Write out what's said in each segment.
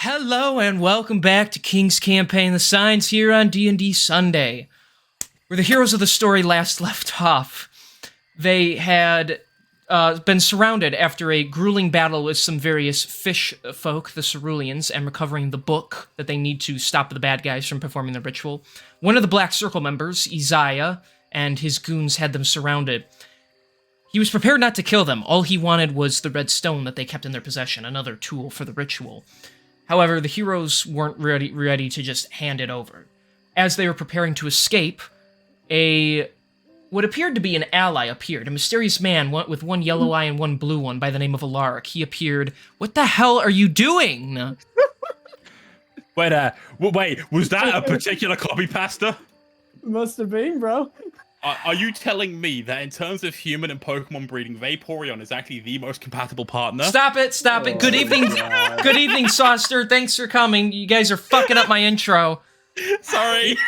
Hello and welcome back to King's Campaign The Signs here on D&D Sunday. Where the heroes of the story last left off, they had been surrounded after a grueling battle with some various fish folk, the Ceruleans, and recovering the book that they need to stop the bad guys from performing the ritual. One of the Black Circle members, Isaiah, and his goons had them surrounded. He was prepared not to kill them. All he wanted was the red stone that they kept in their possession, another tool for the ritual. However, the heroes weren't ready to just hand it over. As they were preparing to escape, what appeared to be an ally appeared. A mysterious man with one yellow eye and one blue one by the name of Alaric. He appeared. What the hell are you doing? Wait, was that a particular copy pasta? Must have been, bro. Are you telling me that in terms of human and Pokemon breeding, Vaporeon is actually the most compatible partner? Stop it. Good evening. Good evening, Sauster. Thanks for coming. You guys are fucking up my intro. Sorry.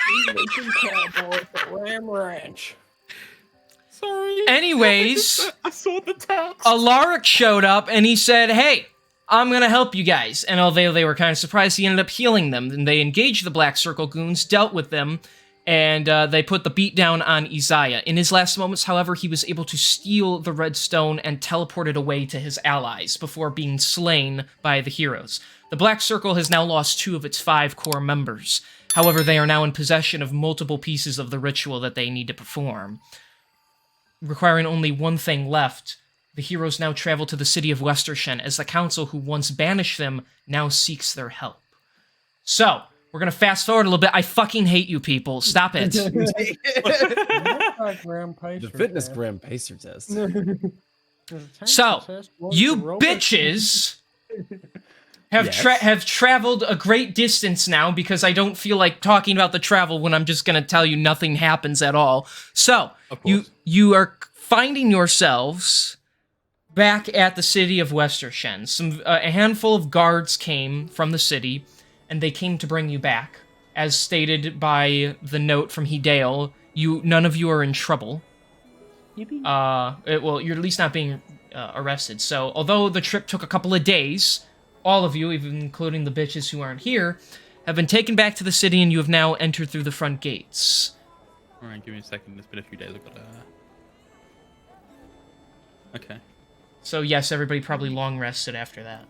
Sorry. Anyways, I saw the text. Alaric showed up and he said, hey, I'm gonna help you guys. And although they were kind of surprised, he ended up healing them. And they engaged the Black Circle goons, dealt with them, and they put the beat down on Isaiah. In his last moments, however, he was able to steal the red stone and teleport it away to his allies before being slain by the heroes. The Black Circle has now lost 2 of its 5 core members. However, they are now in possession of multiple pieces of the ritual that they need to perform. Requiring only one thing left, the heroes now travel to the city of Westershen as the council who once banished them now seeks their help. So, we're gonna fast forward a little bit. I fucking hate you people. Stop it. The fitness gram pacer test. So, you bitches have traveled a great distance now because I don't feel like talking about the travel when I'm just gonna tell you nothing happens at all. So, you are finding yourselves back at the city of Westershen. A handful of guards came from the city, and they came to bring you back. As stated by the note from Hideo, none of you are in trouble. Well, you're at least not being arrested. So, although the trip took a couple of days, all of you, even including the bitches who aren't here, have been taken back to the city, and you have now entered through the front gates. Alright, give me a second. It's been a few days. I've got Okay. So, yes, everybody probably long rested after that.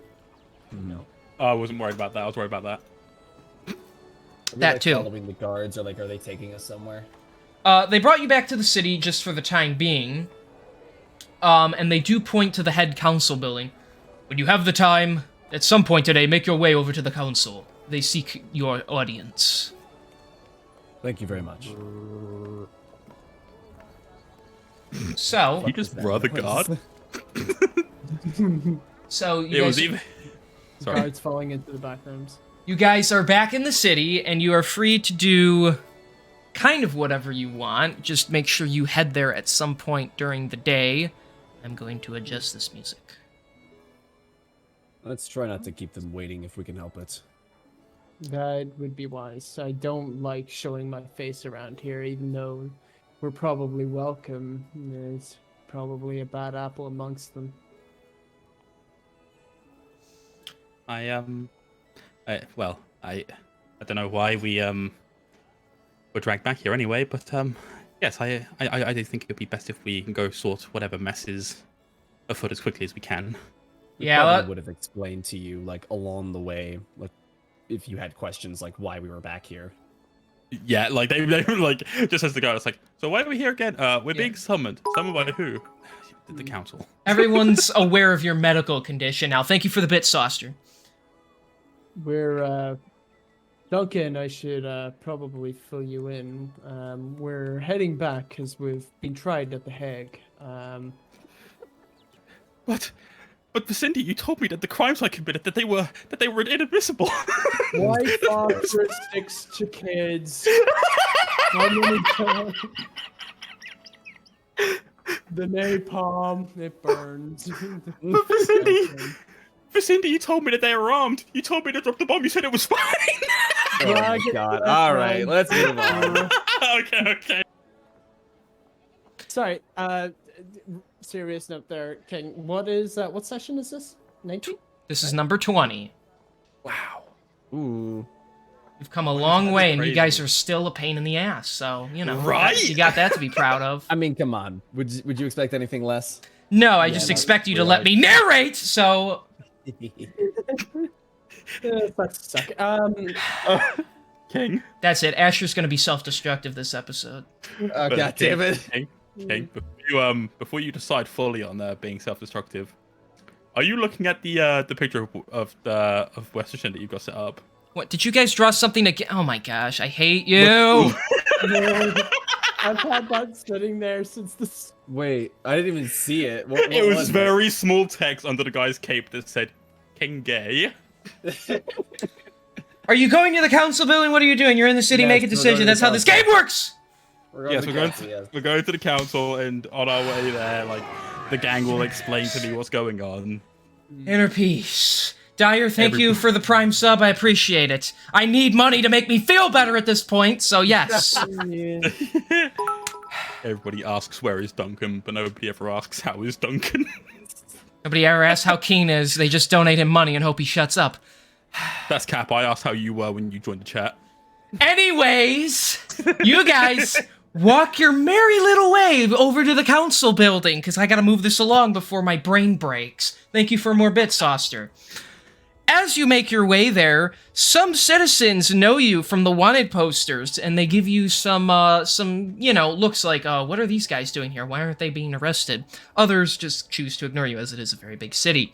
No. Oh, I wasn't worried about that. I was worried about that. That too. Following the guards, or are they taking us somewhere? They brought you back to the city just for the time being. And they do point to the head council building. When you have the time, at some point today, make your way over to the council. They seek your audience. Thank you very much. So, You just brother God. So you It guys, was even. Sorry. Guards falling into the back rooms. you guys are back in the city, and you are free to do kind of whatever you want. Just make sure you head there at some point during the day. I'm going to adjust this music. Let's try not to keep them waiting if we can help it. That would be wise. I don't like showing my face around here, even though we're probably welcome. There's probably a bad apple amongst them. I don't know why we were dragged back here anyway, but yes, I do think it'd be best if we can go sort whatever mess is afoot as quickly as we can. We Yeah, probably would have explained to you, along the way, if you had questions, why we were back here. Yeah, they were just as the guy was like, so why are we here again? We're being summoned. Summoned by who? The council. Everyone's aware of your medical condition now. Thank you for the bit, Sauster. We're, Duncan, I should probably fill you in. We're heading back because we've been tried at The Hague. What? But Cindy, you told me that the crimes I committed that they were inadmissible. Why phosphorus sticks to kids? How many times? The napalm, it burns. But Cindy, you told me that they were armed. You told me to drop the bomb. You said it was fine. Oh my God! All right, let's move on. Okay. Sorry. Serious note there, King. What session is this? 19? This is number 20. Wow. Ooh. You've come a long way, and you crazy. guys are still a pain in the ass. So Right? you got that to be proud of. I mean, come on. Would you expect anything less? No, I Yeah, just no, expect you to we're let like- me narrate. So Fuck suck. King. that's it. Asher's gonna be self-destructive this episode. Oh, God damn it. King, before you decide fully on being self-destructive, are you looking at the picture of Westerton that you've got set up? What, did you guys draw something again? Oh my gosh, I hate you. I've had that sitting there since the. Wait, I didn't even see it. What It was was very small text under the guy's cape that said King Gay. Are you going to the council building? What are you doing? You're in the city, Yes, make a we're going decision. to That's the how this council. game works! Yes, to council, yes. we're going to the council, and on our way there, like, the gang will explain to me what's going on. Inner peace. Dyer, thank you for the prime sub. I appreciate it. I need money to make me feel better at this point, so yes. Everybody asks where is Duncan, but nobody ever asks how is Duncan. Nobody ever asks how Keen is. They just donate him money and hope he shuts up. That's Cap. I asked how you were when you joined the chat. Anyways, you guys walk your merry little way over to the council building, because I gotta move this along before my brain breaks. Thank you for more bits, Soster. As you make your way there, some citizens know you from the wanted posters, and they give you some, looks like, what are these guys doing here? Why aren't they being arrested? Others just choose to ignore you, as it is a very big city.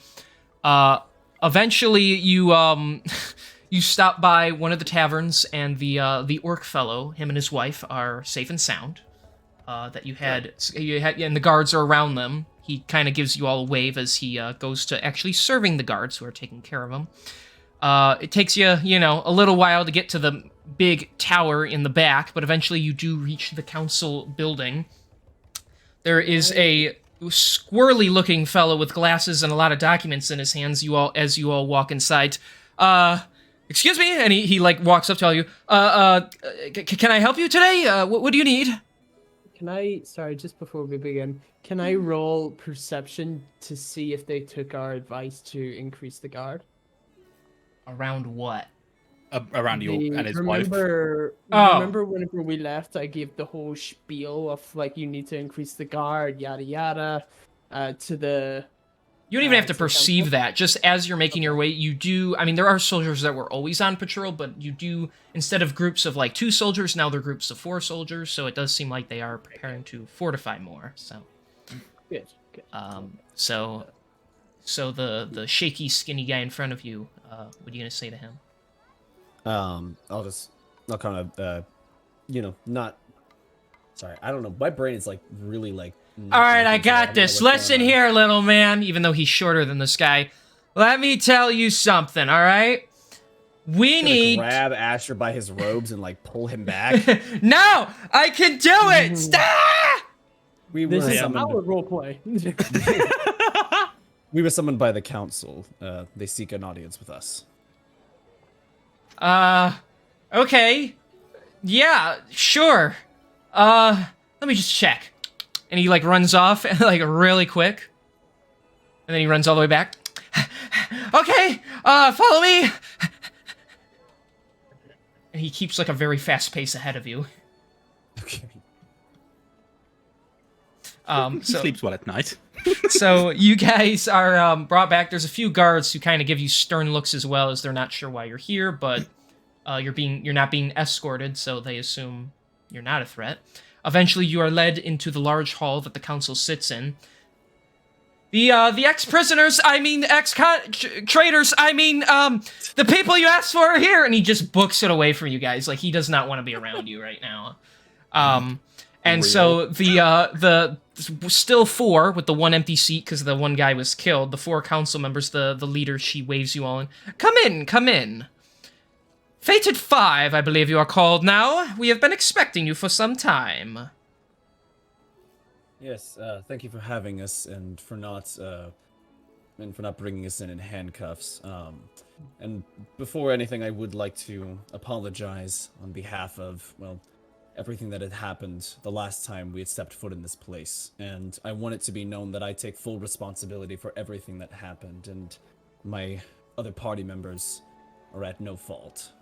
Eventually, you, you stop by one of the taverns, and the orc fellow, him and his wife, are safe and sound. That you had, and the guards are around them. He kind of gives you all a wave as he goes to actually serving the guards who are taking care of him. It takes you, a little while to get to the big tower in the back, but eventually you do reach the council building. There is a squirrely-looking fellow with glasses and a lot of documents in his hands. As you all walk inside. Excuse me, and he walks up to you. Can I help you today? What do you need? Can I, sorry, just before we begin, can I roll perception to see if they took our advice to increase the guard? Around what? Around you and his wife. Remember whenever we left, I gave the whole spiel of, you need to increase the guard, yada yada, to the... You don't even have to perceive that. Just as you're making your way, you do... I mean, there are soldiers that were always on patrol, but you do... Instead of groups of, 2 soldiers, now they're groups of 4 soldiers, so it does seem like they are preparing to fortify more, so... Good. So the shaky, skinny guy in front of you, what are you gonna say to him? I'll kind of, not... Sorry, I don't know. My brain is, really, All right, I got this. Listen here, little man. Even though he's shorter than this guy, let me tell you something. All right, we need grab Asher by his robes and pull him back. No, I can do it. Stop! This is our roleplay. We were summoned by the council. They seek an audience with us. Okay, yeah, sure. Let me just check. And he runs off really quick. And then he runs all the way back. Okay, follow me. And he keeps a very fast pace ahead of you. Okay. He sleeps well at night. So you guys are brought back. There's a few guards who kind of give you stern looks as well, as they're not sure why you're here, but you're not being escorted, so they assume you're not a threat. Eventually, you are led into the large hall that the council sits in. The ex-prisoners, ex-traitors, the people you asked for are here! And he just books it away from you guys. He does not want to be around you right now. And so the still 4, with the 1 empty seat because the 1 guy was killed, the 4 council members, the leader, she waves you all in. Come in. Fated 5, I believe you are called now. We have been expecting you for some time. Yes, thank you for having us and for not bringing us in handcuffs. And before anything, I would like to apologize on behalf of, everything that had happened the last time we had stepped foot in this place. And I want it to be known that I take full responsibility for everything that happened, and my other party members are at no fault.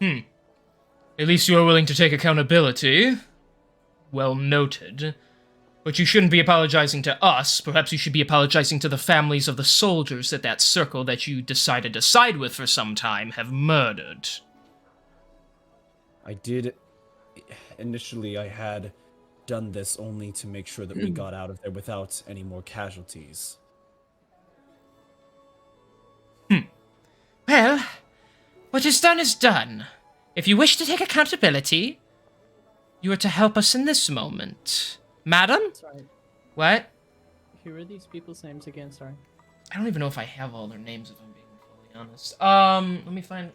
At least you are willing to take accountability. Well noted. But you shouldn't be apologizing to us. Perhaps you should be apologizing to the families of the soldiers that circle that you decided to side with for some time have murdered. I did... Initially, I had done this only to make sure that we got out of there without any more casualties. Well, what is done is done. If you wish to take accountability, you are to help us in this moment. Madam? Sorry. What? Who are these people's names again? Sorry. I don't even know if I have all their names, if I'm being fully honest.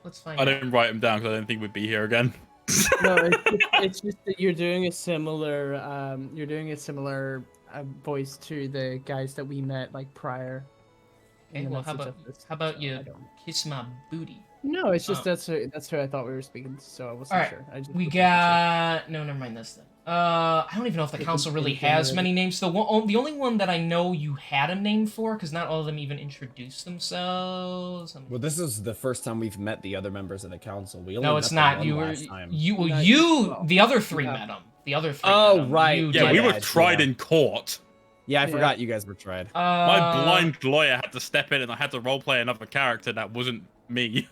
Let's find I out. didn't write them down because I didn't think we'd be here again. No, it's just that you're doing a similar voice to the guys that we met like prior. Okay, well, how about you kiss my booty? No, it's just that's who I thought we were speaking to, so I wasn't Alright, sure. I just we wasn't got... No, never mind this then. I don't even know if the council really has many names. The only one that I know you had a name for, because not all of them even introduced themselves. Well, this is the first time we've met the other members of the council. We only No, met it's them not. one You were last time. the other three met them. The other three. Oh, met 'em. right. You Yeah, did. we were bad, tried yeah. in court. Yeah, I Yeah. forgot you guys were tried. My blind lawyer had to step in and I had to roleplay another character that wasn't me.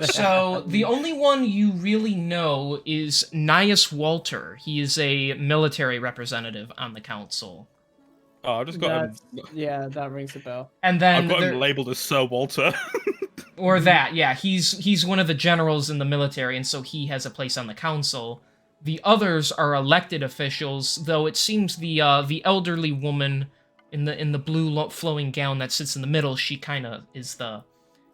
So the only one you really know is Nias Walter. He is a military representative on the council. Oh, I just got him. Yeah, that rings a bell. And then I've got him labeled as Sir Walter. or that, yeah, he's one of the generals in the military, and so he has a place on the council. The others are elected officials, though it seems the elderly woman in the blue flowing gown that sits in the middle, she kind of is the,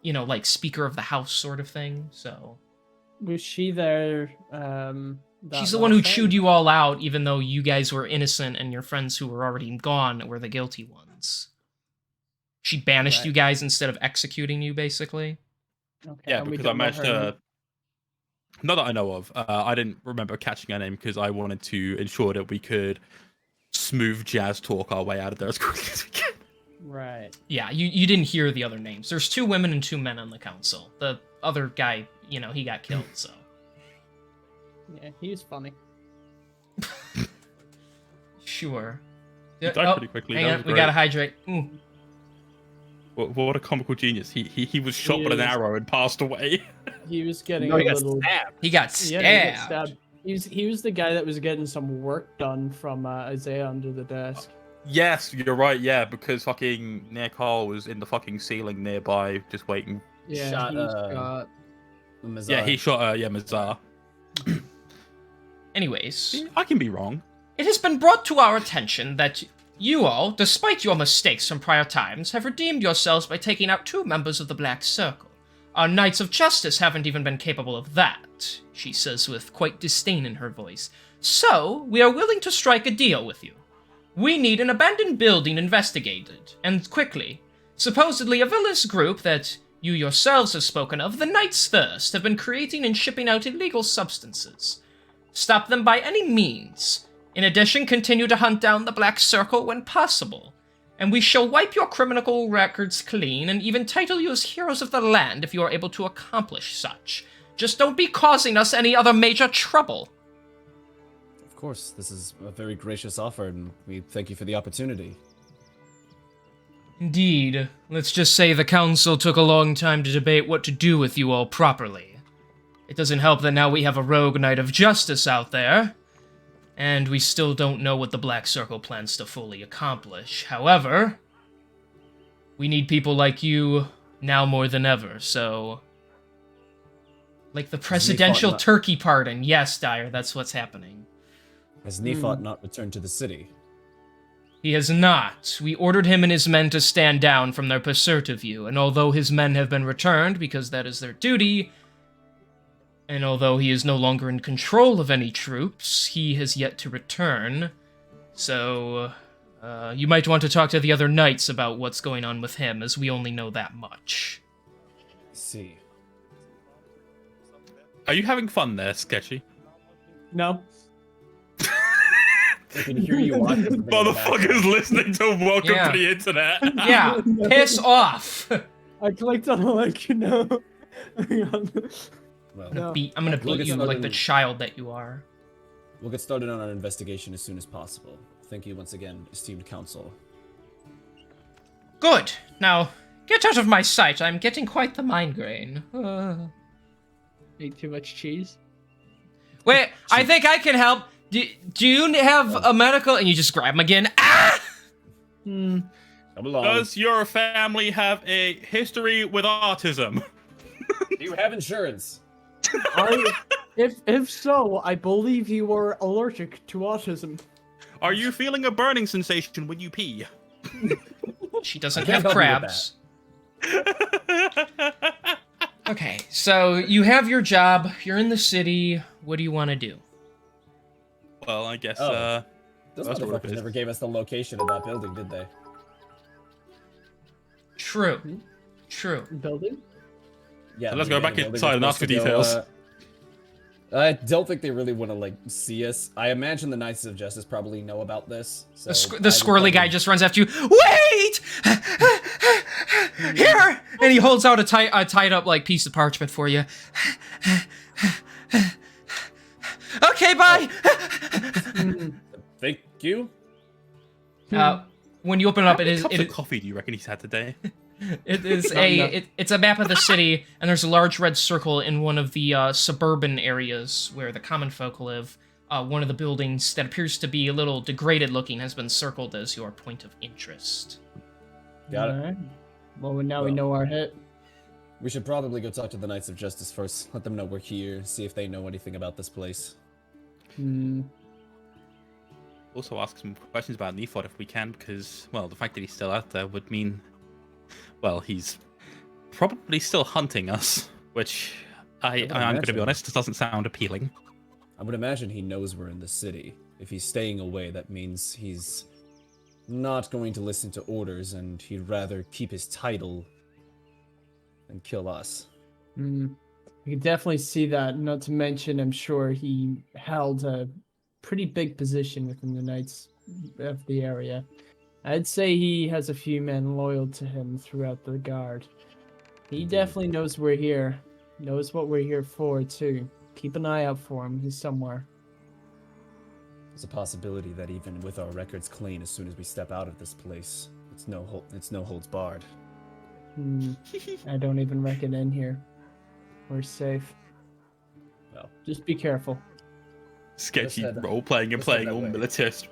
like Speaker of the House sort of thing. So Was she there? she's the one who chewed you all out, even though you guys were innocent and your friends who were already gone were the guilty ones. She banished you guys instead of executing you, basically. Okay, Yeah, and we because I don't know managed her. to... Not that I know of. I didn't remember catching her name because I wanted to ensure that we could smooth jazz talk our way out of there as quickly as we can. Right. Yeah, you didn't hear the other names. There's 2 women and 2 men on the council. The other guy, he got killed, so... Yeah, he was funny. Sure. He died pretty quickly. Hang That on, was we great. gotta hydrate. Ooh. What a comical genius. He was shot with an Yes. arrow and passed away. He was getting No, a he got little. stabbed. He got stabbed. Yeah, he got stabbed. He was the guy that was getting some work done from Isaiah under the desk. Yes, you're right, yeah, because fucking Nick Hall was in the fucking ceiling nearby, just waiting. Yeah, Shot, he's got. Mazar. Yeah, he shot Mazar. Anyways, I can be wrong. it has been brought to our attention that you all, despite your mistakes from prior times, have redeemed yourselves by taking out 2 members of the Black Circle. Our Knights of Justice haven't even been capable of that, she says with quite disdain in her voice. So, we are willing to strike a deal with you. We need an abandoned building investigated, and quickly. Supposedly a villainous group that you yourselves have spoken of, the Knights Thirst, have been creating and shipping out illegal substances. Stop them by any means. In addition, continue to hunt down the Black Circle when possible. And we shall wipe your criminal records clean and even title you as heroes of the land if you are able to accomplish such. Just don't be causing us any other major trouble. Of course, this is a very gracious offer, and we thank you for the opportunity. Indeed. Let's just say the council took a long time to debate what to do with you all properly. It doesn't help that now we have a rogue Knight of Justice out there, and we still don't know what the Black Circle plans to fully accomplish. However, we need people like you now more than ever, so... Like the presidential not- turkey pardon. Yes, Dyer, that's what's happening. Has Nephot not returned to the city? He has not. We ordered him and his men to stand down from their pursuit of you, and although his men have been returned because that is their duty, and although he is no longer in control of any troops, he has yet to return. So, you might want to talk to the other knights about what's going on with him, as we only know that much. I see. Are you having fun there, Sketchy? No. I can hear you laughing. in the Motherfuckers background. listening to Welcome Yeah. to the Internet. Yeah, piss off! I clicked on the link, Well, No. I'm gonna We'll beat get you like the started. child that you are. we'll get started on our investigation as soon as possible. Thank you once again, esteemed council. Good. Now, get out of my sight. I'm getting quite the migraine. Eat too much cheese. Wait, I think I can help. Do you have a medical? And you just grab him again. Ah! Hmm. Come along. Does your family have a history with autism? Do you have insurance? If so, I believe you were allergic to autism. Are you feeling a burning sensation when you pee? She doesn't I can't have help you with crabs. Okay, so you have your job. You're in the city. What do you want to do? Well, I guess, Oh. Those That's what it motherfuckers is. never gave us the location of that building, did they? True. True. Building? Yeah. So let's the go back building inside we're and ask for supposed to go, details. I don't think they really want to like see us. I imagine the Knights of Justice probably know about this. So The squirrely guy just runs after you. Wait! Here! And he holds out a tied up like piece of parchment for you. Okay, bye. Thank you. When you open it up, How it many is cups of coffee do you reckon he's had today? it is Not enough. it's a map of the city, and there's a large red circle in one of the suburban areas where the common folk live. One of the buildings that appears to be a little degraded looking has been circled as your point of interest. Got it. Alright. Well, now we Well. know our hit. We should probably go talk to the Knights of Justice first. Let them know we're here. See if they know anything about this place. Hmm. Also ask some questions about Nephod if we can, because, well, the fact that he's still out there would mean, well, he's probably still hunting us, which I'm going to be imagine. honest, this doesn't sound appealing. I would imagine he knows we're in the city. If he's staying away, that means he's not going to listen to orders, and he'd rather keep his title than kill us. Hmm. You can definitely see that. Not to mention, I'm sure he held a pretty big position within the Knights of the area. I'd say he has a few men loyal to him throughout the guard. He definitely knows we're here. Knows what we're here for, too. Keep an eye out for him. He's somewhere. There's a possibility that even with our records clean, as soon as we step out of this place, it's no holds barred. Hmm. I don't even reckon in here. We're safe. Well, Just be careful. Sketchy Let's head- role-playing and let's head playing that all way. militarist.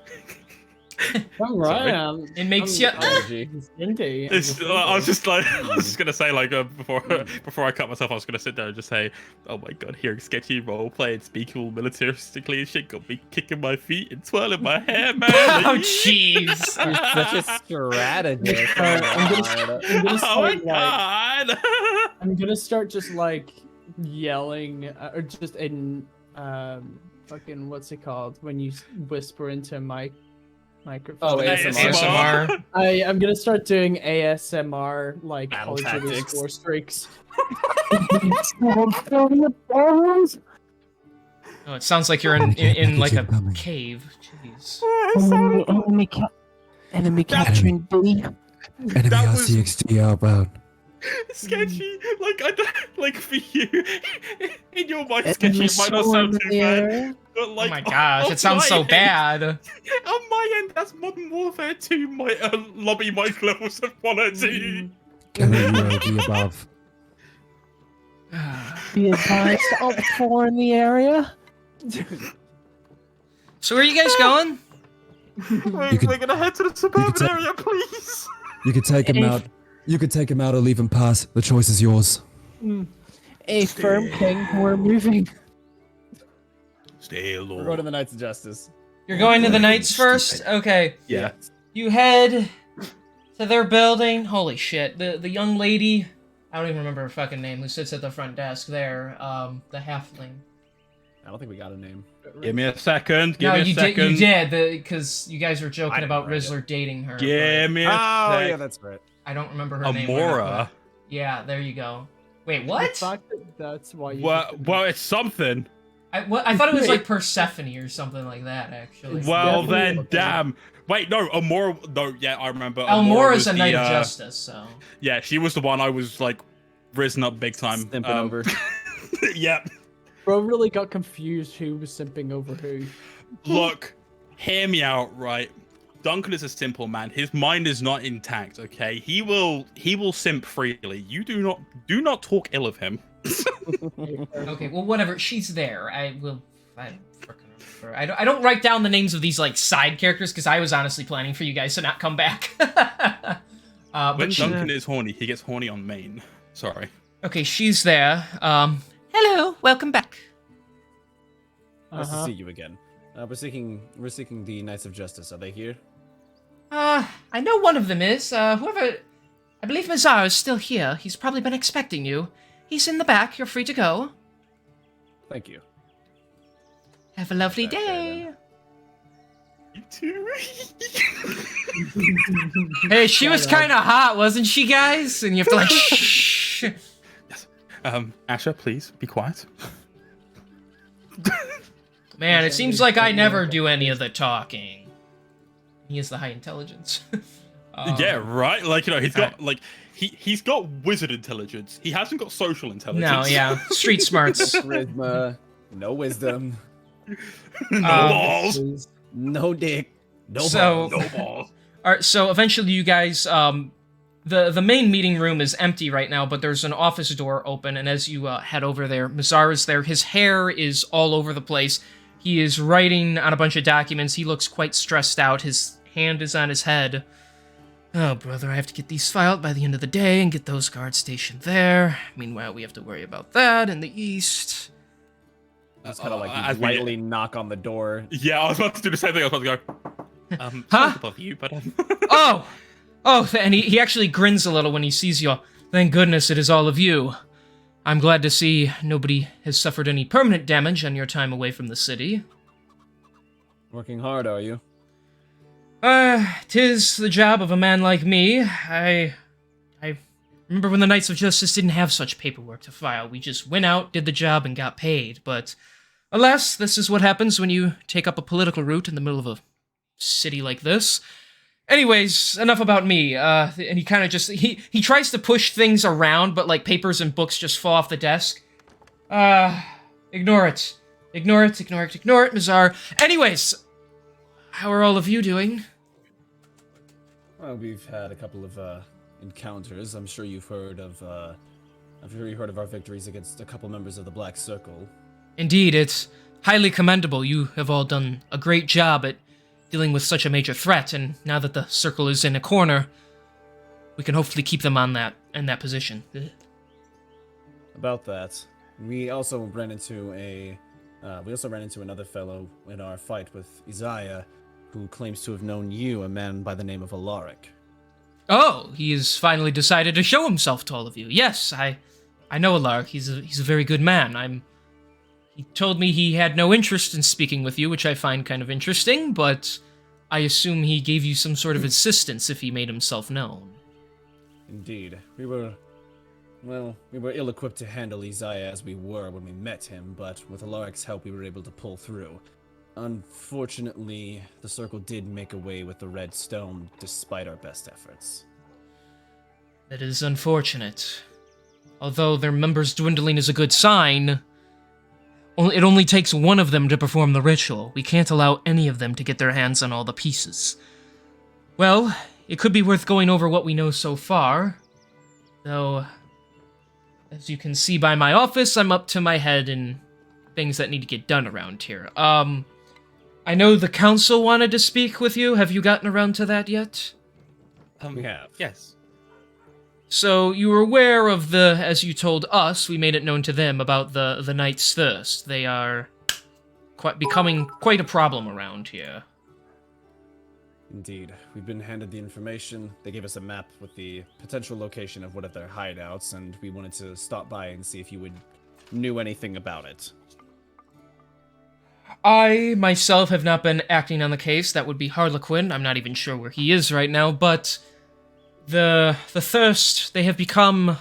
I'm Sorry. right. It makes I'm- you- I'm Indy. I was just like, I was just gonna say like before I cut myself, I was gonna sit there and just say, oh my god, hearing Sketchy role play and speak all militaristically and shit got me kicking my feet and twirling my hair, man. Oh, jeez. such a strategist. I'm gonna Oh my start, like, god. I'm gonna start just like yelling or just in fucking what's it called when you whisper into a microphone. Oh, ASMR. I'm gonna start doing ASMR like Battle Call of Duty tactics. score streaks. Oh, it sounds like you're in like a cave. Jeez. Enemy capturing B. Enemy That was- RCXD outbound. Sketchy, like I don't, like for you, in your mind, Sketchy it might not sound too bad, but Oh like, my gosh, on it sounds my so end- bad. On my end, that's Modern Warfare 2, my lobby mic levels of quality. Enemy UAV above. Be advised, Alt 4 in the area. So where are you guys going? You could- We're gonna head to the suburban ta- area, please. You could take him out. You could take him out or leave him pass. The choice is yours. A firm king, we're moving. Stay We're going low. to the Knights of Justice. You're going to the Knights first? Okay. Yeah. You head to their building. Holy shit. The young lady, I don't even remember her fucking name, who sits at the front desk there, the halfling. I don't think we got a name. Give me a second. Give No, me a you second. did, because you guys were I joking didn't about write it. Rizzler dating her. Give me a Oh, sec. yeah, that's right. I don't remember her name. where I put Amora. it. Yeah, there you go. Wait, The what? fact that that's why you. Well, it's something. I thought it was like Persephone or something like that, actually. It's Well, definitely then, okay. damn. Wait, no, Amora. No, yeah, I remember. Elmora was is a the, Knight of Justice, so. Yeah, she was the one I was like risen up big time. Simping over. Yep. Bro really got confused who was simping over who. Look, hear me out, right? Duncan is a simple man. His mind is not intact, okay? He will simp freely. You do not talk ill of him. Okay, well, whatever. She's there. I freaking remember. I don't write down the names of these like side characters because I was honestly planning for you guys to not come back. When But Duncan is horny, he gets horny on main. Sorry. okay, she's there. Hello, welcome back. Nice to see you again. We're seeking the Knights of Justice. Are they here? I know one of them is. Whoever, I believe Mazar is still here. He's probably been expecting you. He's in the back. You're free to go. Thank you. Have a lovely Back there, day. You too. Hey, she was kind of hot, wasn't she, guys? And you have to like, shh. Asher, please be quiet. Man, it seems like I never do any of the talking. He has the high intelligence. Yeah, right. Like, you know, he's got like he's got wizard intelligence. He hasn't got social intelligence. No, yeah, street smarts. Charisma, no wisdom, No balls. no dick, no So- balls. No balls. All right, so eventually you guys, the main meeting room is empty right now, but there's an office door open, and as you head over there, Mazar is there. His hair is all over the place. He is writing on a bunch of documents. He looks quite stressed out. His hand is on his head. Oh, brother, I have to get these filed by the end of the day and get those guards stationed there. Meanwhile, we have to worry about that in the east. Just kind of like as you we- lightly knock on the door. Yeah, I was about to do the same thing. I was about to go. Huh? Sorry to bother you, but Oh, and he actually grins a little when he sees you. Thank goodness it is all of you. I'm glad to see nobody has suffered any permanent damage on your time away from the city. Working hard, are you? 'Tis the job of a man like me. I remember when the Knights of Justice didn't have such paperwork to file. We just went out, did the job, and got paid. But alas, this is what happens when you take up a political route in the middle of a city like this. Anyways, enough about me. And he kind of just he tries to push things around, but like papers and books just fall off the desk. Ignore it. Ignore it, Mazar. Anyways, how are all of you doing? Well, we've had a couple of encounters. I'm sure you've heard of. I'm sure you heard of our victories against a couple members of the Black Circle. Indeed, it's highly commendable. You have all done a great job at dealing with such a major threat, and now that the circle is in a corner, we can hopefully keep them in that position. About that, we also ran into another fellow in our fight with Isaiah, who claims to have known you, a man by the name of Alaric. Oh, he has finally decided to show himself to all of you. Yes, I know Alaric. He's a very good man. He told me he had no interest in speaking with you, which I find kind of interesting, but I assume he gave you some sort of assistance if he made himself known. Indeed, we were ill-equipped to handle Isaiah as we were when we met him, but with Alaric's help we were able to pull through. Unfortunately, the Circle did make away with the Red Stone despite our best efforts. That is unfortunate. Although their members dwindling is a good sign, it only takes one of them to perform the ritual. We can't allow any of them to get their hands on all the pieces. Well, it could be worth going over what we know so far. Though, as you can see by my office, I'm up to my head in things that need to get done around here. I know the council wanted to speak with you. Have you gotten around to that yet? We have. Yes. So you were aware of as you told us, we made it known to them about the Knight's Thirst. They are becoming quite a problem around here. Indeed. We've been handed the information. They gave us a map with the potential location of one of their hideouts, and we wanted to stop by and see if you knew anything about it. I, myself, have not been acting on the case. That would be Harlequin. I'm not even sure where he is right now, but the Thirst, they have become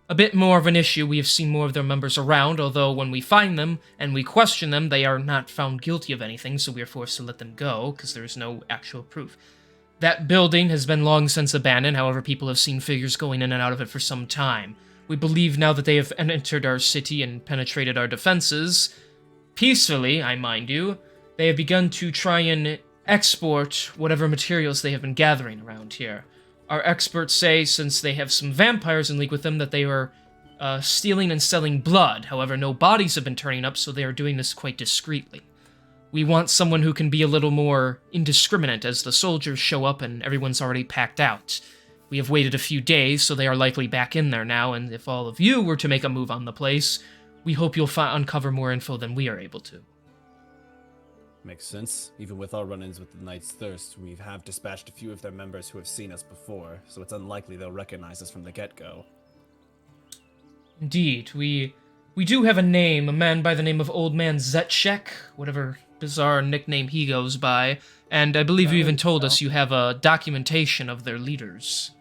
a bit more of an issue. We have seen more of their members around, although when we find them and we question them, they are not found guilty of anything, so we are forced to let them go, because there is no actual proof. That building has been long since abandoned, however, people have seen figures going in and out of it for some time. We believe now that they have entered our city and penetrated our defenses, peacefully, I mind you, they have begun to try and export whatever materials they have been gathering around here. Our experts say, since they have some vampires in league with them, that they are stealing and selling blood. However, no bodies have been turning up, so they are doing this quite discreetly. We want someone who can be a little more indiscriminate as the soldiers show up and everyone's already packed out. We have waited a few days, so they are likely back in there now, and if all of you were to make a move on the place, we hope you'll uncover more info than we are able to. Makes sense. Even with our run-ins with the Knight's Thirst, we have dispatched a few of their members who have seen us before, so it's unlikely they'll recognize us from the get-go. Indeed, we do have a name, a man by the name of Old Man Zetchek, whatever bizarre nickname he goes by, and I believe you even told us you have a documentation of their leaders.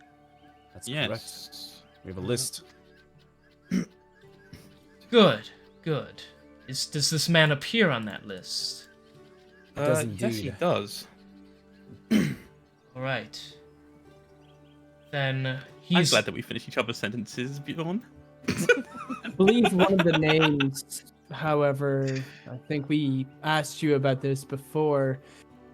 That's Yes. correct. We have a list. Good, good. Does this man appear on that list? It does Yes, he indeed. does. All right. Then I'm he's... glad that we finished each other's sentences, Bjorn. I believe one of the names, however, I think we asked you about this before.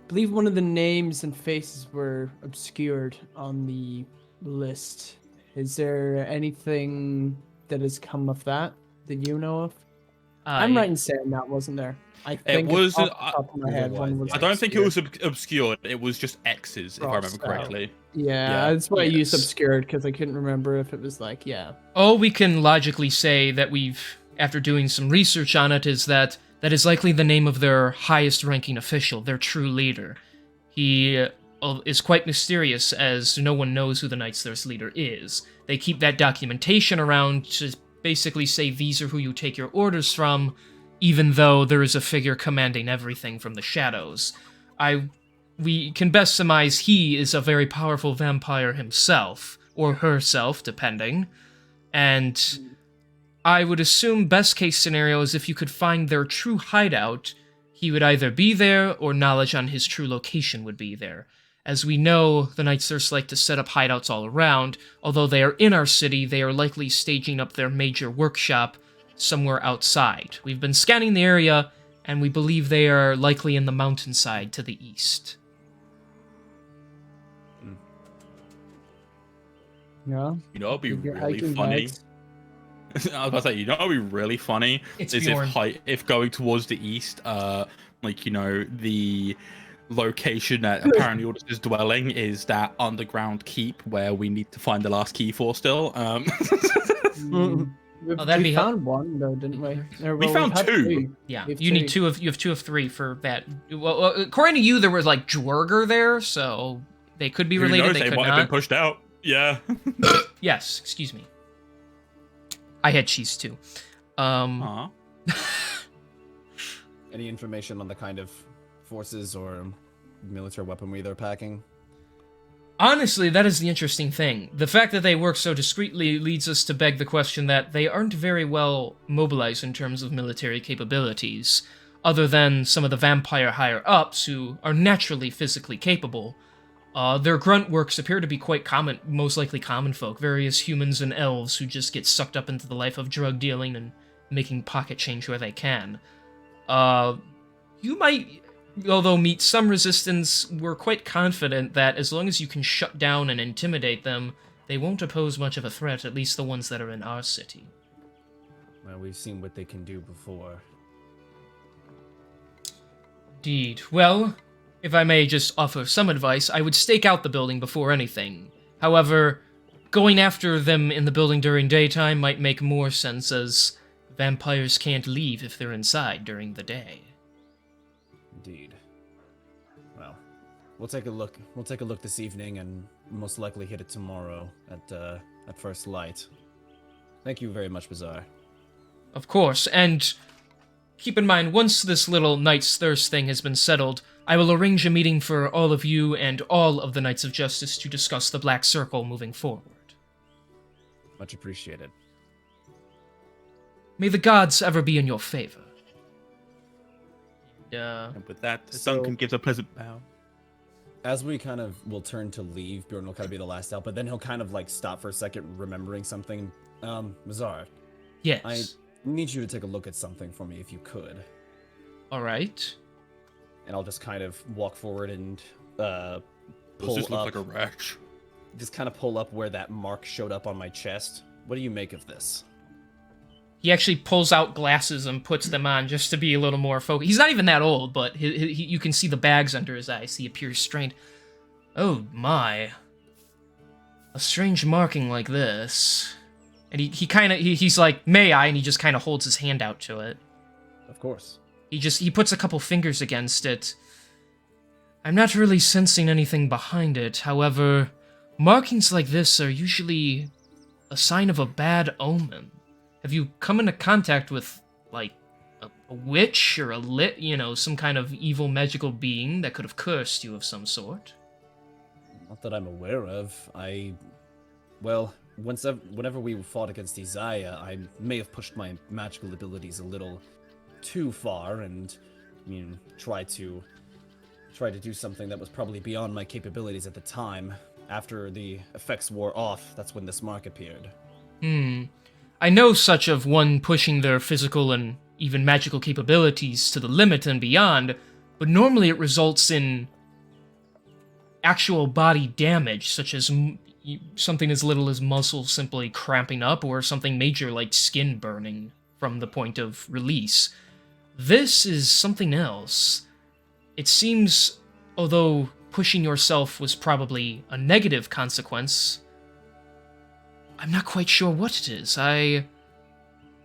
I believe one of the names and faces were obscured on the list. Is there anything that has come of that you know of? I'm right in saying that wasn't there. I think was, off the top of my head, otherwise, one was. yeah. I don't think it obscured. was obscured. It was just X's, if I remember Crossed out. correctly. Yeah, Yeah. that's why I used Yes. obscured because I couldn't remember if it was All we can logically say that we've, after doing some research on it, is that that is likely the name of their highest ranking official, their true leader. He is quite mysterious, as no one knows who the Knight's Thirst leader is. They keep that documentation around to basically say these are who you take your orders from, even though there is a figure commanding everything from the shadows. We can best surmise he is a very powerful vampire himself, or herself, depending. And I would assume best case scenario is if you could find their true hideout, he would either be there or knowledge on his true location would be there. As we know, the Knight's Thirst like to set up hideouts all around. Although they are in our city, they are likely staging up their major workshop somewhere outside. We've been scanning the area, and we believe they are likely in the mountainside to the east. Yeah. You know, it'd be Your really hiking funny. bags. I was about to say, you know, it'd be really funny It's is Bjorn. if going towards the east, like you know, the location that apparently Ordis' dwelling is that underground keep where we need to find the last key for still. Oh, that'd we be found one though, didn't we? Or, We well, found we've had two. three. Yeah, We have you need two. you have 2 of 3 for that. Well, according to you, there was like Dwerger there, so they could be Who related. knows? They They could might have been not. pushed out. Yeah. Yes, excuse me. I had cheese too. Aw. Any information on the kind of forces or military weaponry they're packing? Honestly, that is the interesting thing. The fact that they work so discreetly leads us to beg the question that they aren't very well mobilized in terms of military capabilities, other than some of the vampire higher-ups who are naturally physically capable. Their grunt works appear to be quite common, most likely common folk, various humans and elves who just get sucked up into the life of drug dealing and making pocket change where they can. You might, although meet some resistance, we're quite confident that as long as you can shut down and intimidate them, they won't pose much of a threat, at least the ones that are in our city. Well, we've seen what they can do before. Indeed. Well, if I may just offer some advice, I would stake out the building before anything. However, going after them in the building during daytime might make more sense, as vampires can't leave if they're inside during the day. Indeed. Well, we'll take a look. We'll take a look this evening, and most likely hit it tomorrow at first light. Thank you very much, Bazaar. Of course, and keep in mind, once this little Knight's Thirst thing has been settled, I will arrange a meeting for all of you and all of the Knights of Justice to discuss the Black Circle moving forward. Much appreciated. May the gods ever be in your favor. And with that, So- Duncan gives a pleasant bow. As we kind of will turn to leave, Bjorn will kind of be the last out, but then he'll kind of like stop for a second, remembering something, Mazar, Yes. I need you to take a look at something for me if you could. All right. And I'll just kind of walk forward and Does pull this look up. like a rash? Just kind of pull up where that mark showed up on my chest. What do you make of this? He actually pulls out glasses and puts them on just to be a little more focused. He's not even that old, but you can see the bags under his eyes. He appears strained. Oh my. A strange marking like this. And he's like, may I? And he just kind of holds his hand out to it. Of course. He puts a couple fingers against it. I'm not really sensing anything behind it. However, markings like this are usually a sign of a bad omen. Have you come into contact with, like, a witch or some kind of evil magical being that could have cursed you of some sort? Not that I'm aware of. Whenever we fought against Isaiah, I may have pushed my magical abilities a little too far and, tried to do something that was probably beyond my capabilities at the time. After the effects wore off, that's when this mark appeared. I know such of one pushing their physical and even magical capabilities to the limit and beyond, but normally it results in actual body damage, such as something as little as muscles simply cramping up, or something major like skin burning from the point of release. This is something else. It seems, although pushing yourself was probably a negative consequence, I'm not quite sure what it is.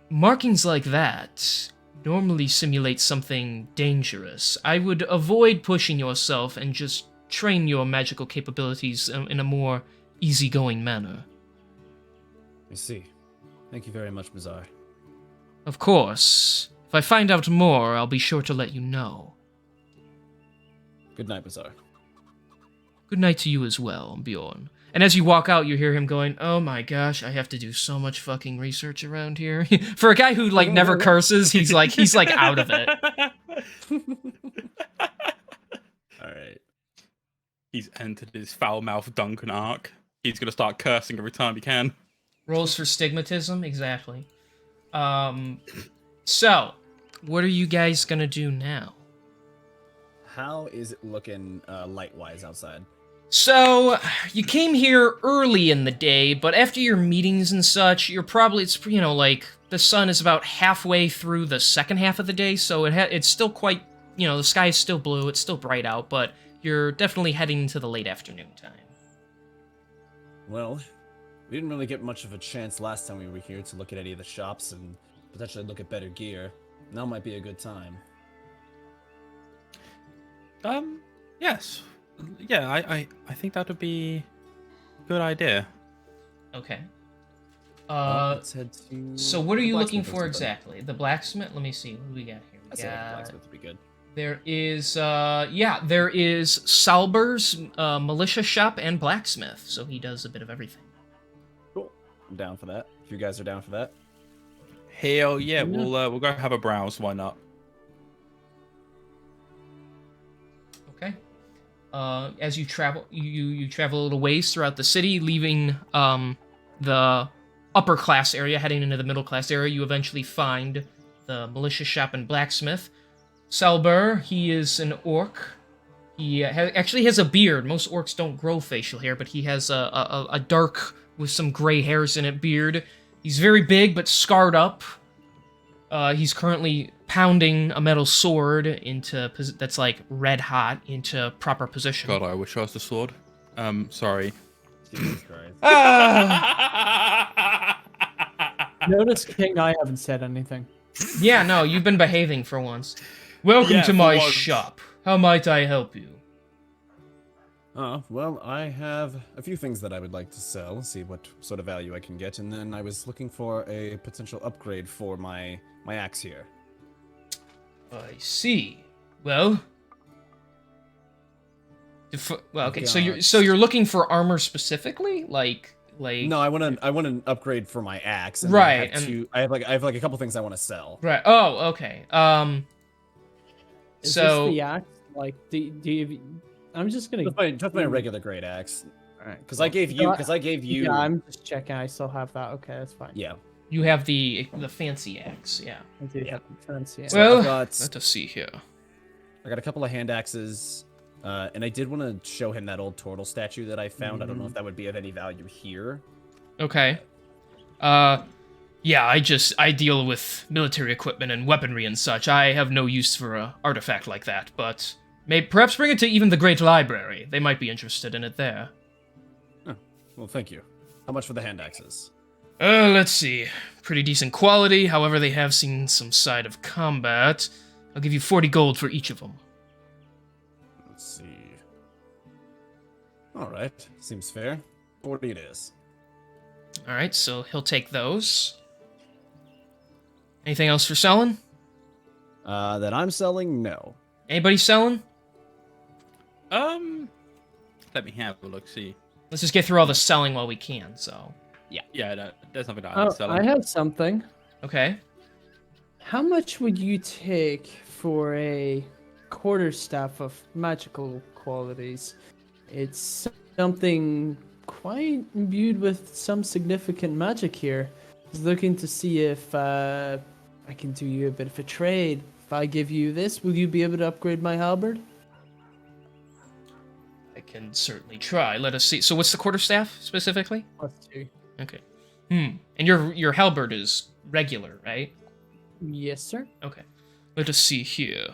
Markings like that normally simulate something dangerous. I would avoid pushing yourself and just train your magical capabilities in a more easygoing manner. I see. Thank you very much, Mazar. Of course. If I find out more, I'll be sure to let you know. Good night, Mazar. Good night to you as well, Bjorn. And as you walk out, you hear him going, oh my gosh, I have to do so much fucking research around here. For a guy who, never curses, he's out of it. Alright. He's entered his foul-mouthed Duncan arc. He's gonna start cursing every time he can. Rolls for stigmatism, exactly. So, what are you guys gonna do now? How is it looking light-wise outside? So, you came here early in the day, but after your meetings and such, the sun is about halfway through the second half of the day, so it's still quite, the sky is still blue, it's still bright out, but you're definitely heading into the late afternoon time. Well, we didn't really get much of a chance last time we were here to look at any of the shops and potentially look at better gear. Now might be a good time. Yes. Yeah, I think that would be a good idea. Okay. Let's head to... So what are the you looking blacksmith for instead. exactly? The blacksmith? Let me see. What do we got here? I say the blacksmith would be good. There is, there is Salber's militia shop and blacksmith, so he does a bit of everything. Cool. I'm down for that. If you guys are down for that. Hell yeah, we'll go have a browse. Why not? Okay. As you travel, you travel a little ways throughout the city, leaving the upper class area, heading into the middle class area. You eventually find the militia shop and blacksmith. Salber, he is an orc. He actually has a beard. Most orcs don't grow facial hair, but he has a dark, with some gray hairs in it, beard. He's very big, but scarred up. He's currently pounding a metal sword that's red hot into proper position. God, I wish I was the sword. Sorry. Jesus Christ. Notice, King, I haven't said anything. Yeah, no, you've been behaving for once. Welcome to for my once. shop. How might I help you? Well, I have a few things that I would like to sell, see what sort of value I can get, and then I was looking for a potential upgrade for my axe here. I see. Well, okay. So you're looking for armor specifically, like. No, I want an upgrade for my axe. And Right, I have a couple things I want to sell. Right. Oh, okay. Is So this the axe? Like, do you? I'm just gonna. Just my regular grade axe. Alright, because I gave you. Yeah, I'm just checking. I still have that. Okay, that's fine. Yeah. You have the fancy axe, yeah. I do have the fancy. So Well, I've got, let us see here. I got a couple of hand axes, and I did want to show him that old turtle statue that I found. I don't know if that would be of any value here. Okay. Yeah, I deal with military equipment and weaponry and such. I have no use for a artifact like that, but perhaps bring it to even the Great Library. They might be interested in it there. Oh, well, thank you. How much for the hand axes? Let's see. Pretty decent quality, however they have seen some side of combat. I'll give you 40 gold for each of them. Let's see. Alright, seems fair. 40 it is. Alright, so he'll take those. Anything else for selling? That I'm selling? No. Anybody selling? Let me have a look. See. Let's just get through all the selling while we can, so. Yeah, there's nothing I'm selling. I have something. Okay. How much would you take for a quarterstaff of magical qualities? It's something quite imbued with some significant magic here. I was looking to see if I can do you a bit of a trade. If I give you this, will you be able to upgrade my halberd? I can certainly try. Let us see. So what's the quarterstaff, specifically? +2. Okay. And your halberd is regular, right? Yes, sir. Okay. Let us see here.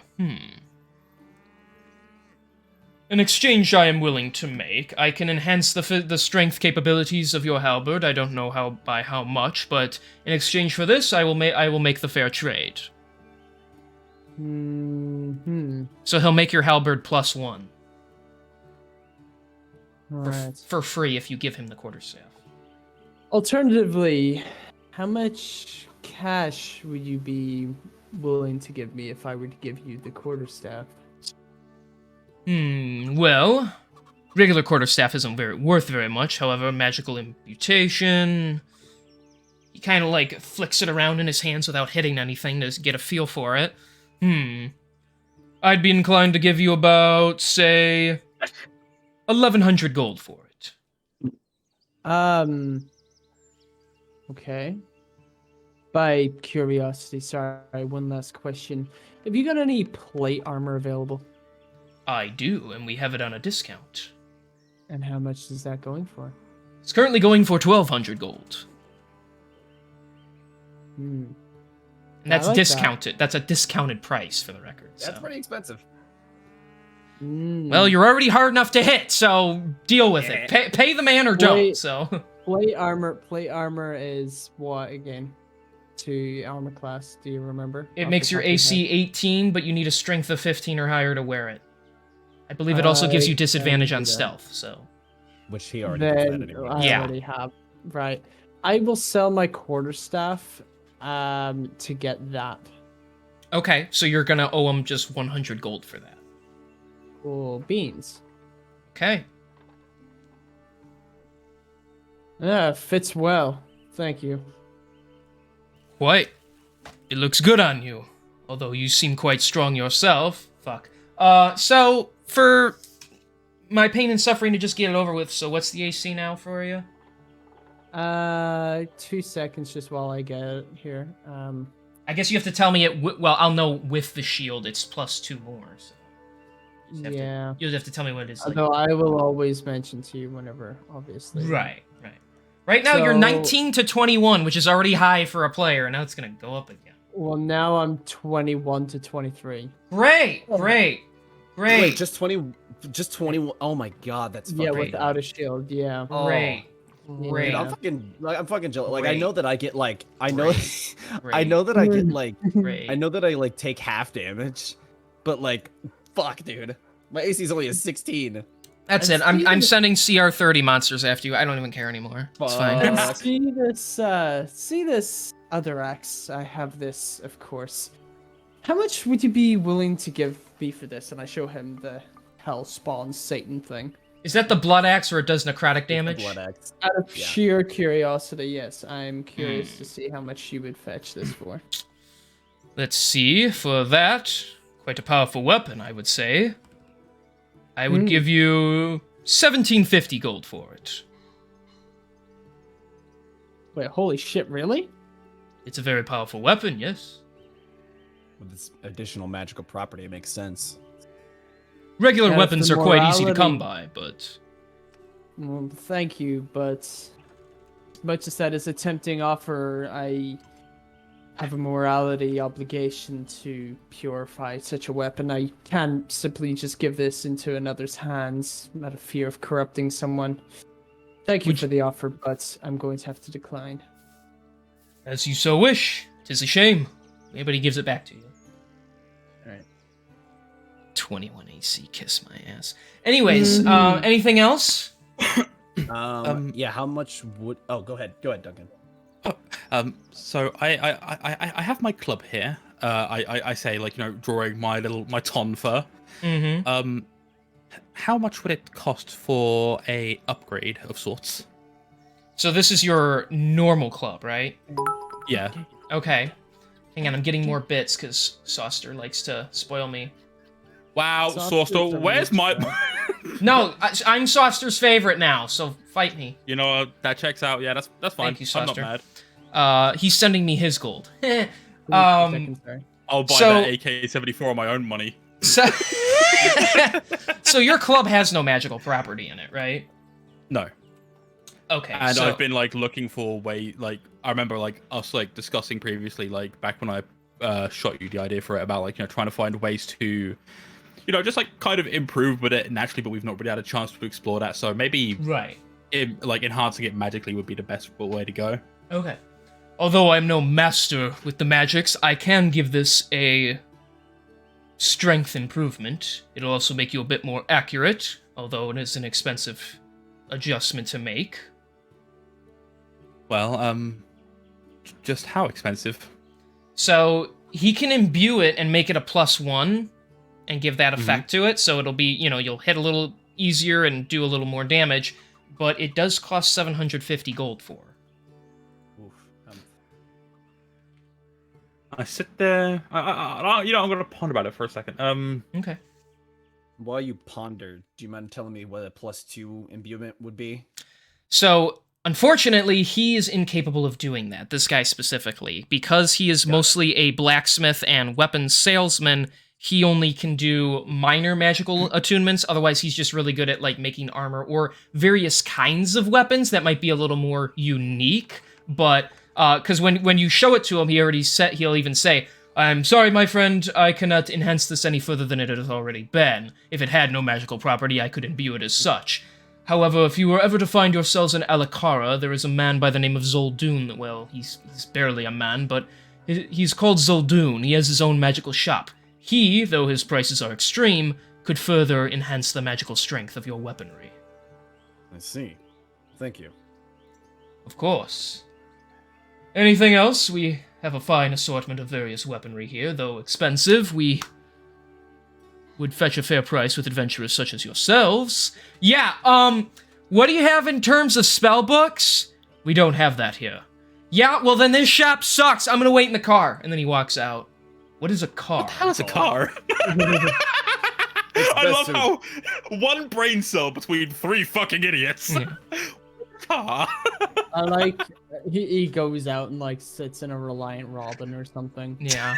An exchange I am willing to make. I can enhance the strength capabilities of your halberd. I don't know by how much, but in exchange for this, I will make the fair trade. So he'll make your halberd +1 Alright. for free if you give him the quarterstaff. Alternatively, how much cash would you be willing to give me if I were to give you the quarterstaff? Well, regular quarterstaff isn't worth very much. However, magical imputation. He kind of like flicks it around in his hands without hitting anything to get a feel for it. I'd be inclined to give you about, say, 1,100 gold for it. Okay. By curiosity, sorry, one last question. Have you got any plate armor available? I do, and we have it on a discount. And how much is that going for? It's currently going for 1,200 gold. And that's I like discounted. That's a discounted price for the record. That's so. pretty expensive. Well, you're already hard enough to hit, so deal with it. Pay the man or don't. Wait. So Plate armor is what again? To armor class, do you remember? it Off makes the your top of AC head? 18, but you need a strength of 15 or higher to wear it. I believe it also gives you I disadvantage can on do that. stealth. So Which he already does that Then anyway. I Yeah. already have. Right. I will sell my quarterstaff to get that. okay, so you're gonna owe him just 100 gold for that. Cool beans. Okay. Yeah, fits well. Thank you. Quite. It looks good on you. Although you seem quite strong yourself. Fuck. So, for my pain and suffering to just get it over with, so what's the AC now for you? 2 seconds just while I get it here. I guess you have to tell me it, well, I'll know with the shield it's +2 more, so. You just have to- Yeah. you'll have to tell me what it is. Like. Although I will always mention to you whenever, obviously. Right. Right now you're So- 19 to 21, which is already high for a player, and now it's gonna go up again. Well, now I'm 21 to 23. Great! Wait, just 21. Oh my god, that's fucking. Yeah, without a shield. Yeah. Great. Great. Dude, I'm fucking jealous. Like I know that I get like I know Great. I know that I get like Great. I know that I like take half damage, but like fuck, dude. My AC is only a 16. That's it. I'm sending CR 30 monsters after you. I don't even care anymore. It's fine. Fuck. See this other axe? I have this, of course. How much would you be willing to give me for this? And I show him the hell spawn Satan thing. Is that the blood axe or it does necrotic damage? Blood axe. Out of Yeah. sheer curiosity, yes. I'm curious to see how much you would fetch this for. Let's see. For that, quite a powerful weapon, I would say. I would give you 1750 gold for it. Wait, holy shit, really? It's a very powerful weapon, yes. With this additional magical property, it makes sense. Regular Yeah, if weapons the are quite easy to come morality- by, but Well, thank you, but as much as that is a tempting offer, I have a morality obligation to purify such a weapon. I can't simply just give this into another's hands out of fear of corrupting someone. Thank you Would for the offer, but I'm going to have to decline. as you so wish. 'Tis a shame. Maybe he gives it back to you. Alright. 21 AC, kiss my ass. Anyways, anything else? Yeah, how much would... Oh, go ahead, Duncan. So I have my club here. I say, like, you know, drawing my ton fur. Mm-hmm. How much would it cost for a upgrade of sorts? So this is your normal club, right? Yeah. Okay. Hang on, I'm getting more bits because Sauster likes to spoil me. Wow, Saucer's Sauster, a where's rich my... guy. No, I'm Sauster's favorite now, so fight me. You know, that checks out. Yeah, that's fine. Thank you, I'm not Sauster. mad. He's sending me his gold. Second, sorry. I'll buy So- that AK-74 on my own money. So, so your club has no magical property in it, right? No. Okay. And so, I've been, like, looking for like, I remember, like, us, like, discussing previously, like, back when I shot you the idea for it about, like, you know, trying to find ways to, you know, just, like, kind of improve with it naturally, but we've not really had a chance to explore that. So maybe, right. like, enhancing it magically would be the best way to go. Okay. Although I'm no master with the magics, I can give this a strength improvement. It'll also make you a bit more accurate, although it is an expensive adjustment to make. Well, just how expensive? So he can imbue it and make it a +1 and give that effect to it, so it'll be, you know, you'll hit a little easier and do a little more damage, but it does cost 750 gold for. Oof. I sit there. You know, I'm gonna ponder about it for a second. Okay. While you ponder, do you mind telling me what a +2 imbuement would be? So, unfortunately, he is incapable of doing that, this guy specifically. Because he is mostly a blacksmith and weapons salesman, he only can do minor magical attunements. Otherwise, he's just really good at, like, making armor or various kinds of weapons that might be a little more unique. But, because when you show it to him, he'll even say, "I'm sorry, my friend, I cannot enhance this any further than it has already been. If it had no magical property, I could imbue it as such. However, if you were ever to find yourselves in Alikara, there is a man by the name of Zul'Dun. Well, he's barely a man, but he's called Zul'Dun. He has his own magical shop. He, though his prices are extreme, could further enhance the magical strength of your weaponry." I see. Thank you. Of course. Anything else? We have a fine assortment of various weaponry here, though expensive. We would fetch a fair price with adventurers such as yourselves. Yeah, what do you have in terms of spell books? We don't have that here. Yeah, well then this shop sucks. I'm gonna wait in the car. And then he walks out. What is a car? What the hell is a car? I love how one brain cell between three fucking idiots. Yeah. Car. I like he goes out and like sits in a Reliant Robin or something. Yeah.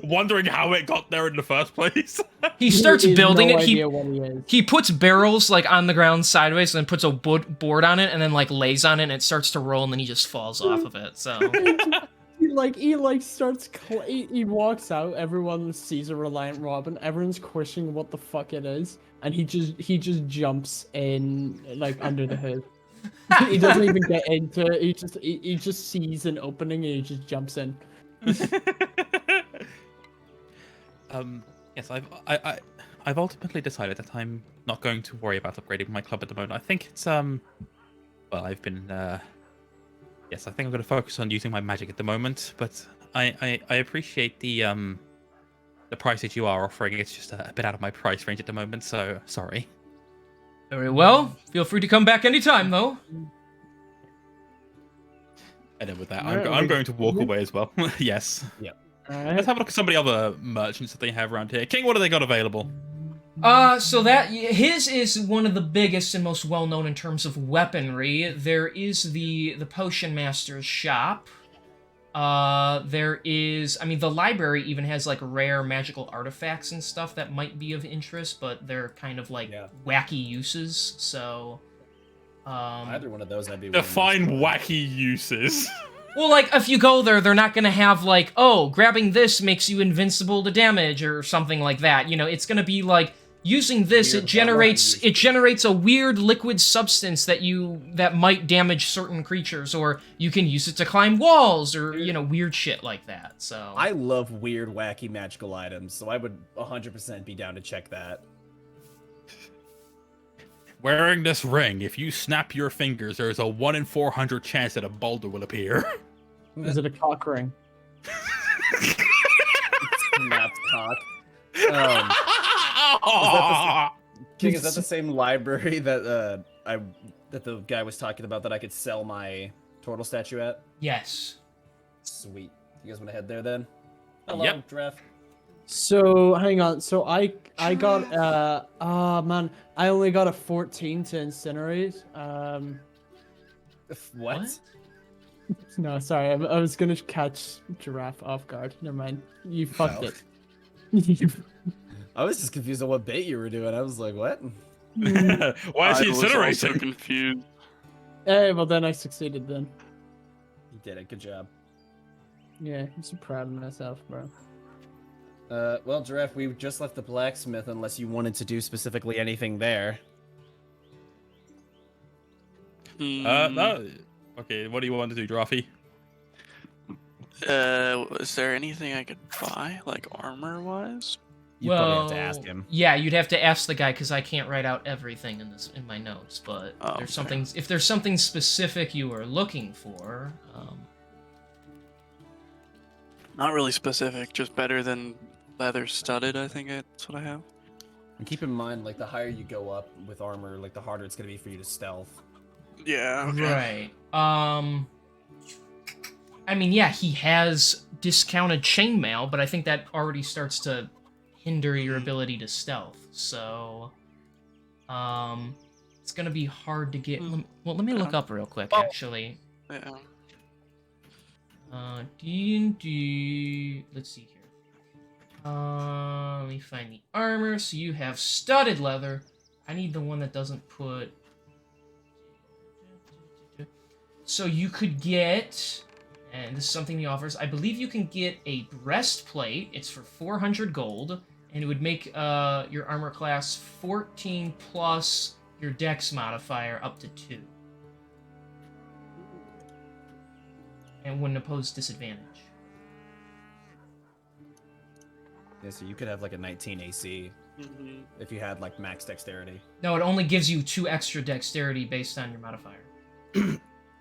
Wondering how it got there in the first place. He starts has building no it. idea what he is. He puts barrels like on the ground sideways and then puts a board on it and then like lays on it and it starts to roll and then he just falls off of it. So He starts he walks out, everyone sees a Reliant Robin, everyone's questioning what the fuck it is, and he just jumps in like under the hood. He doesn't even get into it, he just sees an opening and he just jumps in. Yes, I've ultimately decided that I'm not going to worry about upgrading my club at the moment. I think it's well, I've been yes, I think I'm going to focus on using my magic at the moment, but I appreciate the price that you are offering. It's just a bit out of my price range at the moment, so sorry. very well. Feel free to come back anytime though. And then with that, Alright, I'm going to walk away as well. Yes. Alright. Let's have a look at some of the other merchants that they have around here. King, what do they got available? So that his is one of the biggest and most well known in terms of weaponry. There is the Potion Master's shop. There is, I mean, the library even has like rare magical artifacts and stuff that might be of interest, but they're kind of like wacky uses. So, Either one of those, I'd be willing to Define explore. wacky uses. well, like if you go there, they're not gonna have like, oh, grabbing this makes you invincible to damage or something like that. You know, it's gonna be like using this, Weird it generates a weird liquid substance that might damage certain creatures, or you can use it to climb walls, or you know, weird shit like that. So I love weird, wacky, magical items, so I would 100% be down to check that. Wearing this ring, if you snap your fingers, there's a 1 in 400 chance that a boulder will appear. Is it a cock ring? Snapped cock. King, is that the same library that that the guy was talking about that I could sell my turtle statue at? yes. Sweet. You guys want to head there then? Hello, Yep. Giraffe. So hang on. So I got man, I only got a 14 to incinerate. What? No, sorry. I was gonna catch Giraffe off guard. Never mind. You fucked it. I was just confused on what bait you were doing. I was like, what? Why is he I was also incinerating? confused. Hey, well then I succeeded then. You did it. Good job. Yeah, I'm so proud of myself, bro. Well, Giraffe, we just left the blacksmith unless you wanted to do specifically anything there. No. Okay, what do you want to do, Drawfee? Is there anything I could buy, like armor-wise? You probably have to ask him. Yeah, you'd have to ask the guy because I can't write out everything in my notes. But Oh, there's okay. something. If there's something specific you are looking for, Not really specific, just better than leather studded, I think that's what I have. And keep in mind, like, the higher you go up with armor, like, the harder it's gonna be for you to stealth. Yeah, right. I mean, yeah, he has discounted chainmail, but I think that already starts to hinder your ability to stealth. So, it's gonna be hard to get. Well, let me look up real quick, actually. Yeah. D&D. Let's see here. Let me find the armor. So you have studded leather. I need the one that doesn't put. So you could get, and this is something he offers. I believe you can get a breastplate. It's for 400 gold, and it would make your armor class 14 plus your dex modifier up to 2. And wouldn't oppose disadvantage. Yeah, so you could have, like, a 19 AC Mm-hmm. if you had, like, max dexterity. No, it only gives you 2 extra dexterity based on your modifier. So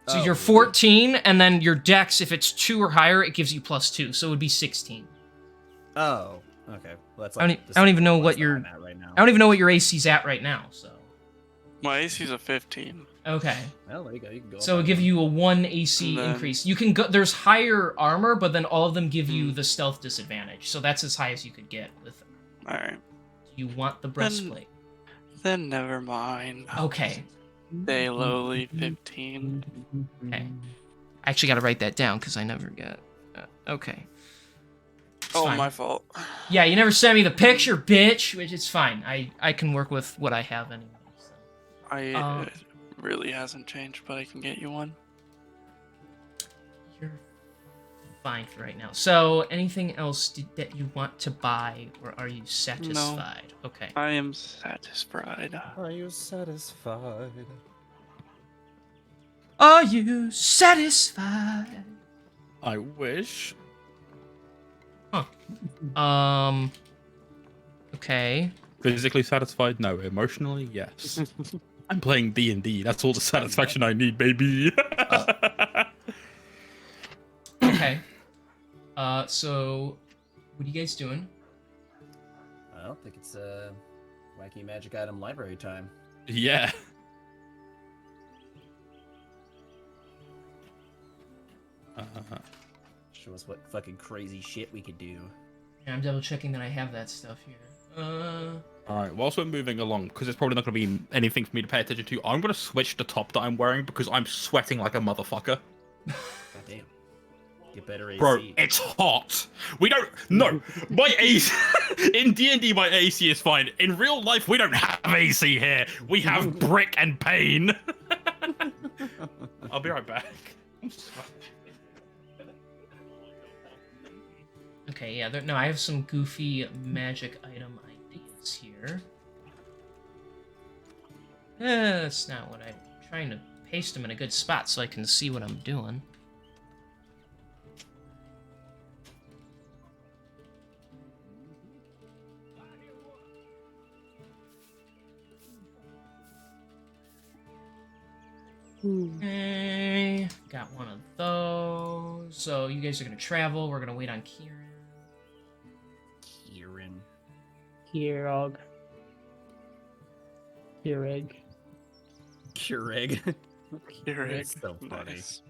Oh, you're 14, and then your dex, if it's 2 or higher, it gives you +2, so it would be 16. Oh, okay. Well, that's I like don't even know less what than your I'm at right now. I don't even know what your AC's at right now. So My AC's a 15. okay, Well, there you go. You can go. so up it'll on give it. you a 1 AC And then- increase. You can go. There's higher armor, but then all of them give you the stealth disadvantage. So that's as high as you could get with. Alright. You want the breastplate? Then never mind. Okay, Stay lowly 15. okay. I actually got to write that down because I never got. Okay. It's Oh, fine. my fault. Yeah, you never sent me the picture, bitch. Which is fine. I can work with what I have anyway. So. It really hasn't changed, but I can get you one. You're fine for right now. So, anything else that you want to buy, or are you satisfied? Okay. I am satisfied. Are you satisfied? Are you satisfied? I wish. Okay. Physically satisfied? No. Emotionally? Yes. I'm playing D&D. That's all the satisfaction I need, baby. Okay. So, what are you guys doing? I don't think it's wacky magic item library time. Yeah. Show us what fucking crazy shit we could do. Yeah, I'm double checking that I have that stuff here. All right, whilst we're moving along, because there's probably not going to be anything for me to pay attention to, I'm going to switch the top that I'm wearing because I'm sweating like a motherfucker. Goddamn. Get better AC. Bro, it's hot. We don't. No, my AC in D&D, my AC is fine. In real life, we don't have AC here. We have brick and pain. I'll be right back. Okay, yeah, no, I have some goofy magic item ideas here. That's not what I'm trying to paste them in a good spot so I can see what I'm doing. Okay, got one of those. So you guys are gonna travel. We're gonna wait on Kieran. Kieran. Kierog. Keurig. Keurig. Keurig. That's so funny. Nice.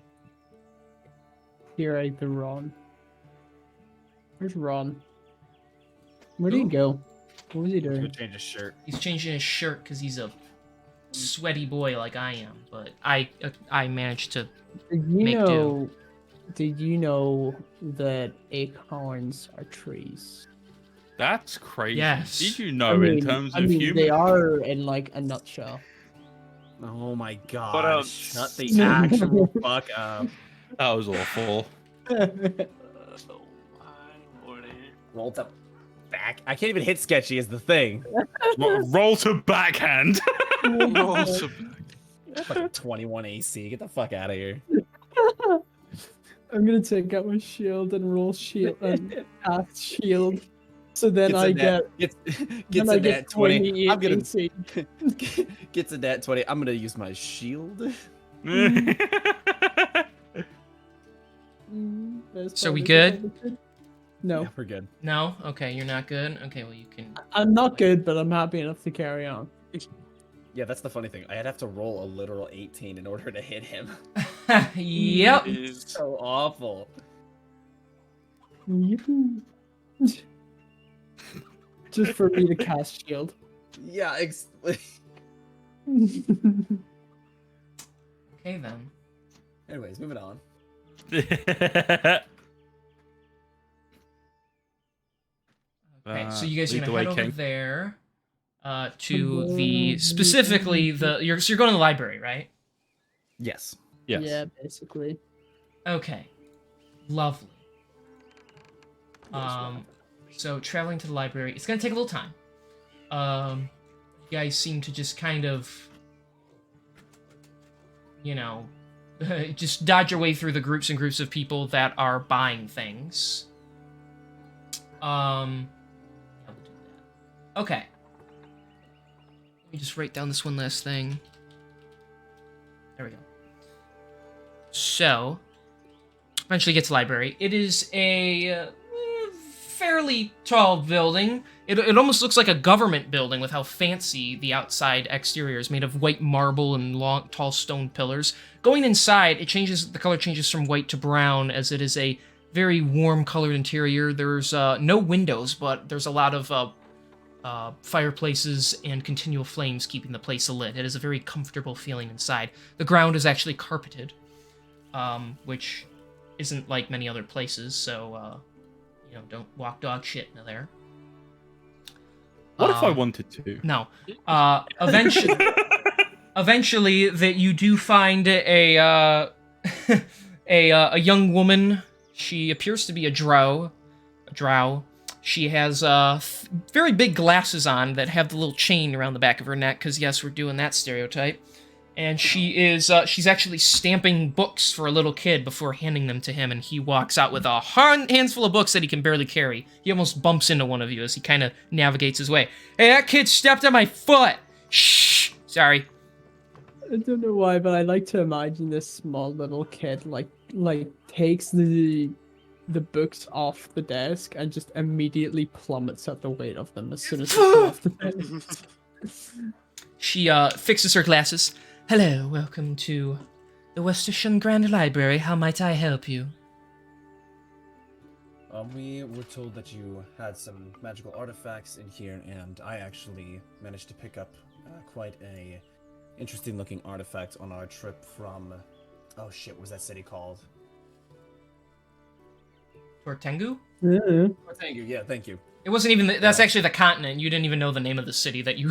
Keurig the Ron. Where's Ron? Where'd he go? What was he Go doing? change his shirt. He's changing his shirt because he's a sweaty boy like I am, but I managed to. Did you Make do. know? Did you know that acorns are trees? That's crazy. Yes. Did you know in terms of human? they are in like a nutshell. Oh my god. But, Shut the actual fuck up. That was awful. Oh my lordy. Roll to back. I can't even hit sketchy is the thing. Roll to backhand. Fucking 21 AC. Get the fuck out of here. I'm gonna take out my shield and roll shield and cast shield. So then Gets I a get gets then a I nat get 20. I'm gonna AC. gets a nat 20. I'm gonna use my shield. That's So we probably good? No, Yeah, we're good. No? Okay, you're not good? Okay, well, you can. I'm not good, but I'm happy enough to carry on. Yeah, that's the funny thing. I'd have to roll a literal 18 in order to hit him. Yep. Jeez. So awful. Yoo-hoo. Just for me to cast shield. Yeah, Okay, then. anyways, moving on. Okay, so you guys are lead the gonna way, head over King. there to the specifically the so you're going to the library, right? Yes. Yes. Yeah, basically. Okay, lovely. So traveling to the library, it's gonna take a little time. You guys seem to just kind of, you know, just dodge your way through the groups and groups of people that are buying things. Yeah, we'll do that. Okay. Let me just write down this one last thing. There we go. So, eventually get to the library. It is a fairly tall building. It almost looks like a government building with how fancy the outside exterior is, made of white marble and long, tall stone pillars. Going inside, the color changes from white to brown, as it is a very warm colored interior. There's no windows, but there's a lot of fireplaces and continual flames keeping the place lit. It is a very comfortable feeling inside. The ground is actually carpeted, which isn't like many other places, so you know, don't walk dog shit into there. What if I wanted to? No. Eventually, that you do find a young woman. She appears to be a drow. She has very big glasses on that have the little chain around the back of her neck, because yes, we're doing that stereotype. And she's actually stamping books for a little kid before handing them to him, and he walks out with a handful of books that he can barely carry. He almost bumps into one of you as he kind of navigates his way. Hey, that kid stepped on my foot! Shh! Sorry. I don't know why, but I like to imagine this small little kid like takes the books off the desk and just immediately plummets at the weight of them as soon as they come off the desk. She fixes her glasses. Hello, welcome to the Westershun Grand Library. How might I help you? We were told that you had some magical artifacts in here, and I actually managed to pick up quite a interesting-looking artifact on our trip from... Oh shit, what was that city called? Tortengu? Thank you, yeah, thank you. It wasn't even. That's actually the continent. You didn't even know the name of the city that you.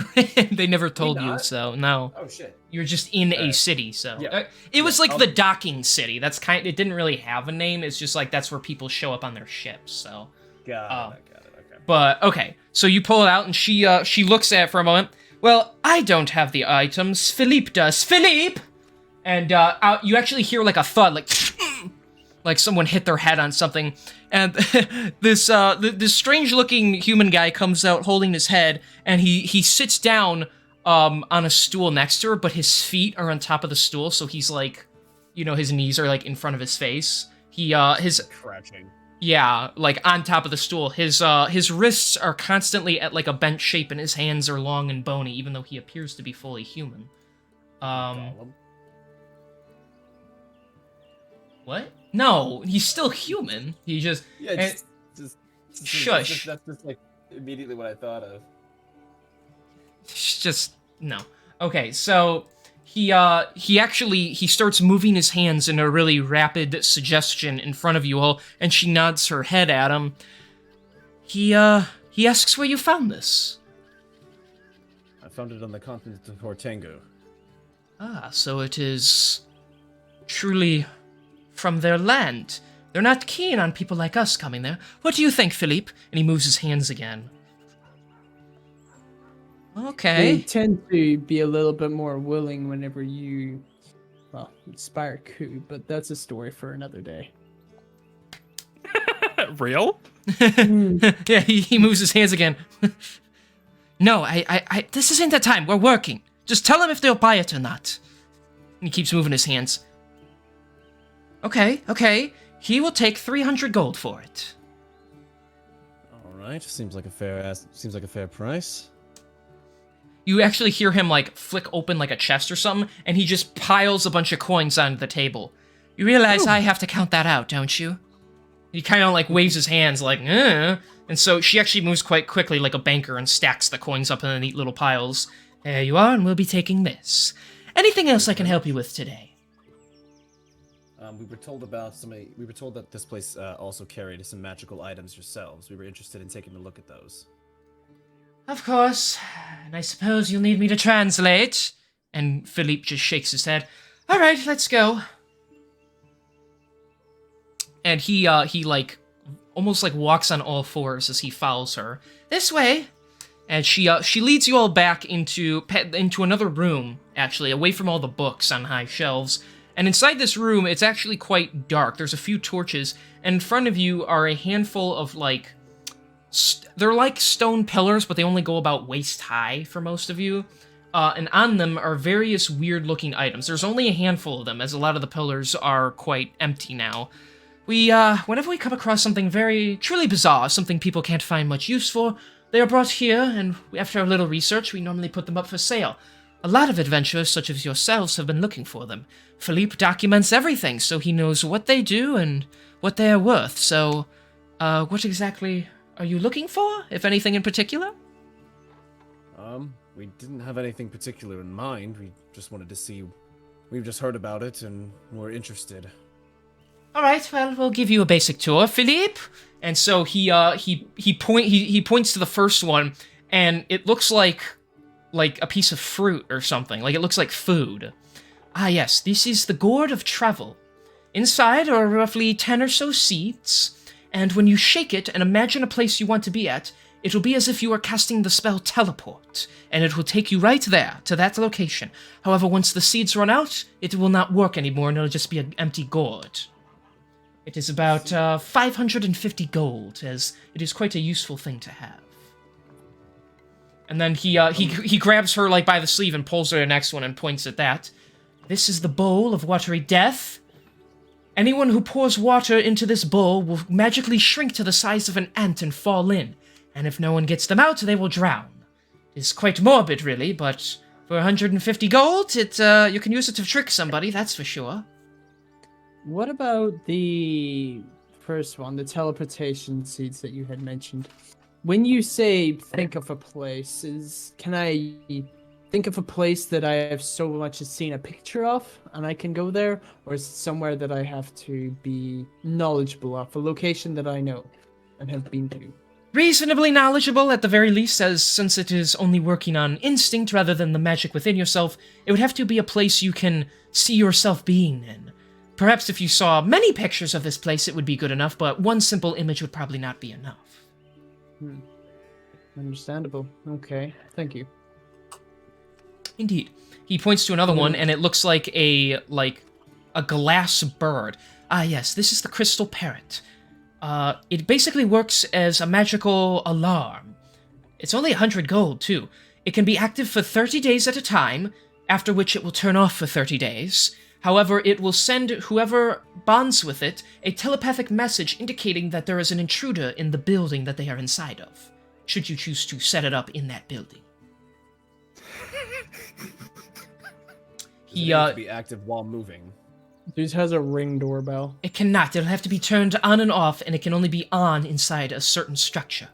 They never told you, not? so no. Oh shit. You were just in a Alright. city, so Yeah. it was like I'll- the docking city. That's kind. It didn't really have a name. It's just like that's where people show up on their ships. So, Got it, okay. but okay. So you pull it out, and she looks at it for a moment. Well, I don't have the items. Philippe does. Philippe, and you actually hear like a thud, like someone hit their head on something, and this strange-looking human guy comes out holding his head, and he sits down on a stool next to her, but his feet are on top of the stool, so he's like, his knees are like in front of his face. His Crouching. yeah, like on top of the stool. His wrists are constantly at like a bent shape, and his hands are long and bony, even though he appears to be fully human. Gollum. What? No, he's still human. He just Yeah, and- just Shush. That's just like immediately what I thought of. It's just no. Okay, so he starts moving his hands in a really rapid suggestion in front of you all, and she nods her head at him. He asks where you found this. I found it on the continent of Hortengu. Ah, so it is truly from their land. They're not keen on people like us coming there. What do you think, Philippe? And he moves his hands again. They Okay. tend to be a little bit more willing whenever you, inspire coup, but that's a story for another day. Real? Yeah, he moves his hands again. No, I this isn't the time. We're working. Just tell them if they'll buy it or not. And he keeps moving his hands. Okay. He will take 300 gold for it. All right, seems like a fair price. You actually hear him, like, flick open, like, a chest or something, and he just piles a bunch of coins onto the table. You realize I have to count that out, don't you? He kind of, like, waves his hands, like, eh. And so she actually moves quite quickly, like a banker, and stacks the coins up in the neat little piles. There you are, and we'll be taking this. Anything else I can help you with today? We were told that this place also carried some magical items yourselves. We were interested in taking a look at those. Of course. And I suppose you'll need me to translate. And Philippe just shakes his head. All right, let's go. And he like almost like walks on all fours as he follows her. This way. And she leads you all back into another room, actually, away from all the books on high shelves. And inside this room, it's actually quite dark. There's a few torches, and in front of you are a handful of, like, they're like stone pillars, but they only go about waist high for most of you. And on them are various weird-looking items. There's only a handful of them, as a lot of the pillars are quite empty now. Whenever we come across something very, truly bizarre, something people can't find much use for, they are brought here, and after a little research, we normally put them up for sale. A lot of adventurers, such as yourselves, have been looking for them. Philippe documents everything, so he knows what they do and what they are worth. So, what exactly are you looking for, if anything in particular? We didn't have anything particular in mind. We just wanted to see. We've just heard about it and we're interested. All right, well, we'll give you a basic tour, Philippe. And so he points to the first one, and it looks like a piece of fruit or something. Like, it looks like food. Ah, yes, this is the Gourd of Travel. Inside are roughly 10 or so seats, and when you shake it and imagine a place you want to be at, it will be as if you were casting the spell Teleport, and it will take you right there, to that location. However, once the seeds run out, it will not work anymore, and it'll just be an empty gourd. It is about 550 gold, as it is quite a useful thing to have. And then he grabs her, like, by the sleeve and pulls her to the next one and points at that. This is the bowl of watery death. Anyone who pours water into this bowl will magically shrink to the size of an ant and fall in. And if no one gets them out, they will drown. It's quite morbid, really, but for 150 gold, you can use it to trick somebody, that's for sure. What about the first one, the teleportation seeds that you had mentioned. When you say think of a place, can I think of a place that I have so much as seen a picture of and I can go there? Or is it somewhere that I have to be knowledgeable of, a location that I know and have been to? Reasonably knowledgeable at the very least, as since it is only working on instinct rather than the magic within yourself, it would have to be a place you can see yourself being in. Perhaps if you saw many pictures of this place, it would be good enough, but one simple image would probably not be enough. Understandable. Okay, thank you. Indeed. He points to another one, and it looks like a glass bird. Ah, yes, this is the crystal parrot. It basically works as a magical alarm. It's only 100 gold, too. It can be active for 30 days at a time, after which it will turn off for 30 days. However, it will send whoever bonds with it a telepathic message indicating that there is an intruder in the building that they are inside of, should you choose to set it up in that building. Does it need to be active while moving? This has a Ring doorbell. It cannot. It'll have to be turned on and off, and it can only be on inside a certain structure.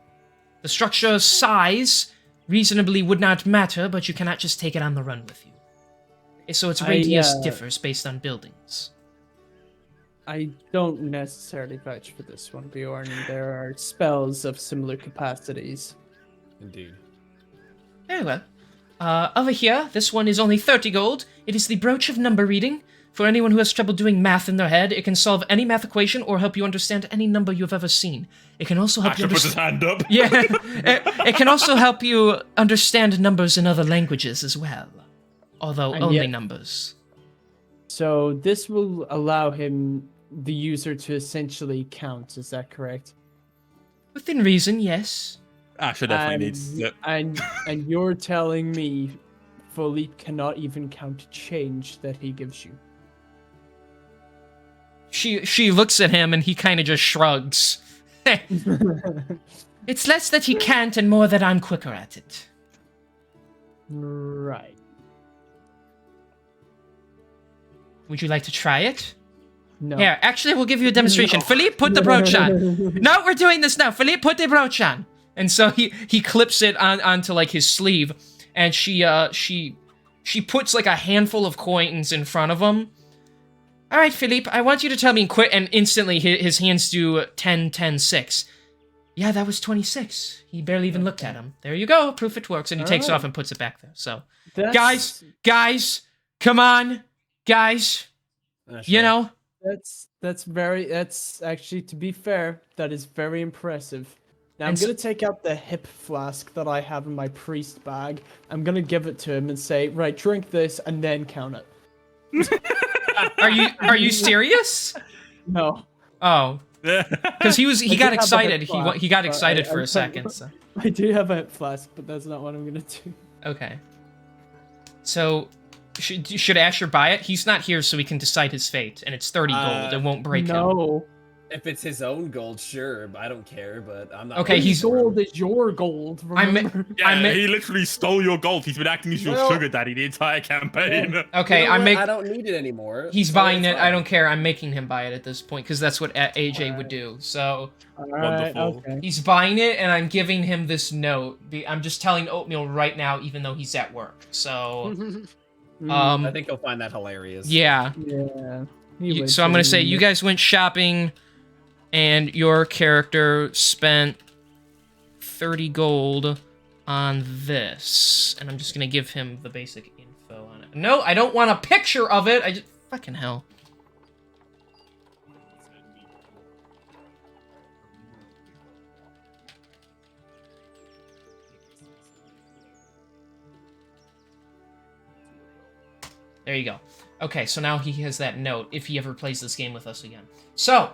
The structure's size reasonably would not matter, but you cannot just take it on the run with you. So its radius differs based on buildings. I don't necessarily vouch for this one, Bjorn. There are spells of similar capacities. Indeed. Very well. Over here, this one is only 30 gold. It is the Brooch of Number Reading. For anyone who has trouble doing math in their head, it can solve any math equation or help you understand any number you've ever seen. It can also help you puts his hand up. Yeah, it can also help you understand numbers in other languages as well, although only numbers. So this will allow the user, to essentially count. Is that correct? Within reason, yes. Asher definitely needs it. And you're telling me Philippe cannot even count change that he gives you? She looks at him and he kind of just shrugs. It's less that he can't and more that I'm quicker at it. Right. Would you like to try it? No. Here, actually, we'll give you a demonstration. Philippe, put the brooch on. No, we're doing this now. Philippe, put the brooch on. And so he clips it onto like his sleeve, and she puts like a handful of coins in front of him. All right, Philippe, I want you to tell me quick, and instantly his hands do 10, 10, 6. Yeah, that was 26. He barely even looked at him. There you go. Proof it works. And he takes it off and puts it back there. So, guys, come on, guys. You know. That's actually, to be fair, that is very impressive. Now I'm gonna take out the hip flask that I have in my priest bag. I'm gonna give it to him and say, right, drink this and then count it. Are you serious? No. Oh. Because he got excited. He got excited for a second. So. I do have a hip flask, but that's not what I'm gonna do. Okay. So, should Asher buy it? He's not here, so we can decide his fate, and it's 30 gold. It won't break him. No. If it's his own gold, sure, I don't care, but I'm not... Okay, his gold is your gold, remember? He literally stole your gold. He's been acting as your sugar daddy the entire campaign. Yeah. Okay, I don't need it anymore. He's buying it. I don't care. I'm making him buy it at this point, because that's what AJ would do. So, wonderful. Okay. He's buying it, and I'm giving him this note. I'm just telling Oatmeal right now, even though he's at work. So, I think he'll find that hilarious. Yeah. Yeah. So I'm going to say, you guys went shopping... And your character spent 30 gold on this. And I'm just going to give him the basic info on it. No, I don't want a picture of it. I just... Fucking hell. There you go. Okay, so now he has that note if he ever plays this game with us again. So...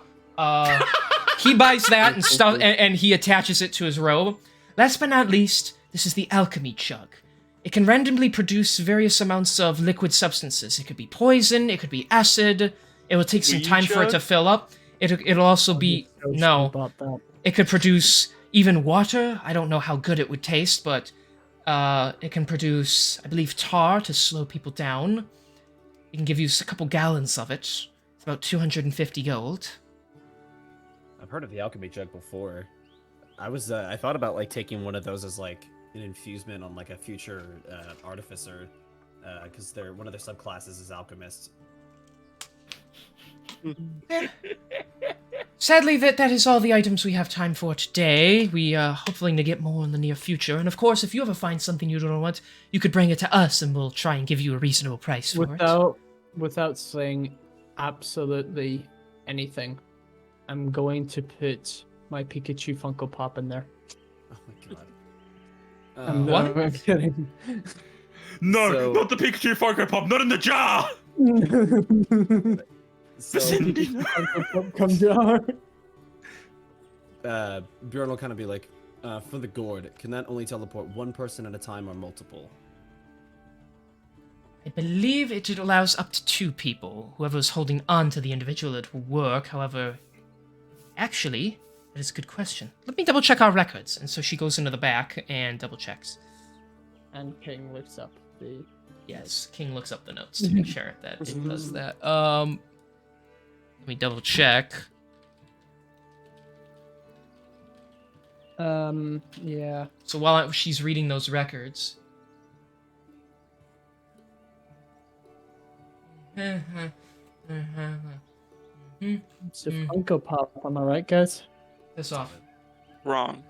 he buys that and stuff, and he attaches it to his robe. Last but not least, this is the alchemy jug. It can randomly produce various amounts of liquid substances. It could be poison, it could be acid. It will take some time for it to fill up. It'll also be... No. It could produce even water. I don't know how good it would taste, but it can produce, I believe, tar to slow people down. It can give you a couple gallons of it. It's about 250 gold. I've heard of the alchemy jug before. I thought about like taking one of those as like an infusement on like a future artificer, because one of their subclasses is alchemist. Sadly, that is all the items we have time for today. We are hopefully to get more in the near future. And of course, if you ever find something you don't want, you could bring it to us and we'll try and give you a reasonable price for it. Without saying absolutely anything, I'm going to put my Pikachu Funko Pop in there. Oh my god. What? I'm kidding. No, So- not the Pikachu Funko Pop, not in the jar! So Funko Pop come jar. Bjorn will kind of be like, for the gourd, can that only teleport one person at a time or multiple? I believe it allows up to 2 people. Whoever's holding on to the individual, it will work. However, actually, that is a good question. Let me double check our records. And so she goes into the back and double checks. And King lifts up the. Yes, King looks up the notes to make sure that it does that. Let me double check. Yeah. So while she's reading those records. It's a Funko Pop, am I right, guys? This off. Wrong.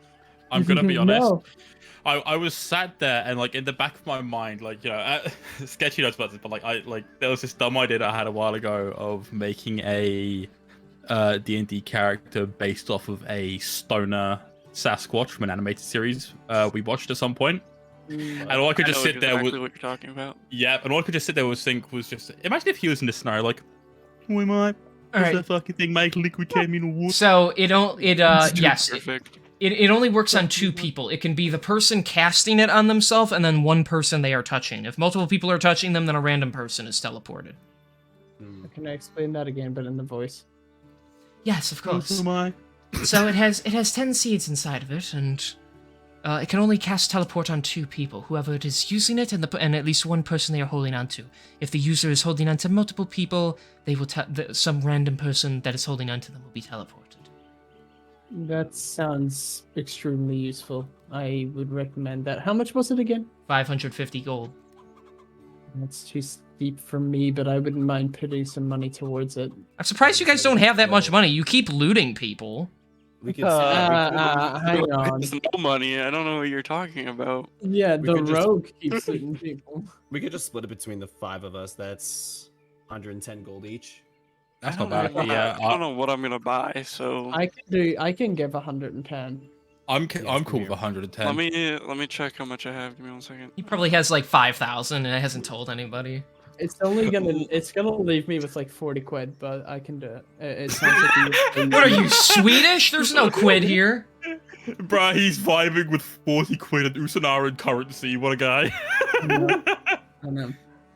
I'm gonna be honest. No. I was sat there and like in the back of my mind, like sketchy notes about this, but there was this dumb idea that I had a while ago of making a D&D character based off of a stoner Sasquatch from an animated series we watched at some point. And all I could just sit there exactly with what you're talking about. yeah, and all I could just sit there was think was just imagine if he was in this scenario like, who am I? All Does right. that fucking thing make liquid came in water? So yes, Perfect. it only works on 2 people. It can be the person casting it on themselves and then 1 person they are touching. If multiple people are touching them, then a random person is teleported. Can I explain that again, but in the voice? Yes, of course. Who am I? So it has 10 seeds inside of it, and it can only cast teleport on 2 people, whoever it is using it, and at least 1 person they are holding on to. If the user is holding on to multiple people, they will some random person that is holding on to them will be teleported. That sounds extremely useful. I would recommend that. How much was it again? 550 gold. That's too steep for me, but I wouldn't mind putting some money towards it. I'm surprised you guys don't have that much money. You keep looting people. We could. Hang on. There's no money. I don't know what you're talking about. Yeah, We the could just- rogue keeps looting people. We could just split it between the 5 of us. That's 110 gold each. That's I not don't bad. know what Yeah, I don't know what I'm gonna buy, so I can give 110. I'm it's cool with weird. 110. let me check how much I have. Give me 1 second. He probably has like 5,000 and it hasn't told anybody. It's gonna leave me with like 40 quid, but I can do it. It sounds like you. What are you, Swedish? There's no quid here. Bruh, he's vibing with 40 quid in Usanaran currency. What a guy. I know.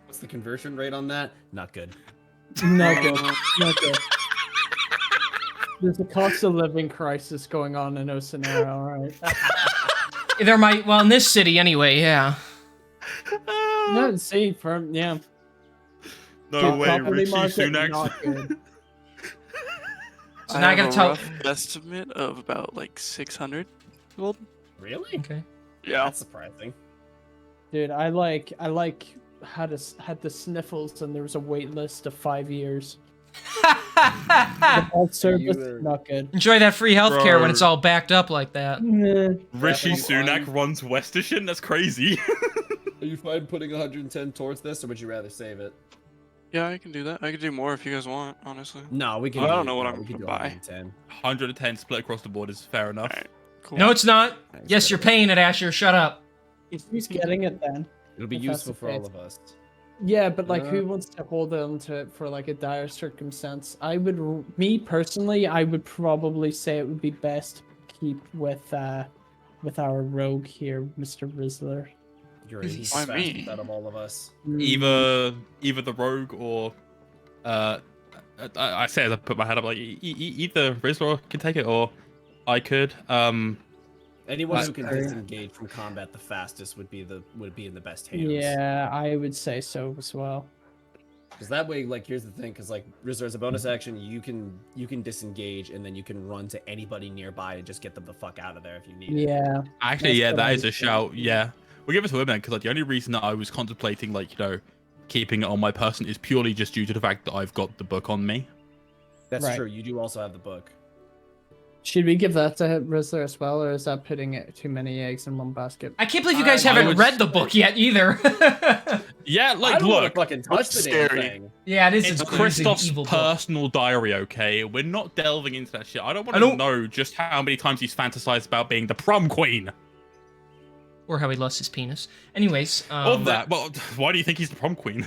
What's the conversion rate on that? Not good. Not good. Not good. There's a cost of living crisis going on in Osanara, alright. There might, well, in this city anyway, yeah. No, see, yeah. No Dude, way, property Richie market, Sunak. not good. So I now I have gotta a tell. rough estimate of about like 600 gold. Really? Okay. Yeah. That's surprising. Dude, I had the sniffles and there was a wait list of 5 years. The health service were- not good. Enjoy that free healthcare when Bro. it's all backed up like that. Nah. Rishi Yeah, Sunak fine. runs Westation? That's crazy. Are you fine putting 110 towards this, or would you rather save it? Yeah, I can do that. I could do more if you guys want, honestly. No, we can. I do- don't know what no, I'm we can do gonna buy. 110. 110 split across the board is fair enough. Alright, cool. No, it's not. Thanks, Yes, you're brother. paying it, Asher. Shut up. Who's getting it then? It'll be If that's useful the for all case. of us. Yeah, but like, Uh, who wants to hold on to it for like a dire circumstance? Me personally, I would probably say it would be best to keep with our rogue here, Mr. Rizzler. You're he's Why the me? fastest out of all of us. Either the rogue or I say as I put my hand up like either Rizzler can take it or I could. Anyone who can fair. disengage from combat the fastest would be in the best hands. Yeah, I would say so as well. Because that way, like, here's the thing. Because like, as a bonus action, you can disengage and then you can run to anybody nearby and just get them the fuck out of there if you need it. Yeah. Actually, That's yeah, what that I is a was shout. thinking. Yeah, we'll give it to him then, because like the only reason that I was contemplating like keeping it on my person is purely just due to the fact that I've got the book on me. That's Right. true. You do also have the book. Should we give that to Rizzler as well, or is that putting too many eggs in one basket? I can't believe you guys I haven't would read the book yet either. Yeah, I like don't want look, to fucking touch the damn scary. thing. Yeah, it is it's a crazy Kristoff's evil book. personal diary. Okay, we're not delving into that shit. I don't want I to don't- know just how many times he's fantasized about being the prom queen. Or how he lost his penis. Anyways, Of that, well, why do you think he's the prom queen?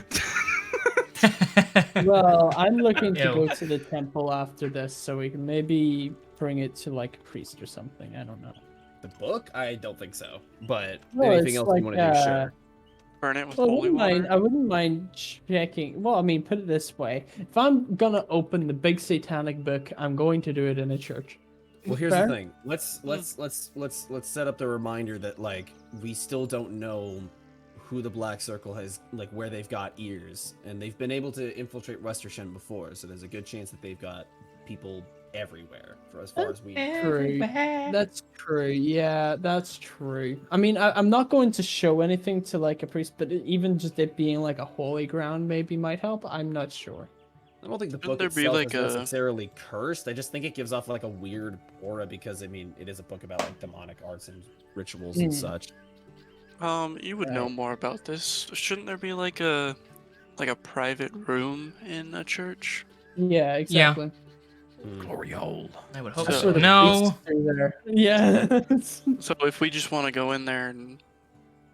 Well, I'm looking to Ew. go to the temple after this, so we can maybe bring it to like a priest or something. I don't know. The book? I don't think so. But Well, anything it's else like, you want to do, sure. Burn it with Well, holy water. I wouldn't mind checking. Well, I mean, put it this way: if I'm gonna open the big satanic book, I'm going to do it in a church. Well, here's Fair? the thing. Let's set up the reminder that like we still don't know who the Black Circle has, like where they've got ears, and they've been able to infiltrate Westersham before, so there's a good chance that they've got people everywhere for as far as we know. True. That's true. Yeah, that's true. I mean, I'm not going to show anything to like a priest, but even just it being like a holy ground maybe might help. I'm not sure. I don't think the Shouldn't book there be, itself like, is a- necessarily cursed. I just think it gives off like a weird aura because I mean it is a book about like demonic arts and rituals and Mm. such. You would know Right. more about this. Shouldn't there be like a private room in a church? Yeah, exactly. Glory hole. I would hope So- That's so. where the No. priests are there. Yeah. So if we just want to go in there and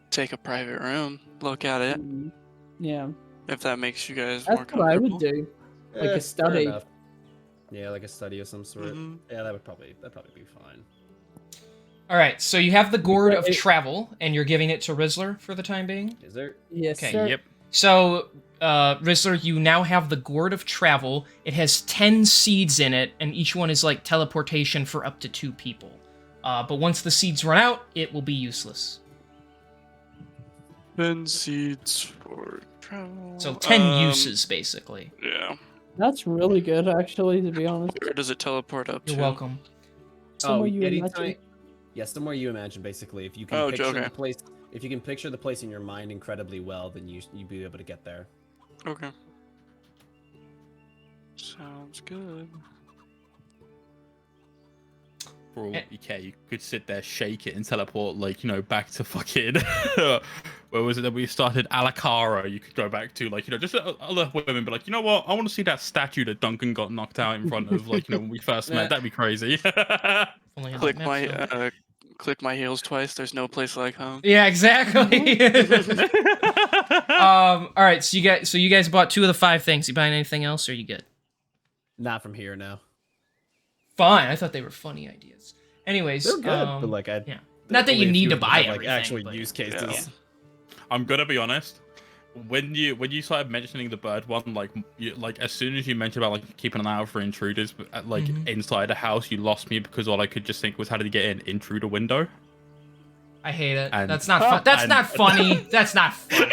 take a private room, look at it, Yeah. if that makes you guys more That's what I comfortable. would do. Like a fair study. enough. Yeah, like a study of some sort. Mhm. Yeah, that'd probably be fine. All right, so you have the Gourd of It- Travel, and you're giving it to Rizzler for the time being? Is there? Yes, Okay, sir. Yep. So, Rizzler, you now have the Gourd of Travel. It has 10 seeds in it, and each one is like teleportation for up to 2 people. But once the seeds run out, it will be useless. 10 seeds for travel. So 10 uses, basically. Yeah. That's really good, actually, to be honest. Where does it teleport up You're to? welcome. Somewhere you anytime- imagine. Yeah, somewhere you imagine, basically. If you can Oh, picture okay. the place, if you can picture the place in your mind incredibly well, then you'd be able to get there. Okay. Sounds good. For all Eh. you care, you could sit there, shake it, and teleport, like, back to fucking. Where was it that we started? Alakara. You could go back to, like, just other women, but like, you know what? I want to see that statue that Duncan got knocked out in front of, like, when we first met. That'd be crazy. Only on Click that map, so- click my heels twice. There's no place like home. Yeah, exactly. All right, so you guys bought 2 of the 5 things. You buying anything else, or you good? Not from here now. Fine. I thought they were funny ideas. Anyways, They're good, but like I. yeah. Not that you only a need few to of them buy have, like everything, actual but- use cases. Yeah. I'm gonna be honest. When you started mentioning the bird one, like as soon as you mentioned about like keeping an eye out for intruders, like inside a house, you lost me because all I could just think was how did he get in? In through the window. I hate it. And- That's not fun. That's and- not funny. That's not funny.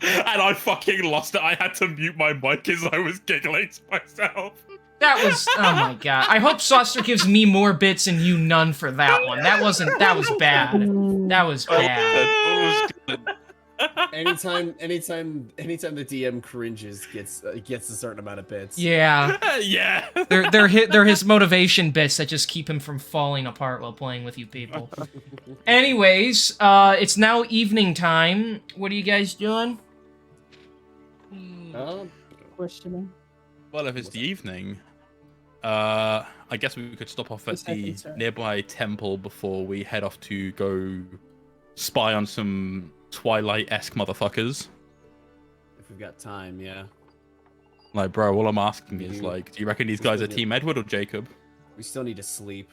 And I fucking lost it. I had to mute my mic as I was giggling to myself. That was, oh my god. I hope Saucer gives me more bits and you none for that one. That was bad. That was bad. anytime the DM cringes, gets a certain amount of bits. Yeah. Yeah. They're his motivation bits that just keep him from falling apart while playing with you people. Anyways, it's now evening time. What are you guys doing? Questioning. Well, if it's the evening, I guess we could stop off at Yes, I the think so. nearby temple before we head off to go spy on some Twilight-esque motherfuckers. If we've got time, yeah. Like, bro, all I'm asking is, You- like, do you reckon these guys are Team Edward or Jacob? We still need to sleep.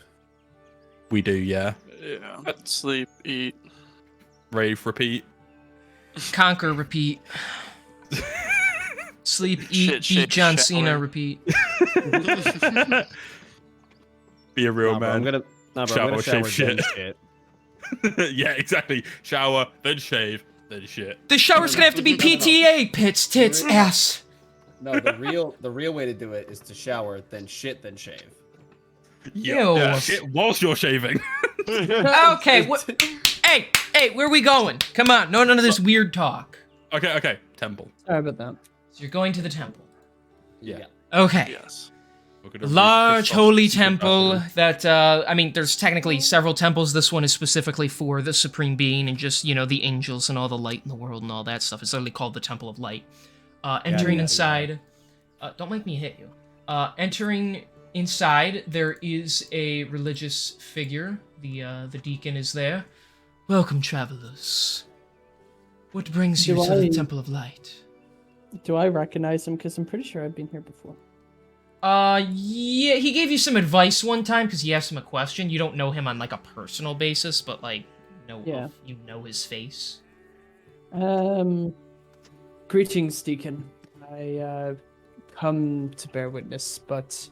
We do, yeah. Yeah. Sleep, eat. Rave, repeat. Conquer, repeat. Sleep, eat, Shit, beat shit, John shower. Cena, repeat. Be a real Nah, bro, man. I'm gonna Shower, shower, shave then shit. shit. Yeah, exactly. Shower, then shave, then shit. The shower's gonna have to be PTA. Pits, tits, ass. No, the real way to do it is to shower, then shit, then shave. Yeah, shit whilst you're shaving. Okay, hey, where are we going? Come on, none of this weird talk. Okay, temple. Sorry about that. So you're going to the temple. Yeah. Okay. Yes. We're gonna Large read holy Christoph's secret temple bathroom. that, I mean, there's technically several temples. This one is specifically for the Supreme Being and just, the angels and all the light in the world and all that stuff. It's literally called the Temple of Light. Entering inside... don't make me hit you. Entering inside, there is a religious figure. The deacon is there. Welcome, travelers. What brings you to the Temple of Light? Do I recognize him? Because I'm pretty sure I've been here before. Yeah, he gave you some advice one time because he asked him a question. You don't know him on like a personal basis, but like, you know his face. Greetings, Deacon. I come to bear witness, but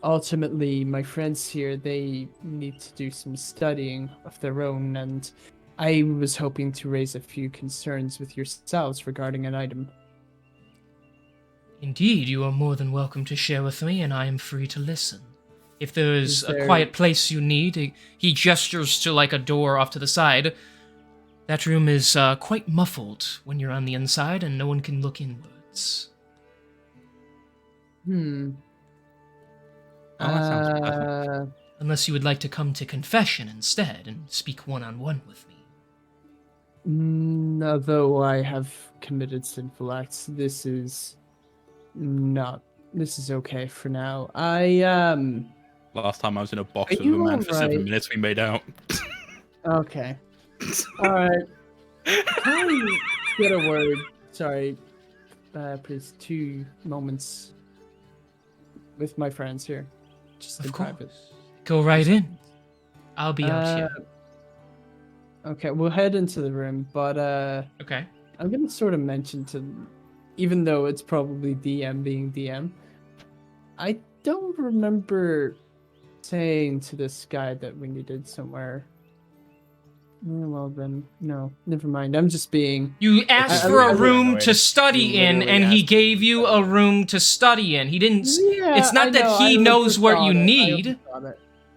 ultimately, my friends here, they need to do some studying of their own, and I was hoping to raise a few concerns with yourselves regarding an item. Indeed, you are more than welcome to share with me, and I am free to listen. If there is Is a there- quiet place you need, he gestures to like a door off to the side. That room is quite muffled when you're on the inside, and no one can look inwards. Hmm. Oh, that sounds pleasant. Unless you would like to come to confession instead and speak one-on-one with me. Although I have committed sinful acts, this is okay for now. Last time I was in a box Are with a you man for 7 alright? minutes, we made out. Okay. Alright. Can we get a word? Sorry. Please, 2 moments with my friends here. Just in Of private. course. Go right in. I'll be out here. Okay, we'll head into the room, but Okay. I'm gonna sort of mention to, even though it's probably DM being DM, I don't remember saying to this guy that we needed somewhere. Well then, no, never mind. I'm just being. You asked I- for I- a I- room to study You in, literally and he asked gave him you to a study. room to study in. He didn't. Yeah, It's not I that know, he I knows what you overthought it. need.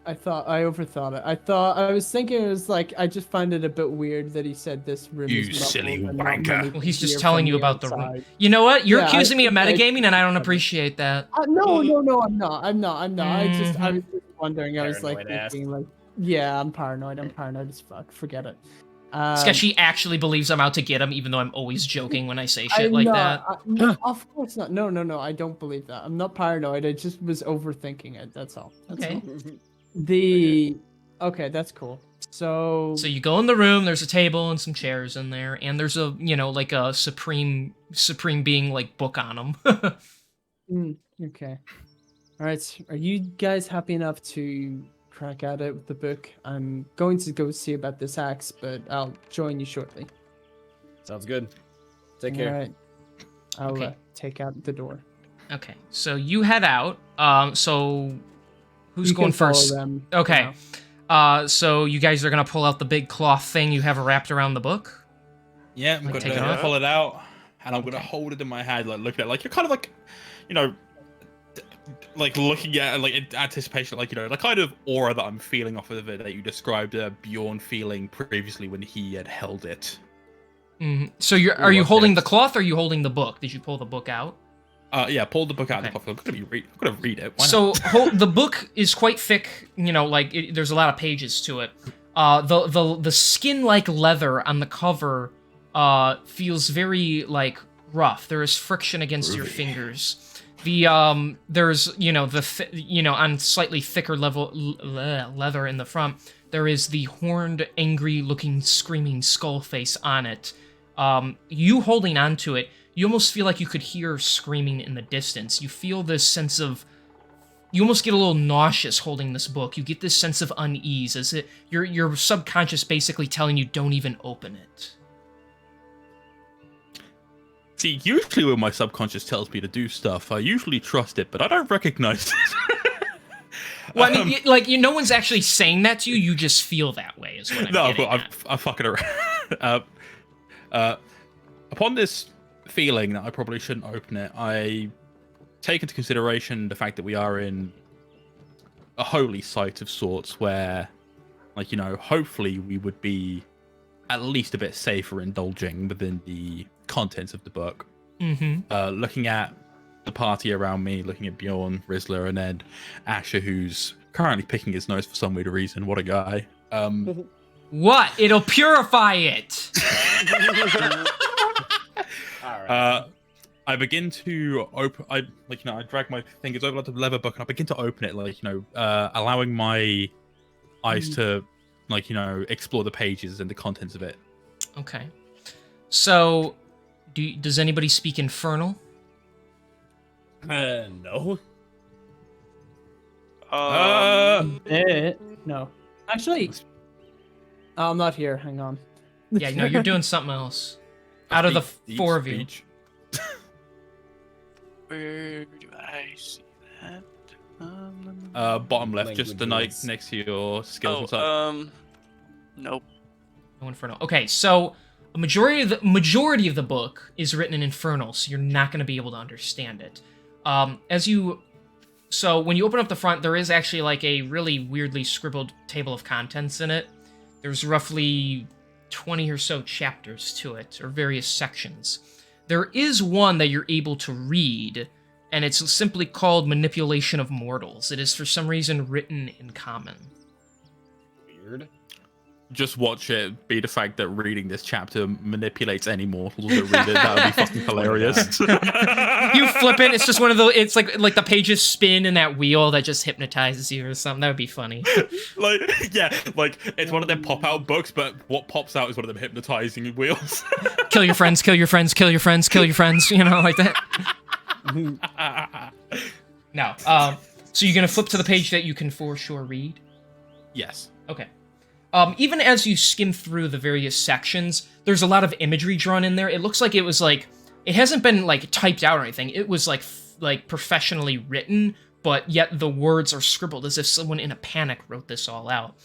I overthought it. I was thinking it was like, I just find it a bit weird that he said this room You is muffled silly and not wanker. many Well, he's can just hear telling from you the about the room. outside. You know what? You're Yeah, I accusing me of think I- metagaming, and I don't appreciate that. No, I'm not. I was Mhm. just wondering. I was like Paranoid ass. thinking, like, yeah, I'm paranoid. I'm paranoid as fuck. Forget it. Sketchy actually believes I'm out to get him, even though I'm always joking when I say shit I'm like not, that. no, of course not. No, I don't believe that. I'm not paranoid. I just was overthinking it. That's all. Okay. Okay, that's cool. So So you go in the room. There's a table and some chairs in there, and there's a like a supreme being like book on them. Okay. All right. Are you guys happy enough to crack at it with the book? I'm going to go see about this axe, but I'll join you shortly. Sounds good. Take All care. right. I'll Okay. take out the door. Okay, so you head out. So who's You going can follow first? them, Okay. you So you guys are gonna pull out the big cloth thing you have wrapped around the book. Yeah, I'm Like, gonna take it off? pull it out, and I'm gonna hold it in my hand, like looking at it, like you're kind of like, like looking at it, like in anticipation, like the kind of aura that I'm feeling off of it that you described Bjorn feeling previously when he had held it. So are you okay. holding the cloth or are you holding the book? Did you pull the book out? Yeah, pull the book out Okay. of the coffee. I'm gonna read it. Why So not? the book is quite thick. There's a lot of pages to it. The skin-like leather on the cover feels very like rough. There is friction against your fingers. There's on slightly thicker leather in the front. There is the horned, angry-looking, screaming skull face on it. You holding onto it, you almost feel like you could hear screaming in the distance. You feel this sense of... You almost get a little nauseous holding this book. You get this sense of unease, as your subconscious basically telling you don't even open it. See, usually when my subconscious tells me to do stuff, I usually trust it, but I don't recognize it. Well, I mean, no one's actually saying that to you. You just feel that way. Is what I'm No, getting but at. I'm fucking around. Upon this feeling that I probably shouldn't open it, I take into consideration the fact that we are in a holy site of sorts where, like, you know, hopefully we would be at least a bit safer indulging within the contents of the book. Looking at the party around me, looking at Bjorn, Rizzler, and then Asher, who's currently picking his nose for some weird reason. What a guy. What? It'll purify it. I begin to open. I drag my fingers over the leather book and I begin to open it, like, you know, allowing my eyes to, like, you know, explore the pages and the contents of it. Okay. So, does anybody speak Infernal? No. No. Actually, I'm not here. Hang on. Yeah, no, you're doing something else. Out of the four of you. Where do I see that? Bottom left, just the night Languages. next to your skills. Nope. No Infernal. Okay, so a majority of the book is written in Infernal, so you're not going to be able to understand it. So when you open up the front, there is actually like a really weirdly scribbled table of contents in it. There's roughly 20 or so chapters to it, or various sections. There is one that you're able to read, and it's simply called Manipulation of Mortals. It is for some reason written in Common. Weird. Just watch it be the fact that reading this chapter manipulates any mortals that read it. That would be fucking hilarious. You flip it, it's just one of those, it's like the pages spin in that wheel that just hypnotizes you or something. That would be funny. Like, yeah, like, it's one of them pop-out books, but what pops out is one of them hypnotizing wheels. Kill your friends, kill your friends, kill your friends, kill your friends, you know, like that. No, so you're gonna flip to the page that you can for sure read? Yes. Okay. Even as you skim through the various sections, there's a lot of imagery drawn in there. It looks like it was like, it hasn't been like typed out or anything. It was like professionally written, but yet the words are scribbled as if someone in a panic wrote this all out.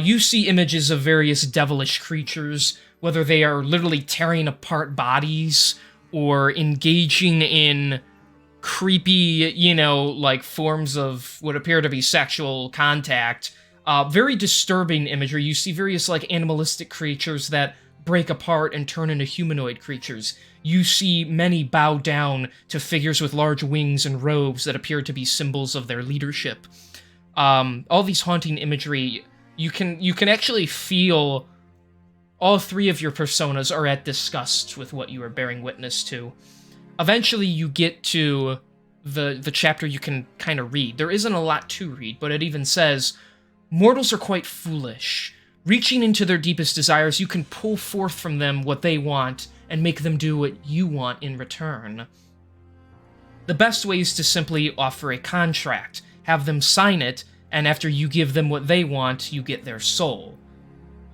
You see images of various devilish creatures, whether they are literally tearing apart bodies or engaging in creepy, you know, like forms of what appear to be sexual contact. Very disturbing imagery. You see various like animalistic creatures that break apart and turn into humanoid creatures. You see many bow down to figures with large wings and robes that appear to be symbols of their leadership. All these haunting imagery, you can actually feel all three of your personas are at disgust with what you are bearing witness to. Eventually you get to the chapter you can kind of read. There isn't a lot to read, but it even says, mortals are quite foolish. Reaching into their deepest desires, you can pull forth from them what they want and make them do what you want in return. The best way is to simply offer a contract, have them sign it, and after you give them what they want, you get their soul.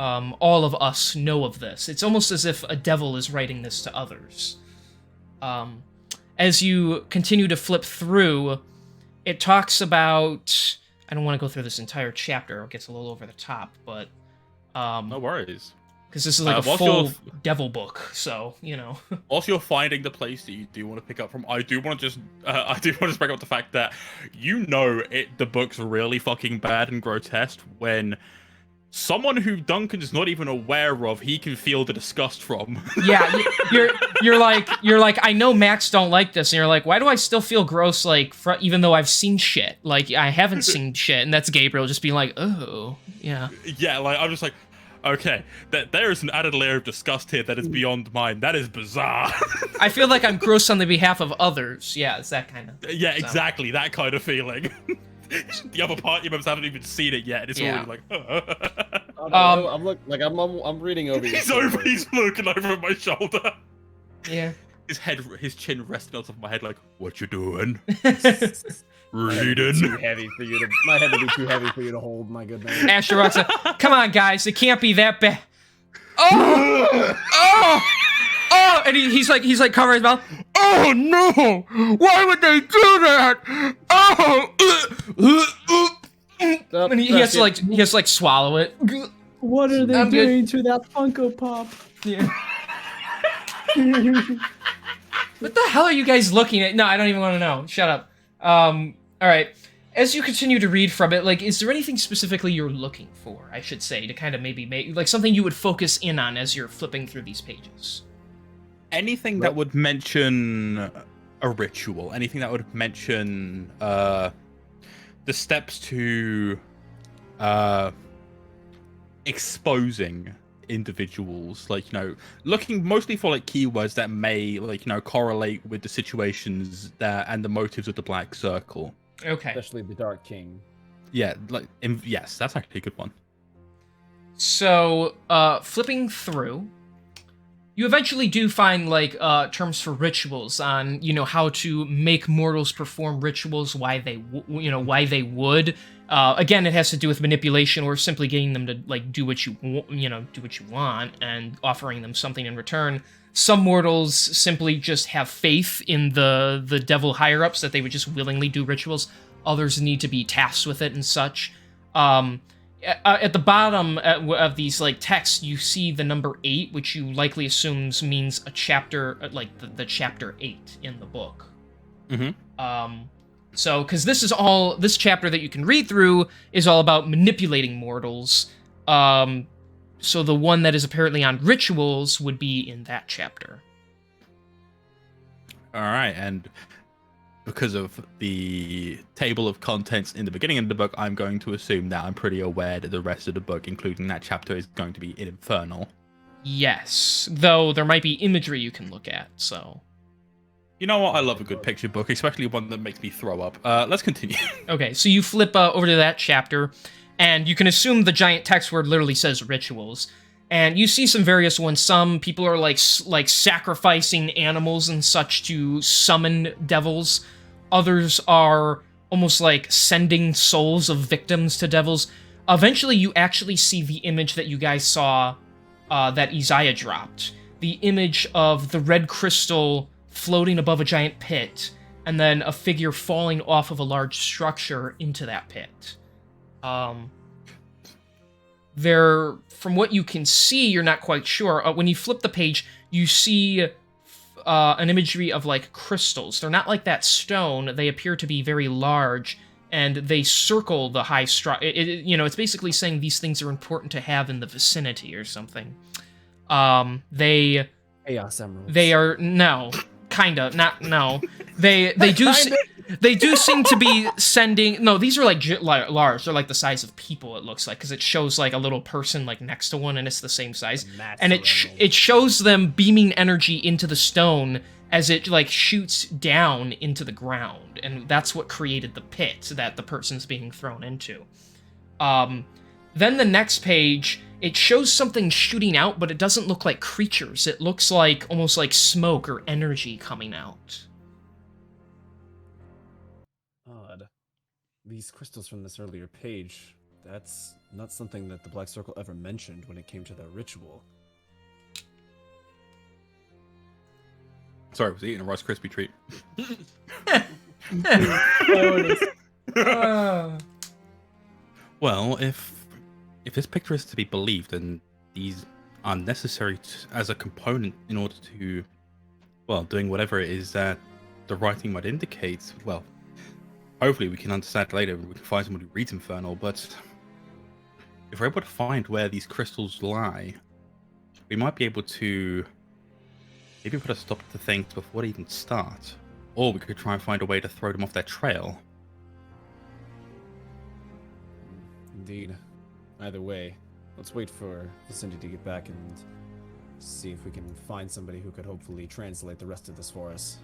All of us know of this. It's almost as if a devil is writing this to others. As you continue to flip through, it talks about... I don't want to go through this entire chapter, it gets a little over the top, but... no worries. Because this is like a full devil book, so, you know. Whilst you're finding the place that you do want to pick up from, I do want to just bring up the fact that, you know, the book's really fucking bad and grotesque when someone who Duncan's not even aware of, he can feel the disgust from. Yeah, you're like, I know Max don't like this, and you're like, why do I still feel gross, like, even though I've seen shit? Like, I haven't seen shit, and that's Gabriel just being like, oh, yeah. Yeah, like, I'm just like, okay, there is an added layer of disgust here that is beyond mine. That is bizarre. I feel like I'm gross on the behalf of others. Yeah, it's that kind of... Yeah, exactly, that kind of feeling. The other party members haven't even seen it yet. It's already like, I'm reading over. He's looking over at my shoulder. Yeah. His chin resting on top of my head, like, what you doing? Reading. Too heavy for you to. My head would be too heavy for you to hold. My goodness. Asher rocks up. Come on, guys, it can't be that bad. Oh! And he's like covering his mouth. Oh no! Why would they do that? Oh! And he has to swallow it. What are they doing to that Funko Pop? Yeah. What the hell are you guys looking at? No, I don't even want to know. Shut up. All right. As you continue to read from it, like, is there anything specifically you're looking for, I should say, to kind of maybe make, like, something you would focus in on as you're flipping through these pages? Anything that would mention a ritual, anything that would mention the steps to exposing individuals, like, looking mostly for like keywords that may, like, correlate with the situations that and the motives of the Black Circle. Okay. Especially the Dark King. Yeah, yes, that's actually a good one. So, flipping through, you eventually do find, like, terms for rituals on, how to make mortals perform rituals, why they would. Again, it has to do with manipulation or simply getting them to, like, do what you want and offering them something in return. Some mortals simply just have faith in the devil higher-ups that they would just willingly do rituals. Others need to be tasked with it and such. At the bottom of these, like, texts, you see the number 8, which you likely assumes means a chapter, like the chapter 8 in the book. Mm-hmm. So, because this chapter that you can read through is all about manipulating mortals. So the one that is apparently on rituals would be in that chapter. All right, and because of the table of contents in the beginning of the book, I'm going to assume that I'm pretty aware that the rest of the book, including that chapter, is going to be infernal. Yes, though there might be imagery you can look at, so... You know what? I love a good picture book, especially one that makes me throw up. Let's continue. Okay, so you flip over to that chapter, and you can assume the giant text word literally says rituals. And you see some various ones. Some people are like sacrificing animals and such to summon devils. Others are almost like sending souls of victims to devils. Eventually, you actually see the image that you guys saw that Isaiah dropped. The image of the red crystal floating above a giant pit, and then a figure falling off of a large structure into that pit. From what you can see, you're not quite sure. When you flip the page, you see an imagery of, like, crystals. They're not like that stone. They appear to be very large, and they circle the high structure. It's basically saying these things are important to have in the vicinity or something. Chaos Emeralds. They are... No. Kinda. Not... No. They do... They do seem to be sending... No, these are, like, large. They're, like, the size of people, it looks like, because it shows, like, a little person, like, next to one, and it's the same size. And it shows them beaming energy into the stone as it, like, shoots down into the ground. And that's what created the pit that the person's being thrown into. Then the next page, it shows something shooting out, but it doesn't look like creatures. It looks like, almost like smoke or energy coming out. Odd. These crystals from this earlier page, that's not something that the Black Circle ever mentioned when it came to their ritual. Sorry, I was eating a Rice Krispie treat. Well, if this picture is to be believed, then these are necessary as a component in order to, well, doing whatever it is that the writing might indicate. Well, hopefully we can understand later, we can find someone who reads Infernal, but if we're able to find where these crystals lie, we might be able to maybe put a stop to things before they even start. Or we could try and find a way to throw them off their trail. Indeed. Either way, let's wait for Cindy to get back and see if we can find somebody who could hopefully translate the rest of this for us.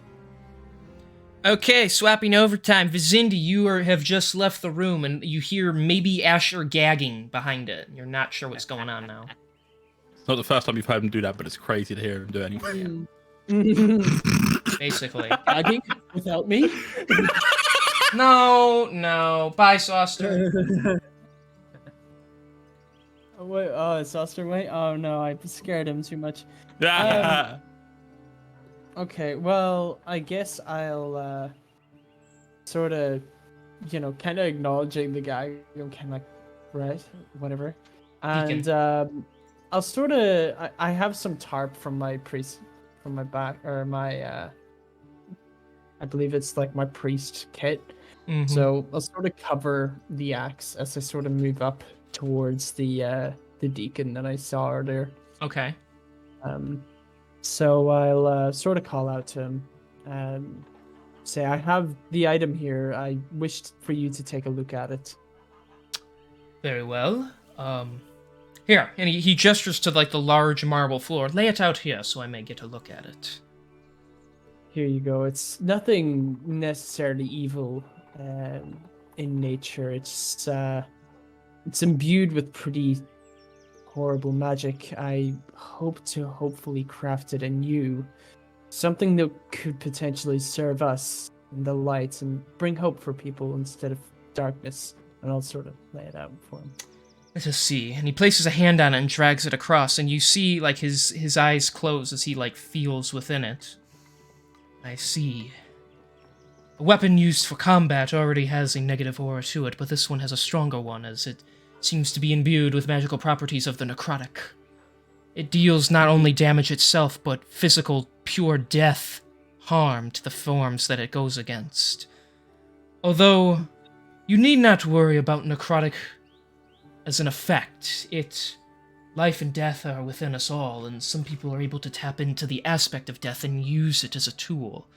Okay, swapping overtime. Vizindi, you have just left the room, and you hear maybe Asher gagging behind it. You're not sure what's going on now. It's not the first time you've heard him do that, but it's crazy to hear him do it anyway. Basically. Gagging without me? No. Bye, Sauster. Oh, wait, Sauster, wait. Oh no, I scared him too much. Okay, well, I guess I'll sort of, kind of acknowledging the guy. I'm kind of like, right, whatever. And I'll sort of, I have some tarp from my from my back or my I believe it's like my priest kit. Mhm. So I'll sort of cover the axe as I sort of move up towards the deacon that I saw earlier. Okay. So I'll sort of call out to him, say, I have the item here. I wished for you to take a look at it. Very well. Here, and he gestures to like the large marble floor. Lay it out here so I may get a look at it. Here you go. It's nothing necessarily evil in nature. It's imbued with pretty horrible magic. I hope to hopefully craft it anew. Something that could potentially serve us in the light and bring hope for people instead of darkness. And I'll sort of lay it out for him. Let us see. And he places a hand on it and drags it across, and you see like his eyes close as he like feels within it. I see. A weapon used for combat already has a negative aura to it, but this one has a stronger one, as it seems to be imbued with magical properties of the necrotic. It deals not only damage itself, but physical, pure death, harm to the forms that it goes against. Although, you need not worry about necrotic as an effect. Life and death are within us all, and some people are able to tap into the aspect of death and use it as a tool.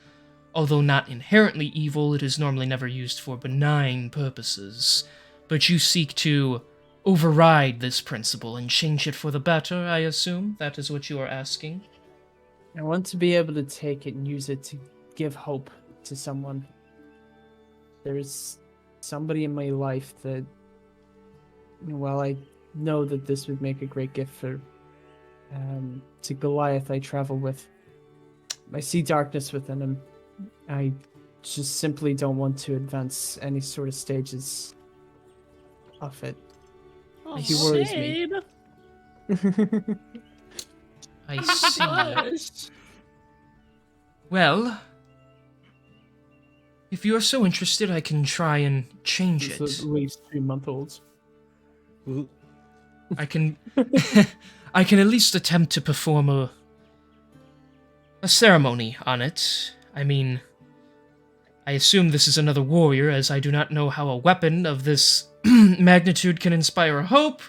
Although not inherently evil, it is normally never used for benign purposes. But you seek to override this principle and change it for the better, I assume? That is what you are asking? I want to be able to take it and use it to give hope to someone. There's somebody in my life that, well, I know that this would make a great gift for to Goliath I travel with. I see darkness within him. I just simply don't want to advance any sort of stages of it. He worries me. I see. Well, if you are so interested, I can try and change It's it. at least 2-month-olds. I can I can at least attempt to perform a ceremony on it. I mean, I assume this is another warrior, as I do not know how a weapon of this magnitude can inspire hope,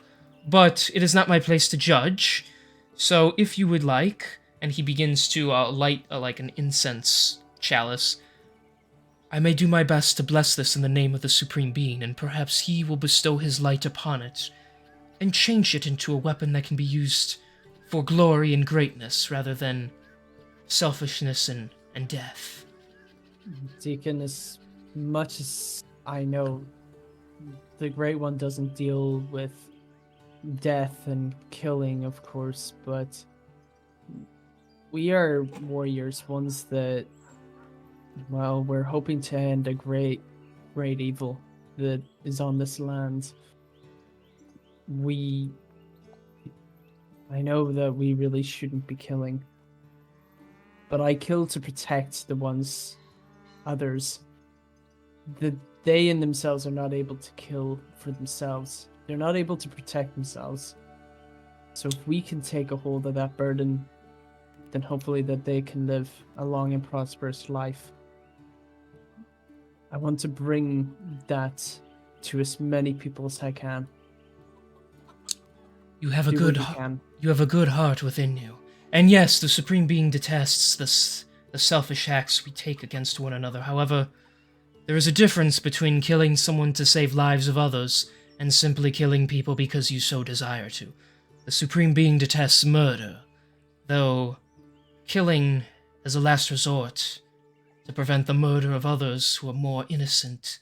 but it is not my place to judge. So if you would like, and he begins to light like an incense chalice, I may do my best to bless this in the name of the Supreme Being, and perhaps he will bestow his light upon it, and change it into a weapon that can be used for glory and greatness, rather than selfishness and death. Deacon, as much as I know, the Great One doesn't deal with death and killing, of course, but we are warriors, ones that, well, we're hoping to end a great evil that is on this land. I know that we really shouldn't be killing, but I kill to protect the others. That they in themselves are not able to kill for themselves. They're not able to protect themselves. So if we can take a hold of that burden, then hopefully that they can live a long and prosperous life. I want to bring that to as many people as I can. You have a Do good what you can. You have a good heart within you. And yes, the Supreme Being detests the selfish acts we take against one another. However, there is a difference between killing someone to save lives of others and simply killing people because you so desire to. The Supreme Being detests murder, though killing as a last resort to prevent the murder of others who are more innocent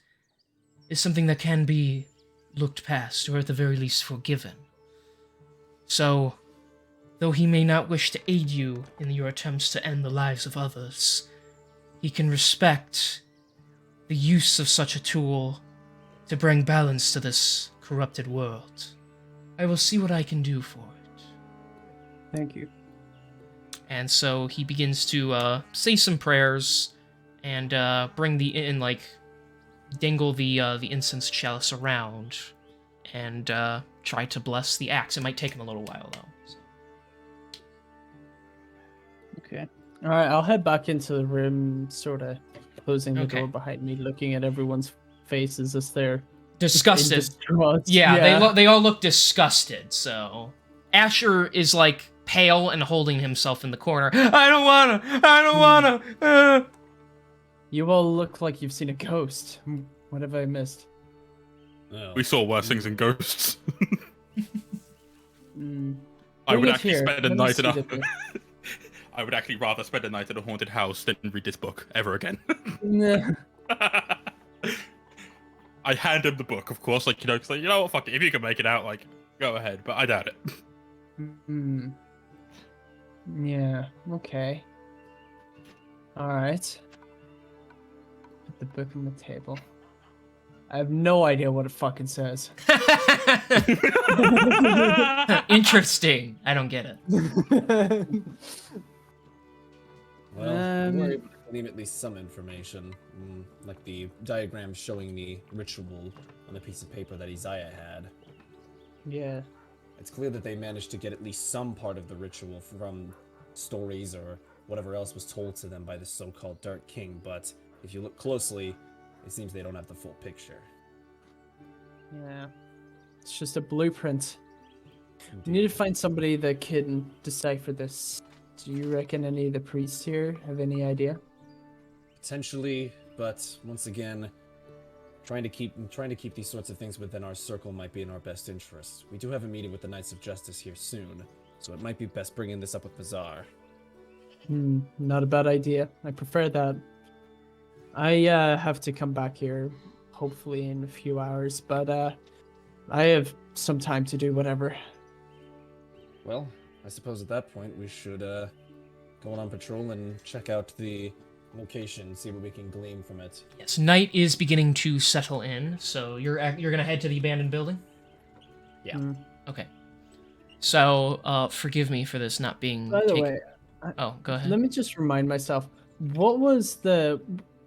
is something that can be looked past, or at the very least forgiven. So, though he may not wish to aid you in your attempts to end the lives of others, he can respect the use of such a tool to bring balance to this corrupted world. I will see what I can do for it. Thank you. And so he begins to say some prayers and bring dangle the incense chalice around and try to bless the axe. It might take him a little while though. So. Okay. All right, I'll head back into the room, sort of closing the Okay. door behind me, looking at everyone's faces as they're in Disgusted. distraught. Yeah, they all look disgusted. So Asher is like pale and holding himself in the corner. I don't wanna. You all look like you've seen a ghost. What have I missed? Oh. We saw worse things than ghosts. I Bring would it actually here. spend a Let me night in see a. the thing. I would actually rather spend a night in a haunted house than read this book ever again. Nah. I hand him the book, of course, like, cause like, what, fuck it, if you can make it out, like, go ahead, but I doubt it. Hmm. Yeah. Okay. All right. Put the book on the table. I have no idea what it fucking says. Interesting. I don't get it. Well, we were able to glean at least some information, like the diagram showing the ritual on the piece of paper that Isaiah had. Yeah. It's clear that they managed to get at least some part of the ritual from stories or whatever else was told to them by the so-called Dark King, but if you look closely, it seems they don't have the full picture. Yeah. It's just a blueprint. We need to find somebody that can decipher this. Do you reckon any of the priests here have any idea? Potentially, but once again, trying to keep these sorts of things within our circle might be in our best interest. We do have a meeting with the Knights of Justice here soon, so it might be best bringing this up with Bazaar. Not a bad idea. I prefer that. I have to come back here, hopefully in a few hours, but I have some time to do whatever. Well, I suppose at that point we should go on patrol and check out the location, see what we can glean from it. Yes, night is beginning to settle in, so you're gonna head to the abandoned building. Yeah. Okay. So, forgive me for this not being. By the way, oh, go ahead. let me just remind myself. What was the?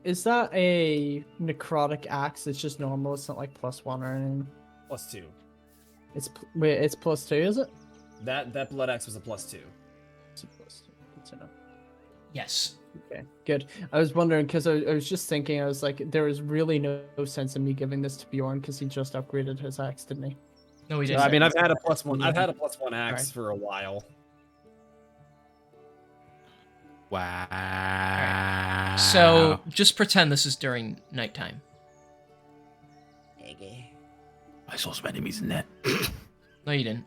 Is that a necrotic axe? It's just normal. It's not like +1 or anything. +2. It's +2, is it? That blood axe was a +2. It's a +2. Good to know. Yes. Okay, good. I was wondering because I was just thinking. I was like, there is really no sense in me giving this to Bjorn because he just upgraded his axe, didn't he? No, we So, didn't. I mean, I've had a +1. Yeah. I've had a +1 axe Right. for a while. Wow. So, just pretend this is during nighttime. I saw some enemies in there. No, you didn't.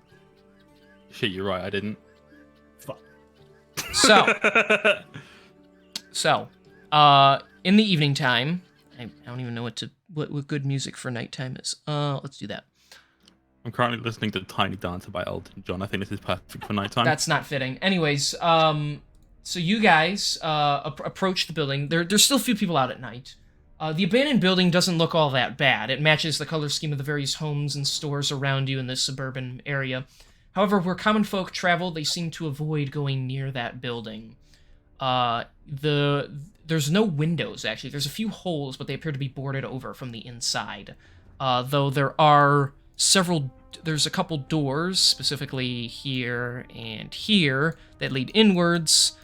Shit, you're right, I didn't. Fuck. So, in the evening time, I don't even know what good music for nighttime is. Let's do that. I'm currently listening to Tiny Dancer by Elton John. I think this is perfect for nighttime. That's not fitting. Anyways, so you guys approach the building. There's still a few people out at night. The abandoned building doesn't look all that bad. It matches the color scheme of the various homes and stores around you in this suburban area. However, where common folk travel, they seem to avoid going near that building. There's no windows, actually. There's a few holes, but they appear to be boarded over from the inside. Though there's a couple doors, specifically here and here, that lead inwards.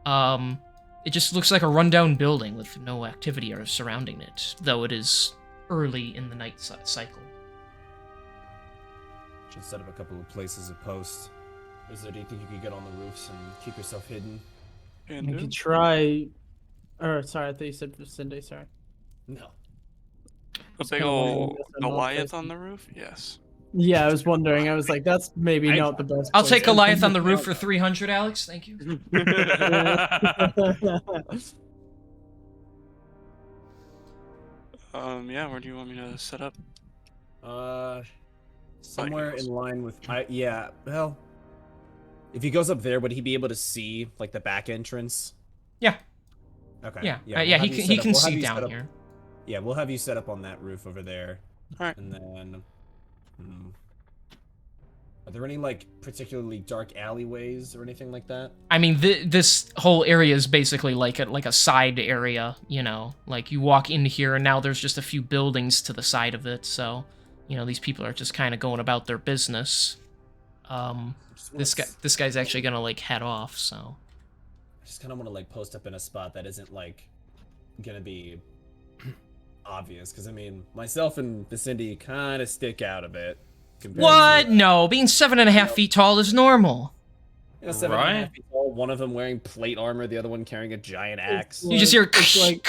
It just looks like a rundown building with no activity surrounding it, though it is early in the night cycle. Should set up a couple of places of posts. Do you think you could get on the roofs and keep yourself hidden? And I could try. Or sorry, I thought you said Cindy. Sorry. No. a big kinda wondering old if there's another Goliath place. on the roof? Yes. Yeah, I was wondering. I was like, that's maybe not the best. I'll place. take Goliath on the roof for 300, Alex. Thank you. Yeah, where do you want me to set up? Somewhere Lighthouse. in line with yeah. Well, if he goes up there, would he be able to see like the back entrance? Yeah. Okay. Yeah. we'll He have can you he set up- can we'll have see you set down up- here. Yeah, we'll have you set up on that roof over there. Alright. And then, are there any like particularly dark alleyways or anything like that? I mean, this whole area is basically like a side area, you know? Like, you walk in here, and now there's just a few buildings to the side of it, so, you know, these people are just kind of going about their business. This guy's actually gonna, like, head off, so... I just kind of want to like post up in a spot that isn't like gonna be obvious, because I mean, myself and Vicindy kind of stick out a bit. compared What? To, No, being 7.5 feet tall is normal. 7.5 Right. feet tall, one of them wearing plate armor, the other one carrying a giant axe. You just hear It's like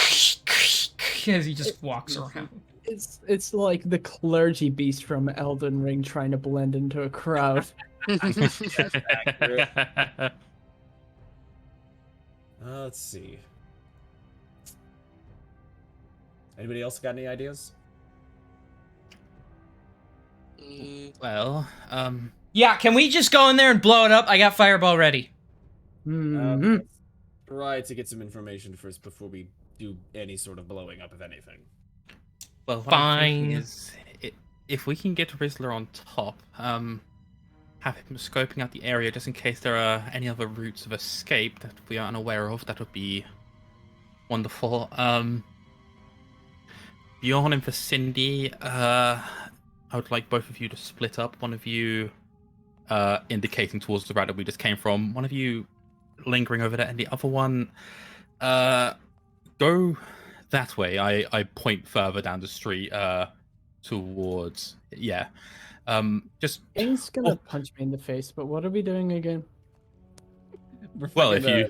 as he just walks around. it's like the clergy beast from Elden Ring trying to blend into a crowd. Accurate. Let's see. Anybody else got any ideas? Well, Yeah, can we just go in there and blow it up? I got fireball ready. Mhm. Let's try to get some information first before we do any sort of blowing up, if anything. well, what I'm thinking Fine. is, if we can get Rizzler on top, have him scoping out the area just in case there are any other routes of escape that we are unaware of, that would be wonderful. Bjorn and Vicindy, I would like both of you to split up. One of you indicating towards the route that we just came from. One of you lingering over there, and the other one go that way. I point further down the street towards just King's gonna punch me in the face, but what are we doing again? well, if you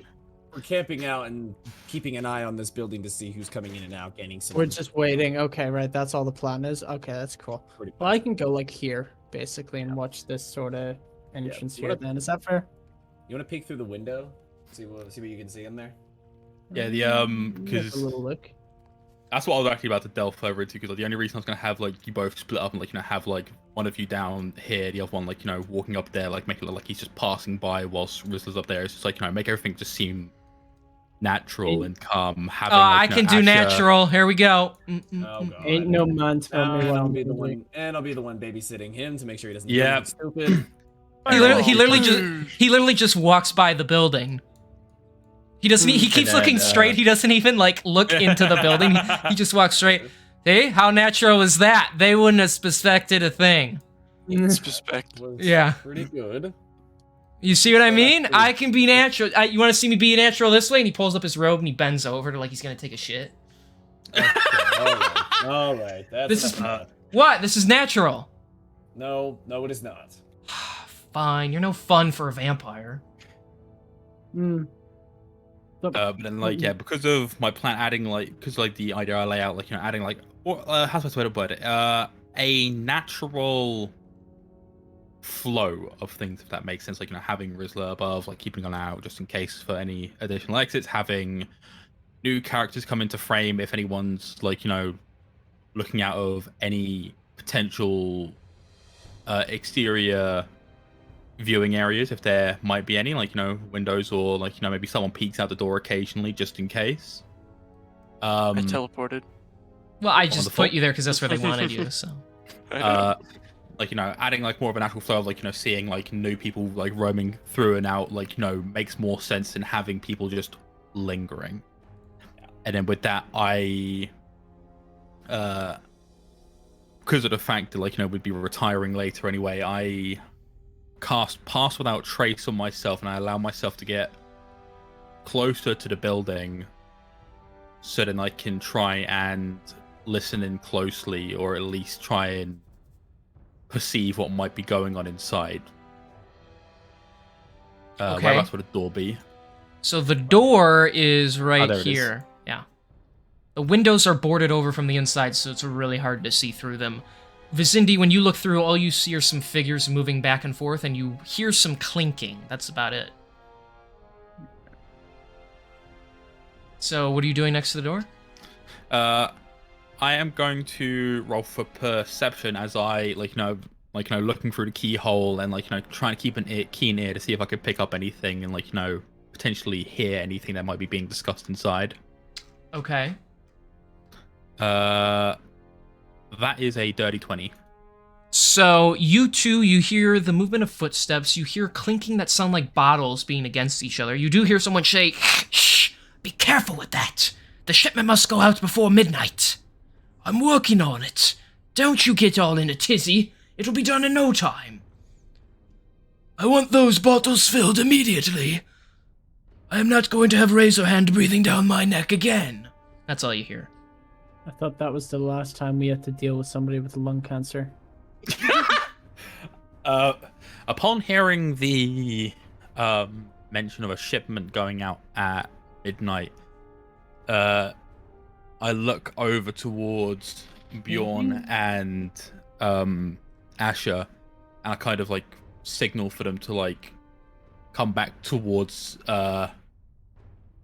We're camping out and keeping an eye on this building to see who's coming in and out, gaining some. We're just waiting. Okay, right. That's all the plan is. Okay, that's cool. pretty Well, I much. can go like here, basically, and watch this sort of entrance you here. wanna- Then is that fair? You want to peek through the window? See what you can see in there. yeah, the Have because a little look. that's what I was actually about to delve further into, because the only reason I was gonna have like you both split up and like have like one of you down here, the other one like walking up there, like make it look like he's just passing by whilst Rizzler's up there. It's just like make everything just seem natural and calm. Having I can do natural. Here we go. Oh god. Ain't no man tell me And what I'll I'm be the gonna do. one. And I'll be the one babysitting him to make sure he doesn't Yep. do anything stupid. He literally just walks by the building. He doesn't. He keeps then, looking straight. He doesn't even like look into the building. He just walks straight. See how natural was that? They wouldn't have suspected a thing. Suspect. Was Yeah. Pretty good. You see what I Well, mean? that's pretty- I can be natural. You want to see me be natural this way? And he pulls up his robe and he bends over to like he's gonna take a shit. Okay, alright. Alright. That's This is- enough. What? This is natural. No, it is not. Fine. You're no fun for a vampire. Hmm. but then because of my plan, adding because the idea I lay out, adding how's the way to put it, a natural flow of things, if that makes sense, having Rizzler above, keeping an eye out just in case for any additional exits, having new characters come into frame if anyone's looking out of any potential exterior viewing areas, if there might be any, windows, or maybe someone peeks out the door occasionally just in case. I teleported. Well, I just Wonderful. put you there because that's where they wanted you. So. I know. Adding more of a natural flow of seeing new people roaming through and out makes more sense than having people just lingering. And then with that, I because of the fact that we'd be retiring later anyway, I cast Pass Without Trace on myself, and I allow myself to get closer to the building so then I can try and listen in closely, or at least try and perceive what might be going on inside. Okay. Whereabouts would the door be? So the door is right there it is. here. Yeah. The windows are boarded over from the inside, so it's really hard to see through them. Vicindy, when you look through, all you see are some figures moving back and forth, and you hear some clinking. That's about it. So, what are you doing next to the door? I am going to roll for perception as I looking through the keyhole and trying to keep an keen ear to see if I could pick up anything and potentially hear anything that might be being discussed inside. Okay. That is a dirty 20. So, you hear the movement of footsteps. You hear clinking that sound like bottles being against each other. You do hear someone say, "Shh, be careful with that. The shipment must go out before midnight. I'm working on it. Don't you get all in a tizzy. It'll be done in no time. I want those bottles filled immediately." I am not going to have Razorhand breathing down my neck again. That's all you hear. I thought that was the last time we had to deal with somebody with lung cancer. Upon hearing the mention of a shipment going out at midnight, I look over towards Bjorn and Asher, and I kind of like signal for them to like come back towards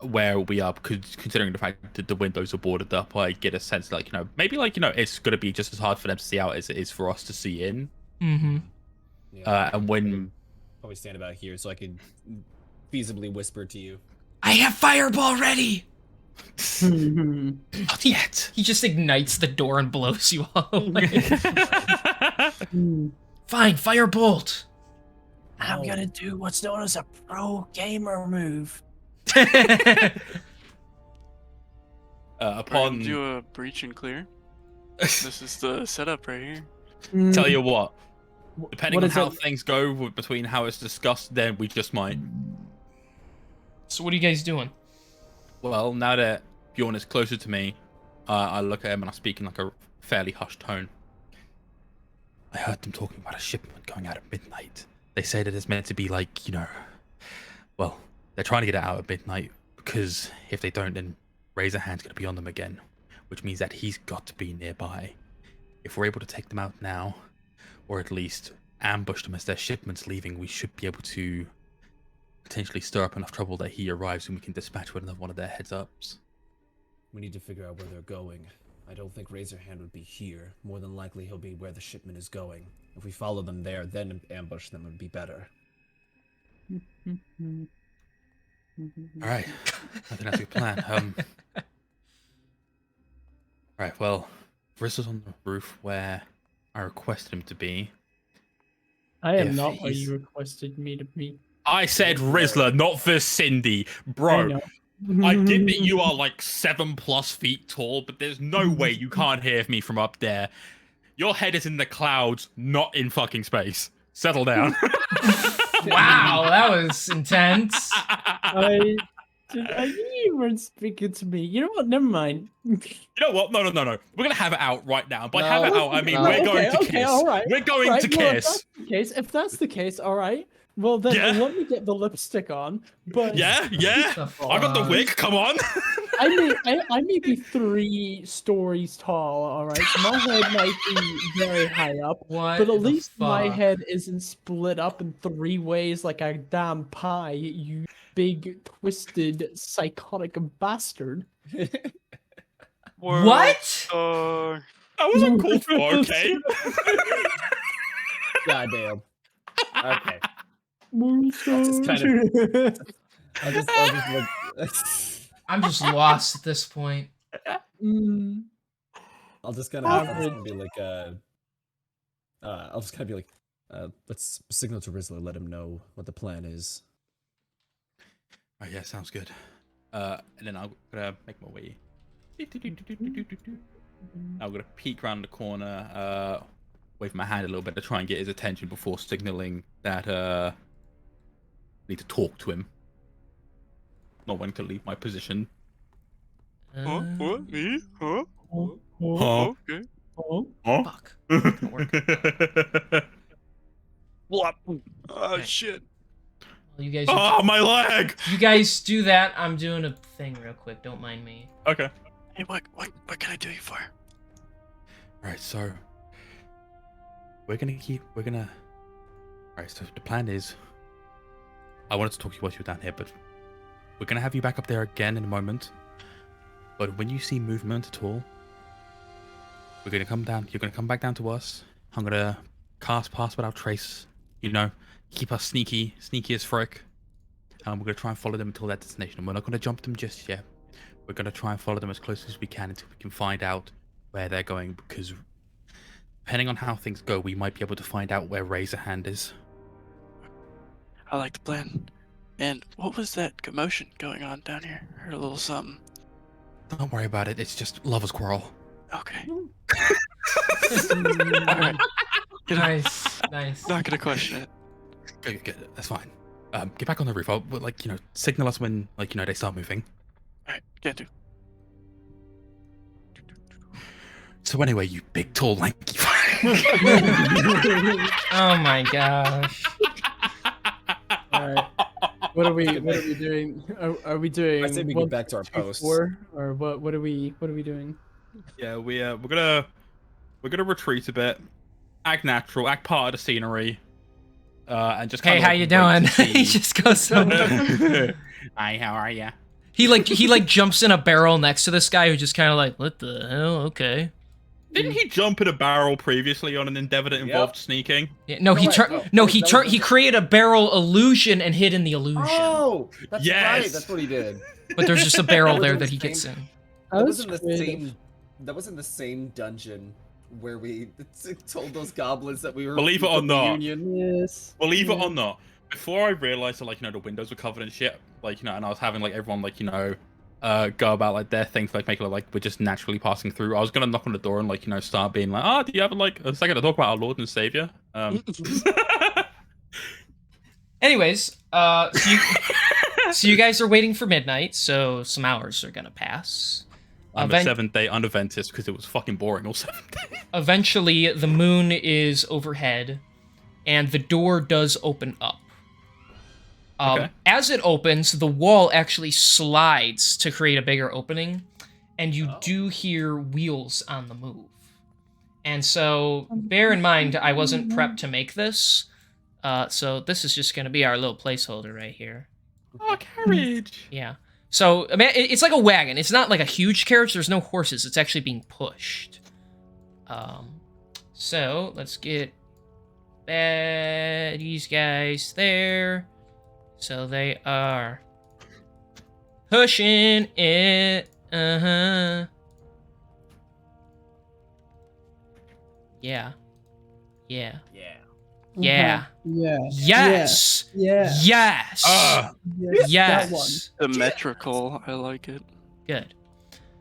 where we are, because considering the fact that the windows are boarded up, I get a sense like, maybe like, it's gonna be just as hard for them to see out as it is for us to see in. Mm-hmm. Yeah, And when probably stand about here so I can feasibly whisper to you. I have fireball ready. not yet. He just ignites the door and blows you all away. Fine, firebolt. I'm gonna do what's known as a pro gamer move. Upon do a breach and clear. This is the setup right here. tell you what, depending What on is how it? things go between how it's discussed, then we just might. So what are you guys doing? Well, now that Bjorn is closer to me, I look at him and I speak in like a fairly hushed tone. I heard them talking about a shipment going out at midnight. They say that it's meant to be like, well, they're trying to get it out at midnight, because if they don't, then Razorhand's going to be on them again, which means that he's got to be nearby. If we're able to take them out now, or at least ambush them as their shipment's leaving, we should be able to potentially stir up enough trouble that he arrives and we can dispatch one of their heads-ups. We need to figure out where they're going. I don't think Razorhand would be here. More than likely he'll be where the shipment is going. If we follow them there, then ambush them would be better. All right, I think that's a good plan. All right, well, Riz is on the roof where I requested him to be. I am If not where he's- you requested me to be. I said Rizzler, not for Cindy. I Bro, know. I get that you are like 7+ feet tall, but there's no way you can't hear me from up there. Your head is in the clouds, not in fucking space. Settle down. Wow, that was intense. I knew you weren't speaking to me. You know what? Never mind. You know what? No. We're gonna have it out right now. By have it out, I mean we're going to kiss. All right. We're going Right, to well, kiss. if that's the case, all right. Well, then Yeah. let me get the lipstick on. But Yeah. The I got the fuck? wig. Come on. I may be 3 stories tall. All right, so my head might be very high up. What But at the least my fuck? head isn't split up in 3 ways like a damn pie, you big, twisted, psychotic bastard. What? Uh, That was uncalled for. Okay. Goddamn. Okay. Just I'll just like, I'm just lost at this point. I'll just kind of be like, I'll just kind of be like, let's signal to Rizzler, let him know what the plan is. Oh yeah, sounds good. And then I'm gonna make my way. I'm gonna peek around the corner, wave my hand a little bit to try and get his attention before signaling that I need to talk to him. Not wanting to leave my position. huh? What? Me? Huh? Huh? Okay. Fuck. Not gonna work. What? Oh Okay. shit. Well, you My leg! guys do that. I'm doing a thing real quick. Don't mind me. Okay. Hey, what can I do you for? Alright, so Alright, so the plan is I wanted to talk to you while you were down here, but we're gonna have you back up there again in a moment. But when you see movement at all, we're gonna come down, you're gonna come back down to us. I'm gonna cast Pass Without Trace, keep us sneaky as frick. We're gonna try and follow them until that destination. We're not gonna jump them just yet. We're gonna try and follow them as close as we can until we can find out where they're going, because depending on how things go, we might be able to find out where Razorhand is. I like the plan. And what was that commotion going on down here? Heard a little something. Don't worry about it, it's just lovers' quarrel. Okay. Nice. Not gonna question it. Good, that's fine. Get back on the roof. I'll like signal us when like they start moving. Alright, can't do. So anyway, you big tall lanky. Oh my gosh. All right. What are we doing? Are we doing? I say we get back to our posts. 4, or what are we doing? Yeah, we're gonna retreat a bit, act natural, act part of the scenery, and just. Hey, kinda, how like, you wait doing? to see- He just goes so. Hi, how are ya? He like jumps in a barrel next to this guy who just kind of like, what the hell? Okay. Didn't he jump in a barrel previously on an endeavor that involved sneaking? Yeah, no, he Correct. turned. He created a barrel illusion and hid in the illusion. Oh, that's Yes! right. That's what he did. But there's just a barrel That there was that he insane. gets in. That was in the same. That was in the same dungeon where we told those goblins that we were. Believe it or from the not. Union. Yes. Believe it or not, before I realized that the windows were covered in shit, and I was having everyone go about their things, make it look like we're just naturally passing through. I was gonna knock on the door and start being like, oh, do you have a second to talk about our Lord and Savior? Anyways, so you guys are waiting for midnight, so some hours are gonna pass. I'm a 7th-day unadventist because it was fucking boring all 7 days. Eventually, the moon is overhead, and the door does open up. Okay. As it opens, the wall actually slides to create a bigger opening, and you do hear wheels on the move. And so, bear in mind, I wasn't prepped to make this, so this is just going to be our little placeholder right here. Oh, carriage! Yeah. So, I mean, it's like a wagon. It's not like a huge carriage. There's no horses. It's actually being pushed. So, let's get these guys there. So they are pushing it. Yeah. Yeah. Yeah. Yeah. Yeah. Yes. Yeah. Yes. That one. Yes. Symmetrical. I like it. Good.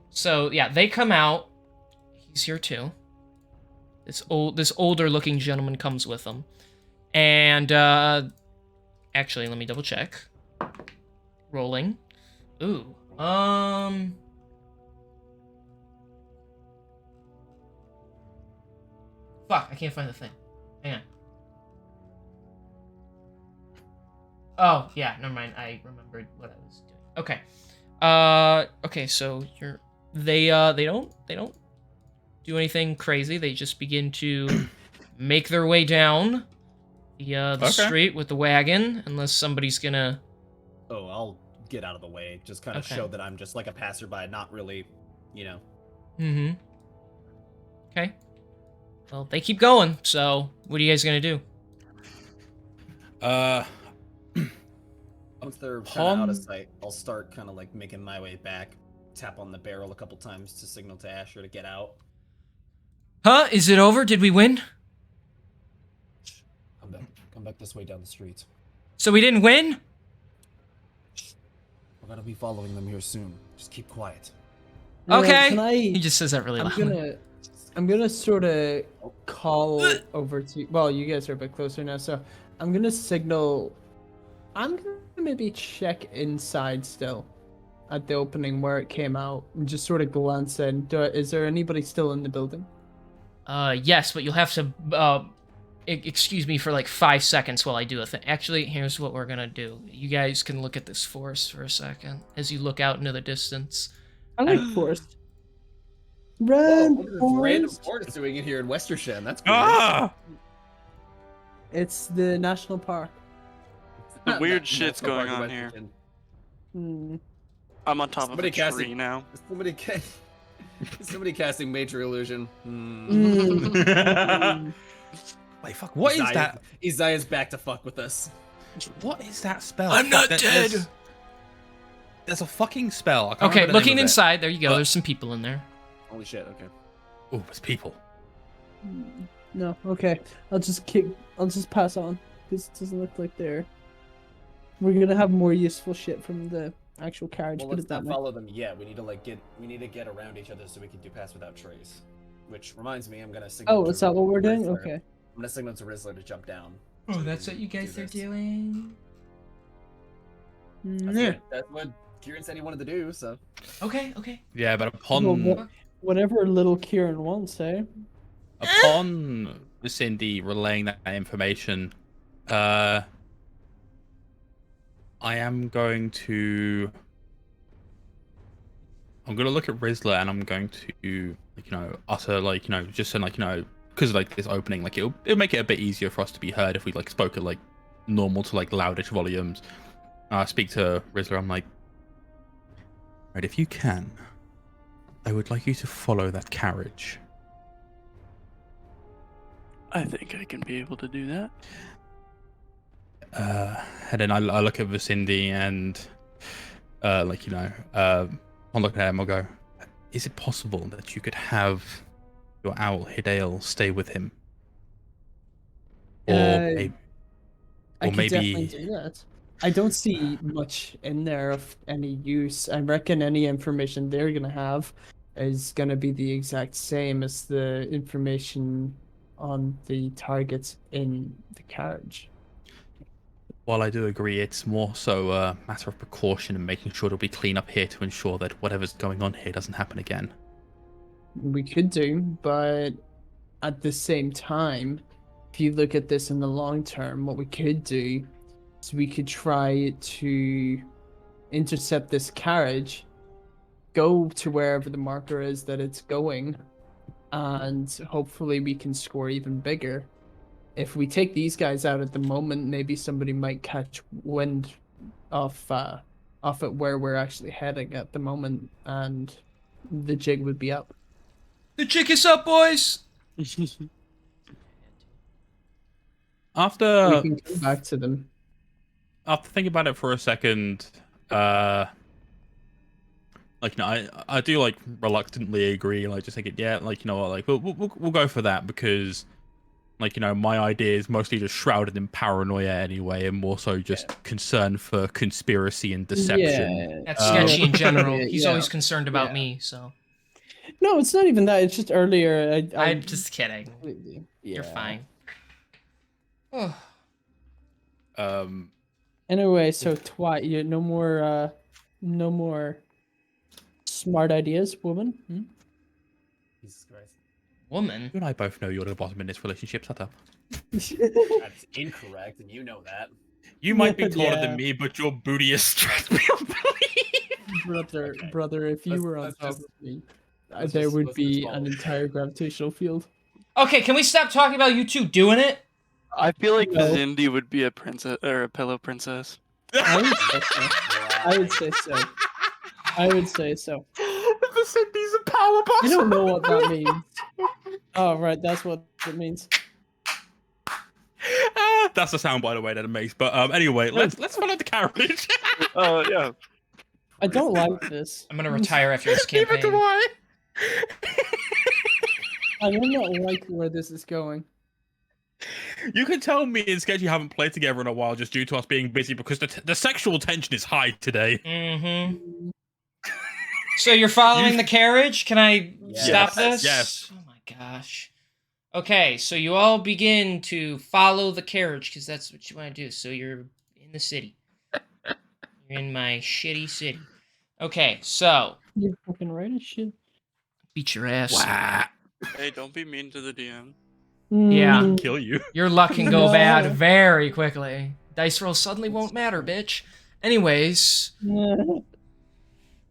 So yeah, they come out. He's here too. This older looking gentleman comes with them. And actually, let me double check. Rolling. Ooh. Fuck, I can't find the thing. Hang on. Oh, yeah, never mind. I remembered what I was doing. Okay. Okay, so they don't do anything crazy. They just begin to make their way down the street with the wagon, unless somebody's gonna. Oh, I'll get out of the way. Just kind of Okay. show that I'm just like a passerby, not really, Mm-hmm. Okay. Well, they keep going. So, what are you guys gonna do? Once they're kind of out of Upon- sight, I'll start kind of like making my way back. Tap on the barrel a couple times to signal to Asher to get out. Huh? Is it over? Did we win? Come back this way down the street. So we didn't win? We're gonna be following them here soon. Just keep quiet. Okay. Can I? He just says that really loud. I'm gonna sort of call over to. Well, you guys are a bit closer now, so I'm gonna signal. I'm gonna maybe check inside still, at the opening where it came out, and just sort of glance in. Is there anybody still in the building? Yes, but you'll have to excuse me for like 5 seconds while I do a thing. Actually, here's what we're gonna do. You guys can look at this forest for a second as you look out into the distance. I like forest. Whoa, Run, look at this random forest! forest doing it here in Westershen. That's cool. Ah! It's the national park. The weird shit's going on here. Hmm. I'm on top Somebody of a casting- tree now. Somebody casting major illusion. Wait, fuck! What is that? Isaiah's back to fuck with us. What is that spell? I'm not Fuck, dead. There's a fucking spell. I can't Okay, remember the name looking of it. inside, there you go. But- There's some people in there. Holy shit, okay. Oh, it's people. No, okay. I'll just pass on. This doesn't look like they're. We're gonna have more useful shit from the actual carriage. Well, put let's it that not way. follow them yet. We need to get around each other so we can do pass without trace. Which reminds me, I'm gonna signal. Oh, to is that what we're doing? Rizzler. Okay. I'm gonna signal to Rizzler to jump down. Oh, so we that's can what you guys do are this. doing? That's what Kieran said he wanted to do. So Okay. Yeah, but Well, whatever little Kieran wants, eh? upon Cindy relaying that information, I am going to. I'm gonna look at Rizzler and I'm going to, like, utter, like, just saying, like, because of, like, this opening, like, it'll make it a bit easier for us to be heard if we, like, spoke at, like, normal to, like, loudish volumes. Speak to Rizzler. I'm like, right, if you can, I would like you to follow that carriage. I think I can be able to do that. And then I look at Vicindi and, like, I'll look at him, I'll go, is it possible that you could have your owl, Hidale, stay with him? Or, I could maybe... definitely do that. I don't see much in there of any use. I reckon any information they're gonna have is gonna be the exact same as the information on the targets in the carriage. While I do agree, it's more so a matter of precaution and making sure that we clean up here to ensure that whatever's going on here doesn't happen again. We could do, but at the same time, if you look at this in the long term, what we could do is we could try to intercept this carriage, go to wherever the marker is that it's going, and hopefully we can score even bigger. If we take these guys out at the moment, maybe somebody might catch wind off at where we're actually heading at the moment, and the jig would be up. The jig is up, boys. After We can come back to them. After thinking about it for a second, I do, like, reluctantly agree, like, just thinking, yeah, like, what, like, we'll go for that, because, like, my idea is mostly just shrouded in paranoia anyway, and more so just concern for conspiracy and deception. Yeah. That's sketchy in general. Yeah, He's yeah. always concerned about Yeah. me, so No, it's not even that. It's just earlier. I'm just kidding. Yeah. You're fine. Oh. Anyway, so twat, you no more smart ideas, woman. Jesus Christ, Woman. You and I both know you're the bottom in this relationship. Shut up. that's incorrect, and you know that. You might be taller Yeah. than me, but your booty is stretched beyond belief. Brother, if you Let's- were on let's top just- of me, let's there just- would let's be just an follow. entire gravitational field. Okay, can we stop talking about you two doing it? I feel like No. Zindi would be a princess or a pillow princess. I would say so. I would say so. I would say so. Vicindi's a power box. I don't know what that means. Oh, right, that's what it means. That's the sound, by the way, that it makes. But anyway, let's follow the carriage. Oh yeah. I don't like this. I'm gonna retire after this Neither do campaign. I. I do not like where this is going. You can tell me and Sketchy haven't played together in a while just due to us being busy because the sexual tension is high today. Mm-hmm. So you're following the carriage? Can I Yes. stop this? Yes. Oh my gosh. Okay, so you all begin to follow the carriage because that's what you want to do. So you're in the city. You're in my shitty city. Okay, so You're fucking right as shit. beat your ass. Wow. Hey, don't be mean to the DM. Yeah. Mm, Kill you. Your luck can go No. bad very quickly. Dice rolls suddenly won't matter, bitch. Anyways,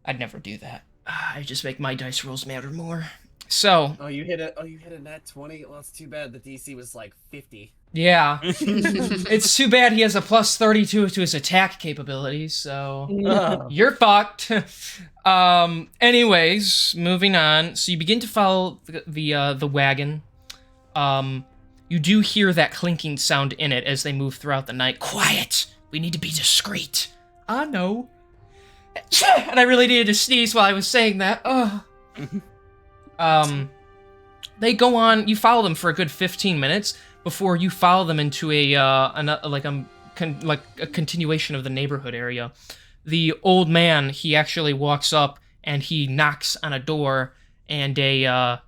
I'd never do that. I just make my dice rolls matter more. So, Oh, you hit a nat 20. Well, it's too bad the DC was like 50. yeah. It's too bad he has a plus 32 to his attack capabilities, so Oh. you're fucked. Anyways, moving on. So you begin to follow the wagon. You do hear that clinking sound in it as they move throughout the night. Quiet! We need to be discreet. I know. And I really needed to sneeze while I was saying that. They go on. You follow them for a good 15 minutes before you follow them into a continuation of the neighborhood area. The old man, he actually walks up and he knocks on a door, and a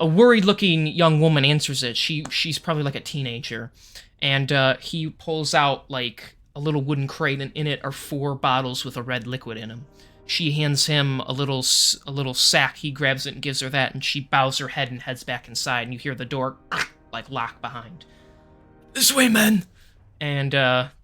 worried-looking young woman answers it. She's probably like a teenager, and he pulls out like a little wooden crate, and in it are 4 bottles with a red liquid in them. She hands him a little sack. He grabs it and gives her that, and she bows her head and heads back inside, and you hear the door, like, lock behind. This way, men! And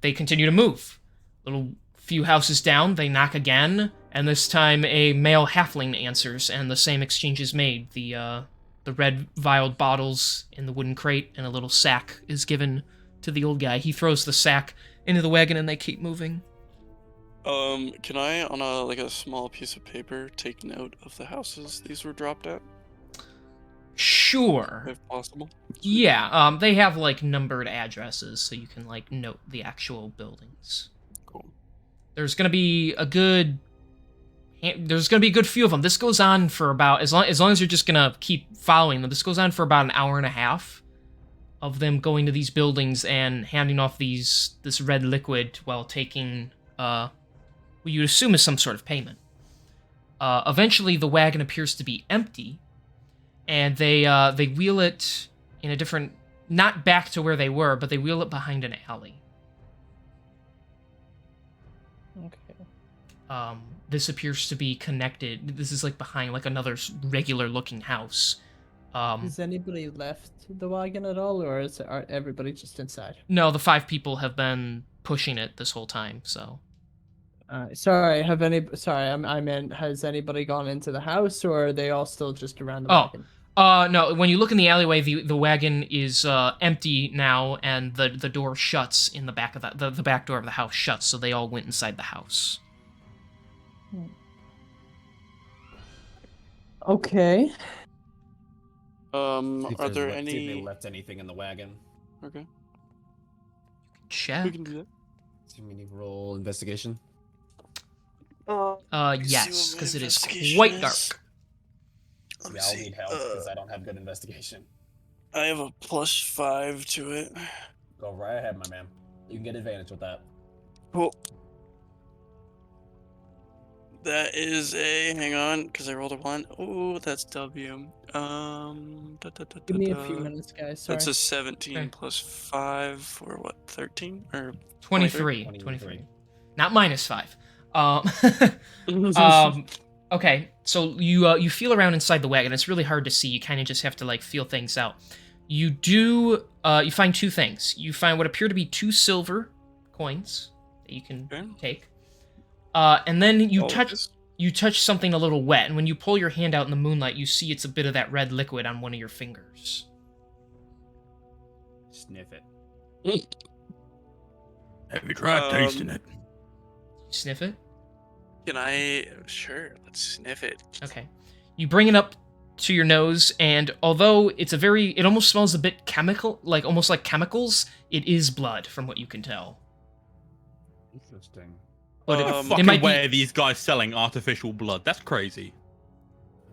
they continue to move. Little few houses down, they knock again, and this time a male halfling answers, and the same exchange is made. The red vialed bottles in the wooden crate, and a little sack is given to the old guy. He throws the sack into the wagon, and they keep moving. Can I, on a small piece of paper, take note of the houses these were dropped at, Sure. if possible? Yeah, they have, like, numbered addresses, so you can, like, note the actual buildings. Cool. There's gonna be a good few of them. This goes on for about, as long as you're just gonna keep following them, this goes on for about an hour and a half of them going to these buildings and handing off this red liquid while taking, what you'd assume is some sort of payment. Eventually, the wagon appears to be empty, and they wheel it in a different, not back to where they were, but they wheel it behind an alley. Okay. This appears to be connected. This is like behind like another regular looking house. Has anybody left the wagon at all, or are everybody just inside? No, the 5 people have been pushing it this whole time, so. Sorry, I meant, has anybody gone into the house, or are they all still just around the Oh, wagon? no, when you look in the alleyway, the wagon is empty now, and the door shuts in the back of the back door of the house shuts, so they all went inside the house. Okay. Are there See if they any... left anything in the wagon? Okay, Check. we can do that. So we need to roll investigation. Yes, because it is investigation quite is. dark. Let me Yeah, I'll see. need help because I don't have good investigation. I have a +5 to it. Go right ahead, my man. You can get advantage with that. Cool. That is a, hang on, because I rolled a 1. Ooh, that's W. Give me a few minutes, guys. Sorry. That's a 17 Okay. +5 for what, 13? Or 23. 23. Not -5. Okay, so you feel around inside the wagon. It's really hard to see. You kind of just have to like feel things out. You do. You find 2 things. You find what appear to be 2 silver coins that you can Okay. take. And then you Oh, touch this- you touch something a little wet, and when you pull your hand out in the moonlight, you see it's a bit of that red liquid on one of your fingers. Sniff it. Have you tried tasting it? Sniff it. Can I? Sure, let's sniff it. Okay. You bring it up to your nose, and although it almost smells a bit chemical, like almost like chemicals, it is blood from what you can tell. Interesting. But Um, it Fucking might way be. are these guys selling artificial blood? That's crazy.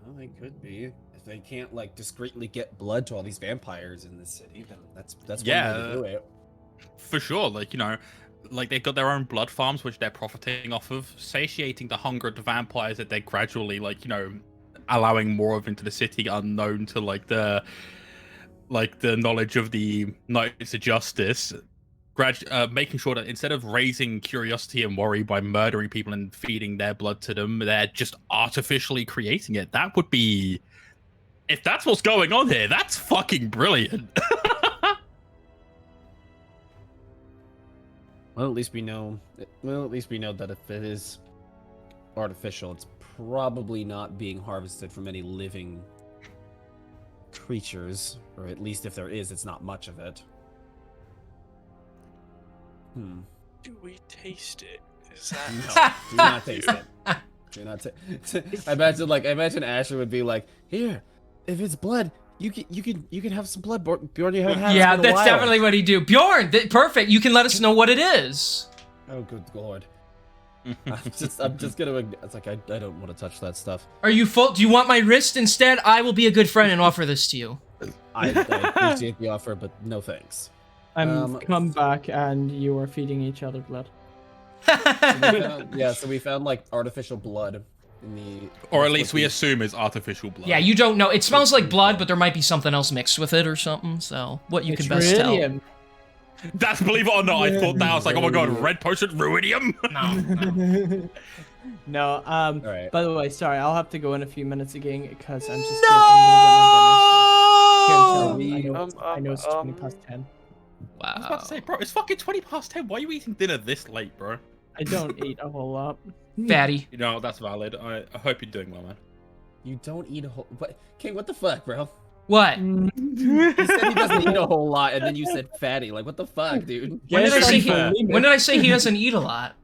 Well, they could be. If they can't like discreetly get blood to all these vampires in this city, then that's Yeah. one way to do it. For sure, like, you know, like they've got their own blood farms which they're profiting off of, satiating the hunger of the vampires that they're gradually, like, you know, allowing more of into the city unknown to like the knowledge of the Knights of Justice. Making sure that instead of raising curiosity and worry by murdering people and feeding their blood to them, they're just artificially creating it. That would be, if that's what's going on here, that's fucking brilliant. Well, at least we know. Well, at least we know that if it is artificial, it's probably not being harvested from any living creatures, or at least if there is, it's not much of it. Do we taste it? Is that? No, do not taste it. Do not taste. I imagine Asher would be like, "Here, if it's blood, you can have some blood, Bjorn. You haven't had it Yeah, in a that's while." definitely what he'd do. Bjorn, perfect. You can let us know what it is. Oh, good lord. I'm just gonna. It's like I don't want to touch that stuff. Are you full? Do you want my wrist instead? I will be a good friend and offer this to you. I appreciate the offer, but no thanks. Come back, and you are feeding each other blood. So we found like artificial blood in the. Or at least we assume it's artificial blood. Yeah, you don't know. It smells like blood, but there might be something else mixed with it or something. So what you can best tell. Tritium. That's, believe it or not, I thought that. I was like, oh my god, red potion ruidium? No. No, All right. by the way, sorry, I'll have to go in a few minutes again because I'm just No! I'm gonna get my dinner. So I know it's 20 past 10. I was about to say, bro, it's fucking 20 past 10. Why are you eating dinner this late, bro? I don't eat a whole lot. Fatty. You know, that's valid. I hope you're doing well, man. You don't eat a whole. What? King, what the fuck, bro? What? You said he doesn't eat a whole lot, and then you said fatty. Like, what the fuck, dude? When did I say fair. when did I say he doesn't eat a lot?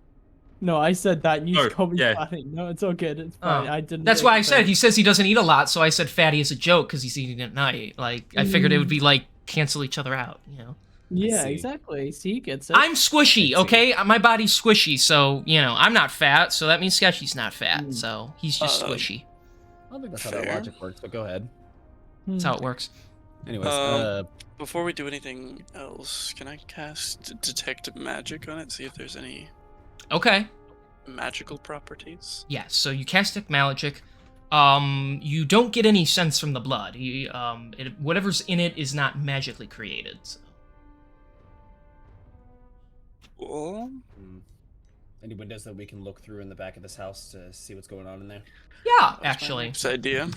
No, I said that. And you Oh, called me yeah. fatty. No, it's all good. It's fine. Oh. I didn't. That's say why I anything. said he says he doesn't eat a lot, so I said fatty as a joke because he's eating at night. Like I figured it would be like cancel each other out, you know. Yeah, see. exactly. See, he gets it. I'm squishy, okay? My body's squishy, so you know I'm not fat. So that means Sketchy's not fat, so he's just squishy. I don't think that's how that Fair. logic works, but go ahead. That's how it works. Anyways, Before we do anything else, can I cast detect magic on it? See if there's any Okay. magical properties. Yes. So you cast magic. You don't get any sense from the blood. Whatever's in it is not magically created. So. Cool. any windows that we can look through in the back of this house to see what's going on in there? Yeah, That's my actually. next idea.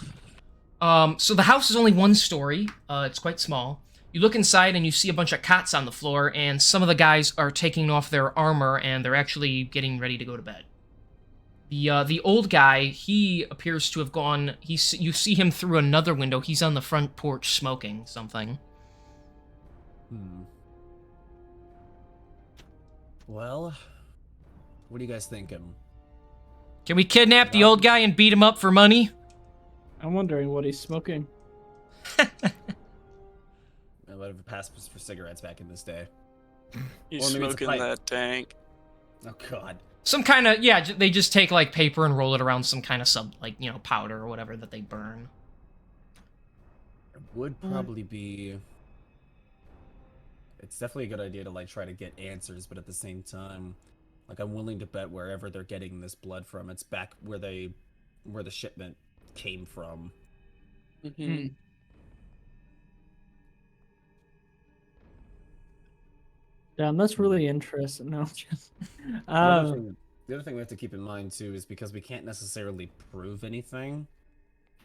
So the house is only one story. It's quite small. You look inside and you see a bunch of cots on the floor, and some of the guys are taking off their armor and they're actually getting ready to go to bed. The old guy, he appears to have gone. You see him through another window. He's on the front porch smoking something. Well, what do you guys thinking? Can we kidnap the old guy and beat him up for money? I'm wondering what he's smoking. Whatever passed for cigarettes back in this day. You Or maybe it's a smoking pipe. that tank? Oh god. Some kind of, yeah, they just take, like, paper and roll it around some kind of powder or whatever that they burn. It would probably be. It's definitely a good idea to like try to get answers, but at the same time, like I'm willing to bet wherever they're getting this blood from, it's back where the shipment came from. Mm-hmm. Damn, that's really interesting. No, just, The other thing we have to keep in mind too is because we can't necessarily prove anything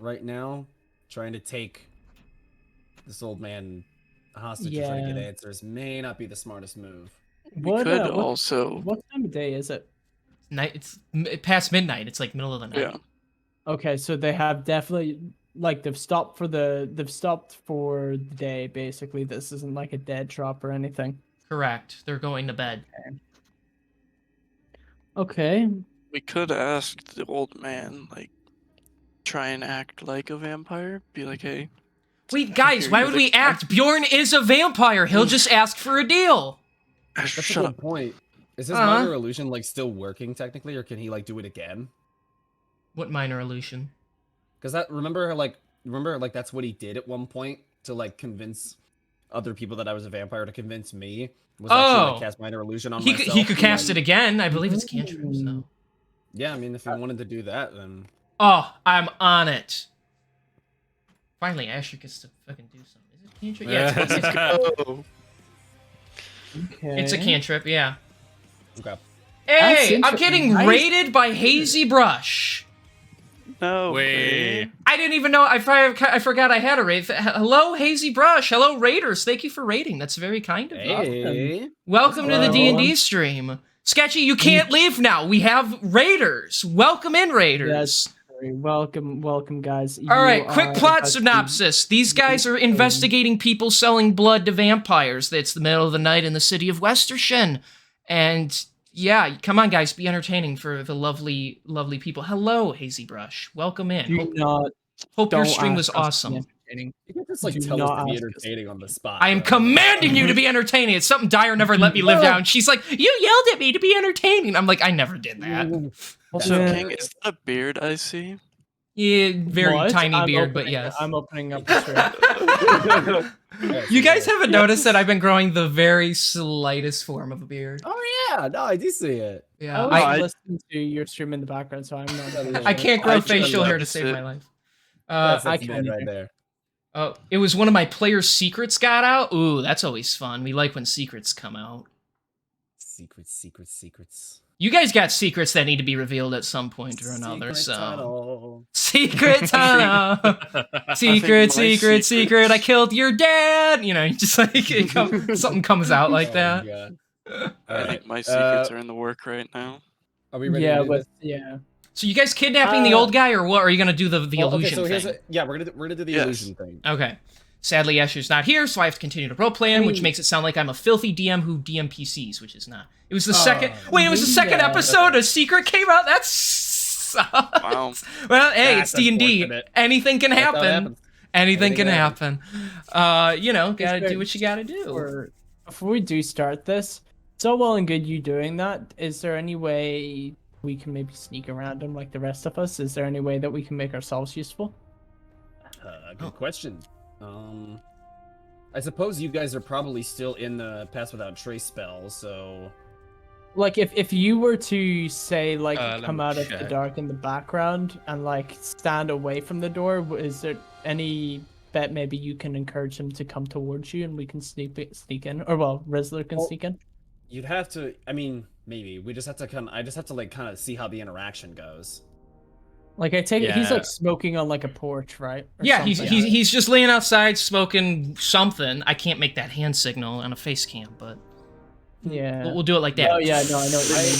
right now, trying to take this old man hostage to try to get Yeah. answers may not be the smartest move. We could also. What time of day is it? Night. It's past midnight. It's like middle of the night. Yeah. Okay, so they have definitely they've stopped for the day basically. This isn't like a dead drop or anything. Correct. They're going to bed. Okay. We could ask the old man, like, try and act like a vampire. Be like, hey. Wait, guys, Here, why you're would the- we act? Bjorn is a vampire. He'll just ask for a deal. That's Shut a up. good point. Is his Uh-huh. minor illusion like still working technically, or can he like do it again? What minor illusion? Because that remember that's what he did at one point to like convince other people that I was a vampire, to convince me was actually Oh. like cast minor illusion on He myself. could and cast it then- again. I believe it's cantrip. So. Yeah, I mean if he wanted to do that, then Oh, I'm on it. Finally, Asher gets to fucking do something. Is it cantrip? Yeah, Oh. Okay. it's a cantrip. Yeah. okay. Hey, I'm interesting. getting Nice. raided by Hazy Brush. No. Wait. I didn't even know. I forgot I had a raid. Hello, Hazy Brush. Hello, Raiders. Thank you for raiding. That's very kind of you. Hey. Welcome to the Hello. D&D stream. Sketchy, you can't leave now. We have Raiders. Welcome in, Raiders. Yes. Welcome, guys. All right, You quick are plot about to- synopsis. These guys are investigating people selling blood to vampires. It's the middle of the night in the city of Westershin. And yeah, come on, guys, be entertaining for the lovely, lovely people. Hello, Hazy Brush. Welcome in. Do not. Hope your don't stream was ask us to be awesome. entertaining. You can just like Do tell us not to be ask us. entertaining on the spot. I am bro. commanding you to be entertaining. It's something Dyer never let me live down. She's like, you yelled at me to be entertaining. I'm like, I never did that. Also, Yeah. King, is that a beard I see? Yeah, very What? tiny I'm beard, but opening- yes. I'm opening up the stream. Yes, You guys yeah. haven't noticed that I've been growing the very slightest form of a beard. Oh yeah, no, I do see it. Yeah, I I, was listening to your stream in the background, so I'm not. Yeah, I can't grow I facial hair to noticed save it. my life. That's I the can't man right either. there. Oh, it was one of my players' secrets got out. Ooh, that's always fun. We like when secrets come out. Secrets. You guys got secrets that need to be revealed at some point or another. Secret So tunnel. secret tunnel, secret. I killed your dad. You know, just like something comes out like that. God. I think my secrets are in the work right now. Are we ready Yeah, to do this? yeah. So you guys kidnapping the old guy, or what? Are you gonna do the illusion okay, so thing? we're gonna do the Yes. illusion thing. Okay. Sadly, Asher's not here, so I have to continue to roleplay him, which makes it sound like I'm a filthy DM who DM PCs, which is not. It was the second. Wait, it was the second episode. A secret came out. That sucks. Wow. Well, hey, That's it's D&D. unfortunate. Anything can That's how it happen. happens. Anything can Anything happen. You know, gotta do what you gotta do. Before we do start this, so well and good you doing that. Is there any way we can maybe sneak around him like the rest of us? Is there any way that we can make ourselves useful? Good question. I suppose you guys are probably still in the Pass Without Trace spell, so... Like, if you were to, say, like, Let come me out of the check. dark in the background and, like, stand away from the door, is there any bet maybe you can encourage him to come towards you and we can sneak in? Or, well, Rizzler can Well, sneak in? You'd have to... I mean, maybe. We just have to I just have to, like, kind of see how the interaction goes. Like, I take it he's, Yeah. like, smoking on, like, a porch, right? Or Yeah, something. he's just laying outside smoking something. I can't make that hand signal on a face cam, but Yeah. we'll do it like that. Oh, yeah, no, I know what you mean.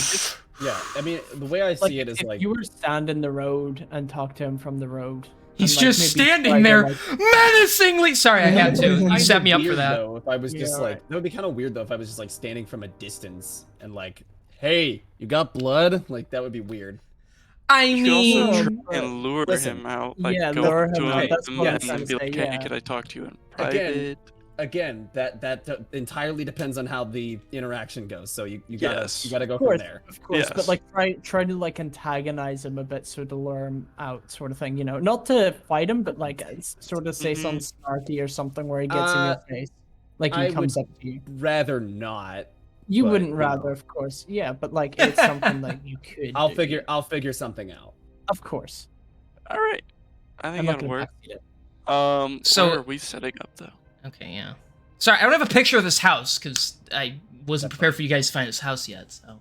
Yeah, I mean, the way I Like, see it is, if like... you were to stand in the road and talk to him from the road. He's and, like, just maybe standing try to, there like- menacingly. Sorry, I had to. You Kinda set me up for weird, that. Though, if I was just Yeah, like... right. That would be kind of weird, though, if I was just, like, standing from a distance and, like, hey, you got blood? Like, that would be weird. I You could also mean, try and lure listen. him out. Like, Yeah, go lure up to him him out. That's and what I was then gonna be like, say, hey, yeah. could I talk to you in private? Again, that entirely depends on how the interaction goes. So you Yes. gotta go Of from course, there. of course, Yes. but like try to like antagonize him a bit, so to lure him out, sort of thing. You know, not to fight him, but like sort of say something snarky or something where he gets in your face, like he I comes would up to you. Rather not. You but, wouldn't you rather, know. of course. Yeah, but like it's something that you could. I'll do. figure something out. Of course. All right. I I'm think not that'll gonna work. backseat it. So- Where are we setting up though? okay, yeah. Sorry, I don't have a picture of this house because I wasn't prepared for you guys to find this house yet. So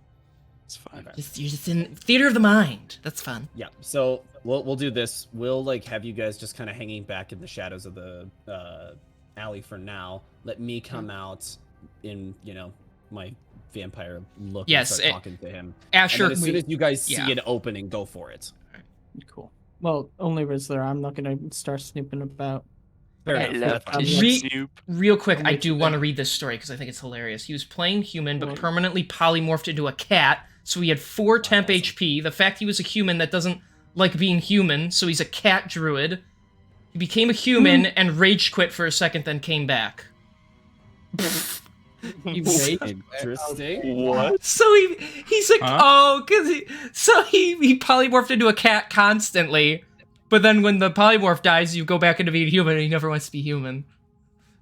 It's fine. you're just in theater of the mind. That's fun. Yeah. So we'll do this. We'll like have you guys just kind of hanging back in the shadows of the alley for now. Let me come out in my vampire look Yes, and start talking to him. Asher, And then as soon as you guys see yeah. an opening, go for it. Cool. Well, only Rizzler. I'm not gonna start snooping about. Fair Okay, enough. love That's fine. to Re- snoop. real quick, I Only do today. want to read this story because I think it's hilarious. He was playing human, but Right. permanently polymorphed into a cat, so he had 4 temp awesome. HP. The fact he was a human that doesn't like being human, so he's a cat druid. He became a human and rage quit for a second, then came back. You rage? Interesting. What? So he's like, Huh? oh, because he polymorphed into a cat constantly, but then when the polymorph dies, you go back into being human, and he never wants to be human.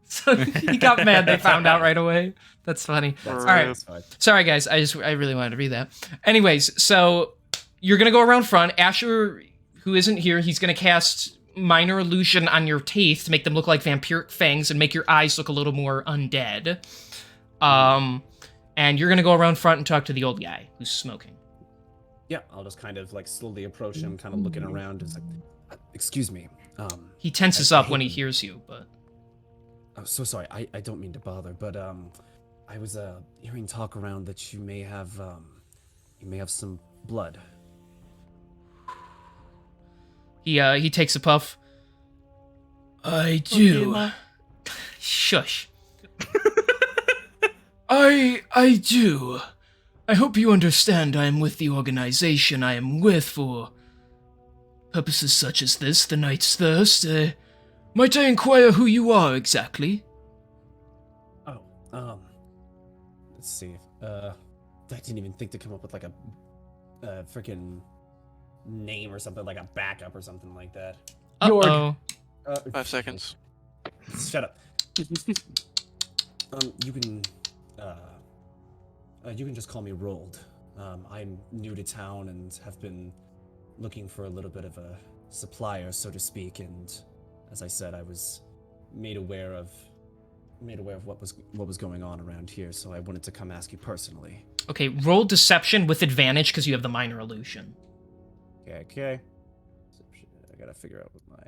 So he got mad. They found out right away. That's funny. That's All right. that's fine. Sorry, guys. I really wanted to read that. Anyways, so you're gonna go around front. Asher, who isn't here, he's gonna cast minor illusion on your teeth to make them look like vampiric fangs and make your eyes look a little more undead. And you're gonna go around front and talk to the old guy who's smoking. Yeah, I'll just kind of like slowly approach him, kind of looking around. Just like, excuse me. He tenses I up when he hate- hears you, but Oh, so sorry. I don't mean to bother, but I was hearing talk around that you may have some blood. he takes a puff. I do. Shush. I do. I hope you understand I am with the organization I am with for purposes such as this, the Night's Thirst. Might I inquire who you are exactly? Oh, let's see. I didn't even think to come up with like a freaking name or something, like a backup or something like that. Uh-oh. 5 seconds. Shut up. You can just call me Rolled. I'm new to town and have been looking for a little bit of a supplier, so to speak. And as I said, I was made aware of what was going on around here, so I wanted to come ask you personally. Okay, roll deception with advantage because you have the minor illusion. Okay. I gotta figure out what my.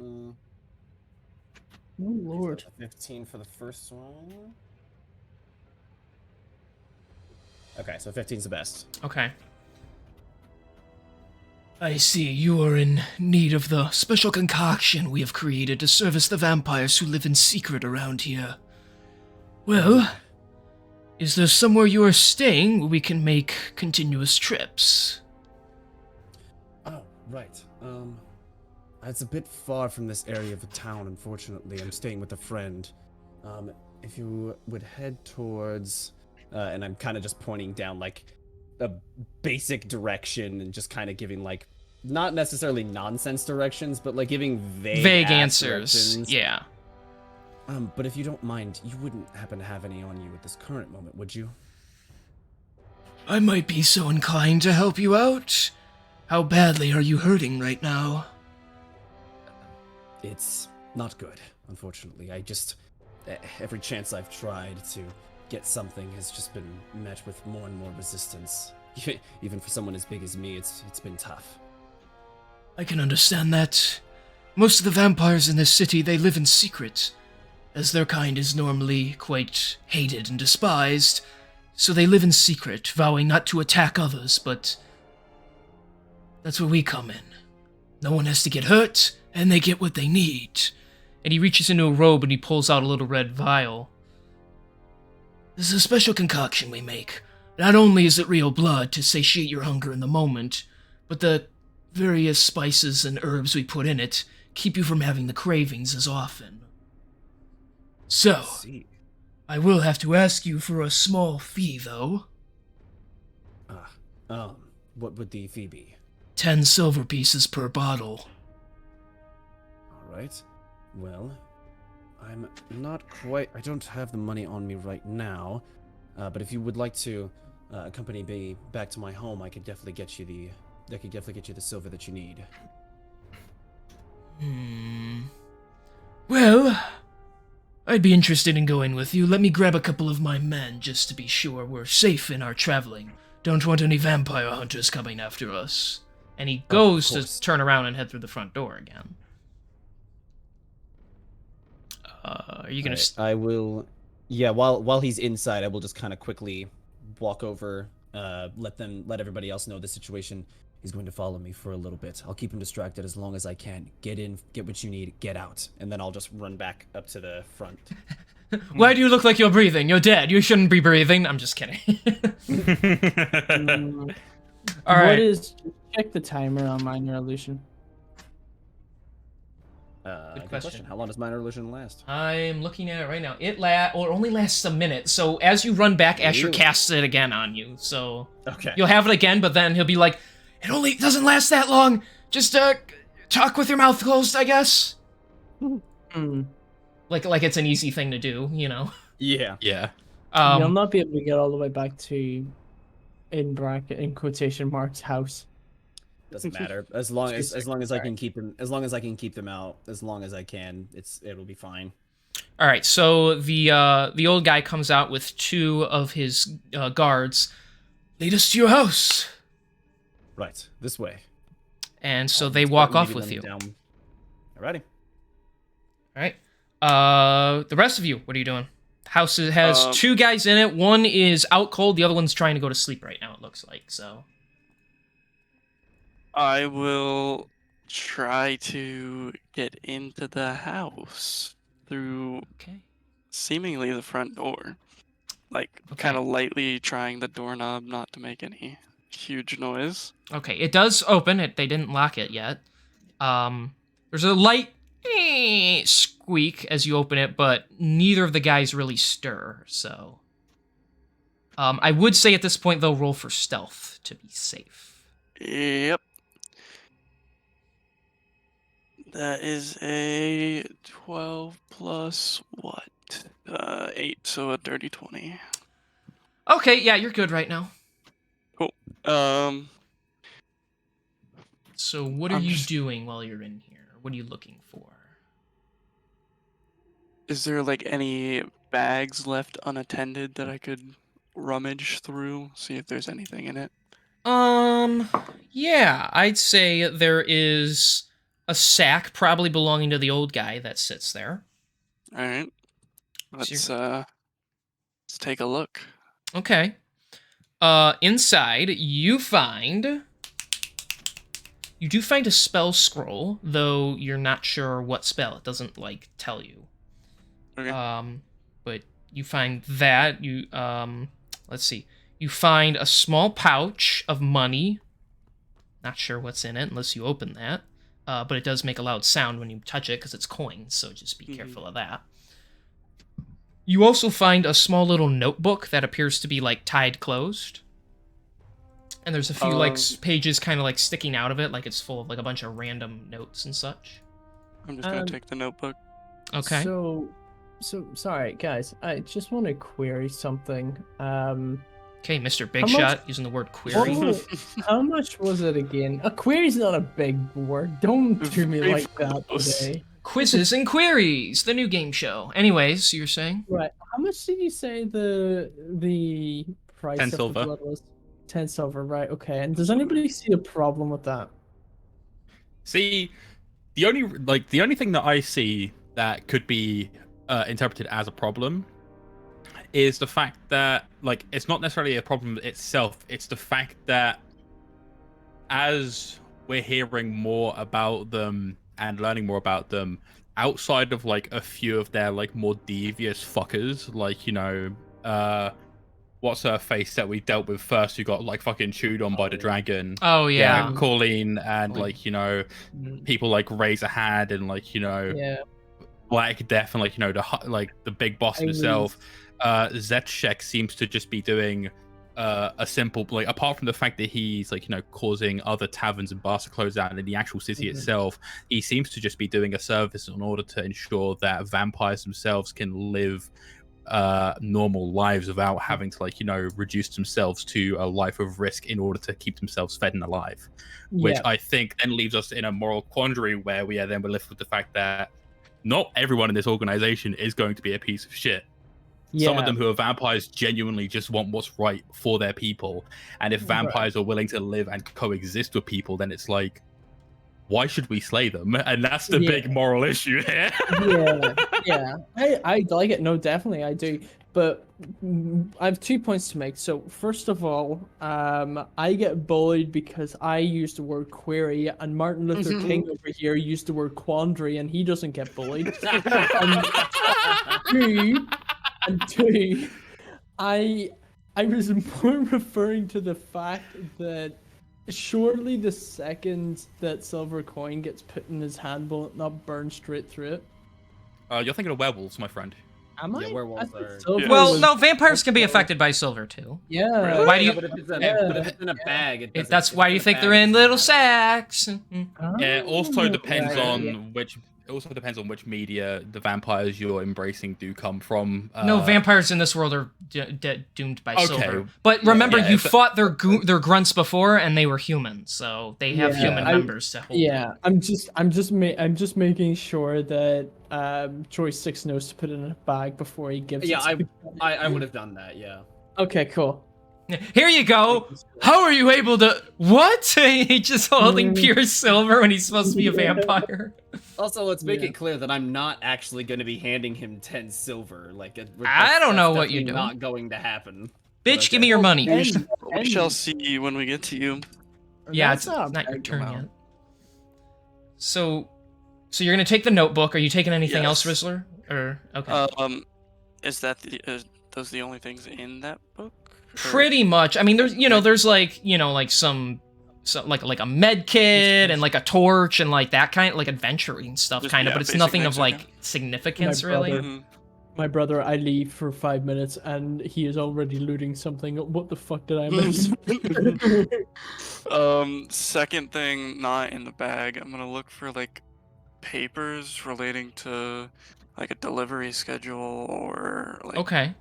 Oh Lord. 15 for the first one. Okay, so 15's the best. Okay. I see you are in need of the special concoction we have created to service the vampires who live in secret around here. Well, is there somewhere you are staying where we can make continuous trips? Oh, right. It's a bit far from this area of the town, unfortunately. I'm staying with a friend. If you would head towards, and I'm kind of just pointing down, like, a basic direction and just kind of giving, like, not necessarily nonsense directions, but, like, giving vague answers. directions. Yeah. But if you don't mind, you wouldn't happen to have any on you at this current moment, would you? I might be so inclined to help you out. How badly are you hurting right now? It's not good, unfortunately. Every chance I've tried to get something has just been met with more and more resistance. Even for someone as big as me, it's been tough. I can understand that. Most of the vampires in this city, they live in secret, as their kind is normally quite hated and despised, so they live in secret, vowing not to attack others, but that's where we come in. No one has to get hurt, and they get what they need. And he reaches into a robe and he pulls out a little red vial. This is a special concoction we make. Not only is it real blood to satiate your hunger in the moment, but the various spices and herbs we put in it keep you from having the cravings as often. So, I will have to ask you for a small fee, though. What would the fee be? 10 silver pieces per bottle. Alright. Well, I'm not quite... I don't have the money on me right now, but if you would like to accompany me back to my home, I could definitely get you the silver that you need. Well, I'd be interested in going with you. Let me grab a couple of my men just to be sure we're safe in our traveling. Don't want any vampire hunters coming after us. And he goes to turn around and head through the front door again. Are you gonna? I will. Yeah. While he's inside, I will just kind of quickly walk over. Let everybody else know the situation. He's going to follow me for a little bit. I'll keep him distracted as long as I can. Get in, get what you need, get out, and then I'll just run back up to the front. Why do you look like you're breathing? You're dead. You shouldn't be breathing. I'm just kidding. All right. Check the timer on minor illusion. Good question. How long does minor illusion last? I'm looking at it right now. It only lasts a minute. So as you run back, Asher casts it again on you. So you'll have it again, but then he'll be like, "It only doesn't last that long. Just talk with your mouth closed, I guess." Like it's an easy thing to do, you know? Yeah. You'll not be able to get all the way back to in quotation marks house. Doesn't matter as long as I can keep them out as long as I can. It'll be fine. All right, so the old guy comes out with two of his guards. Lead us to your house. Right, this way. And so they walk off with you. Alrighty. All right. The rest of you, what are you doing? House has two guys in it. One is out cold. The other one's trying to go to sleep right now, it looks like. So I will try to get into the house through seemingly the front door. Like, kind of lightly trying the doorknob not to make any huge noise. Okay, it does open. They didn't lock it yet. There's a light squeak as you open it, but neither of the guys really stir, so... I would say at this point, they'll roll for stealth to be safe. Yep. That is a 12 plus what? 8, so a dirty 20. Okay, yeah, you're good right now. Cool. So what are you doing while you're in here? What are you looking for? Is there like any bags left unattended that I could rummage through, see if there's anything in it? Yeah, I'd say there is a sack probably belonging to the old guy that sits there. All right. Let's take a look. Okay. Inside you do find a spell scroll, though you're not sure what spell. It doesn't like tell you. Okay. But you find that let's see. You find a small pouch of money. Not sure what's in it unless you open that. But it does make a loud sound when you touch it because it's coins, so just be careful of that. You also find a small little notebook that appears to be like tied closed. And there's a few like pages kind of like sticking out of it, like it's full of like a bunch of random notes and such. I'm just gonna take the notebook. Okay. So sorry, guys. I just want to query something. Okay, Mr. Big Shot using the word query. Oh, how much was it again? A query's not a big word. Don't do me Very like that close. today. Quizzes and Queries, the new game show. Anyways, you were saying? Right. How much did you say the price 10 of silver. the blood was? 10 silver, right? Okay. And does anybody see a problem with that? See, the only thing that I see that could be interpreted as a problem is the fact that like it's not necessarily a problem itself. It's the fact that as we're hearing more about them and learning more about them, outside of like a few of their like more devious fuckers, like what's her face that we dealt with first, who got like fucking chewed on by the dragon. Oh yeah. Colleen and Like- people like Razorhand and Yeah. Black Death and the big boss himself. Zetchek seems to just be doing a simple apart from the fact that he's causing other taverns and bars to close down in the actual city itself, he seems to just be doing a service in order to ensure that vampires themselves can live normal lives without having to reduce themselves to a life of risk in order to keep themselves fed and alive, which I think then leaves us in a moral quandary where we're left with the fact that not everyone in this organization is going to be a piece of shit. Some of them who are vampires genuinely just want what's right for their people, and if vampires are willing to live and coexist with people, then it's like, why should we slay them? And that's the big moral issue here. I like it. No, definitely I do. But I have 2 points to make. So first of all, I get bullied because I used the word query, and Martin Luther King over here used the word quandary, and he doesn't get bullied. And two, I was more referring to the fact that surely the second that silver coin gets put in his hand, will it not burn straight through it? You're thinking of werewolves, my friend. Am I? Yeah, werewolves I thought are- silver Well, was- no, vampires can be affected by silver too. Yeah. Why do you? But if it's in a bag, it doesn't- That's if why it's you in a think bag, they're it in doesn't little matter. sacks. It also depends Yeah, on yeah. which. It also depends on which media the vampires you're embracing do come from. No, vampires in this world are doomed by Okay. silver. But remember, Yeah, you if- fought their grunts before, and they were human, so they have human members to hold. Yeah, I'm just making sure that Choice 6 knows to put it in a bag before he gives Yeah, it. I would have done that. Yeah. Okay, cool. Here you go. How are you able to? What? He's just holding pure silver when he's supposed to be a vampire. Also, let's make it clear that I'm not actually going to be handing him 10 silver. I don't know what you're you're doing. Not going to happen. Bitch, give me your money. We shall see when we get to you. Yeah, That's it's not your big turn amount. yet. So you're gonna take the notebook. Are you taking anything else, Yes. Rizzler? Or okay. Is that those the only things in that book? Or- Pretty much. I mean, there's like some like a med kit and like a torch and like that kind, like adventuring stuff Just, kind of, yeah, but it's basic nothing things, of like okay. significance My really. brother. Mhm. My brother, I leave for 5 minutes and he is already looting something. What the fuck did I miss? Second thing not in the bag, I'm gonna look for like papers relating to like a delivery schedule or like Okay.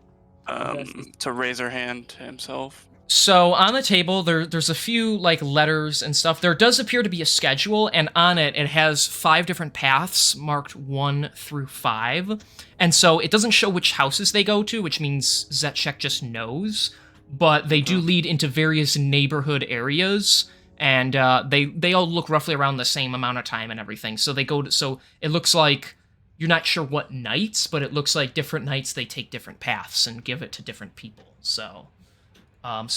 to Razorhand himself. So on the table, there's a few like letters and stuff. There does appear to be a schedule, and on it has 5 different paths marked 1 through 5. And so it doesn't show which houses they go to, which means Zetchek just knows. But they do lead into various neighborhood areas, and they all look roughly around the same amount of time and everything. So they go to, so it looks like you're not sure what nights, but it looks like different nights they take different paths and give it to different people. So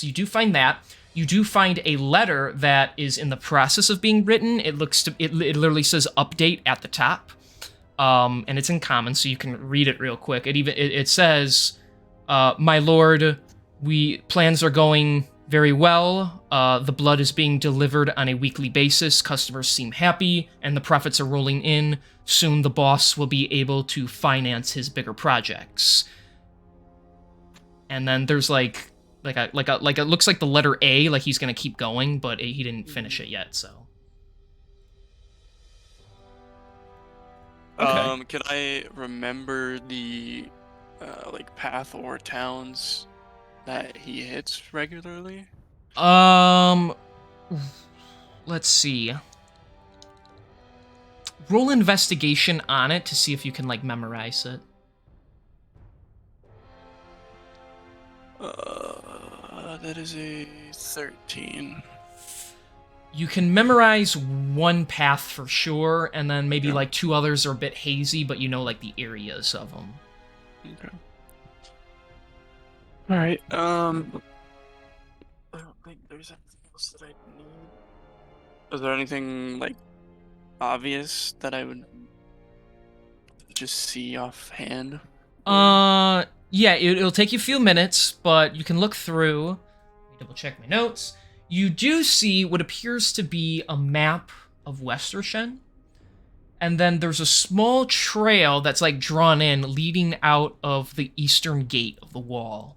you do find that. You do find a letter that is in the process of being written. It literally says update at the top, and it's in common, so you can read it real quick. It says, "My lord, plans are going very well. The blood is being delivered on a weekly basis. Customers seem happy, and the profits are rolling in. Soon the boss will be able to finance his bigger projects." And then there's like it looks like the letter A, like he's gonna keep going, but he didn't finish it yet. So. Okay. Can I remember the like path or towns that he hits regularly? Let's see. Roll investigation on it to see if you can like memorize it. That is a 13. You can memorize one path for sure, and then maybe Yeah. like 2 others are a bit hazy, but you know like the areas of them. Okay. All right. I don't think there's anything else that I need. Is there anything like obvious that I would just see offhand? Yeah, it'll take you a few minutes, but you can look through. Let me double check my notes. You do see what appears to be a map of Westershen, and then there's a small trail that's like drawn in, leading out of the eastern gate of the wall,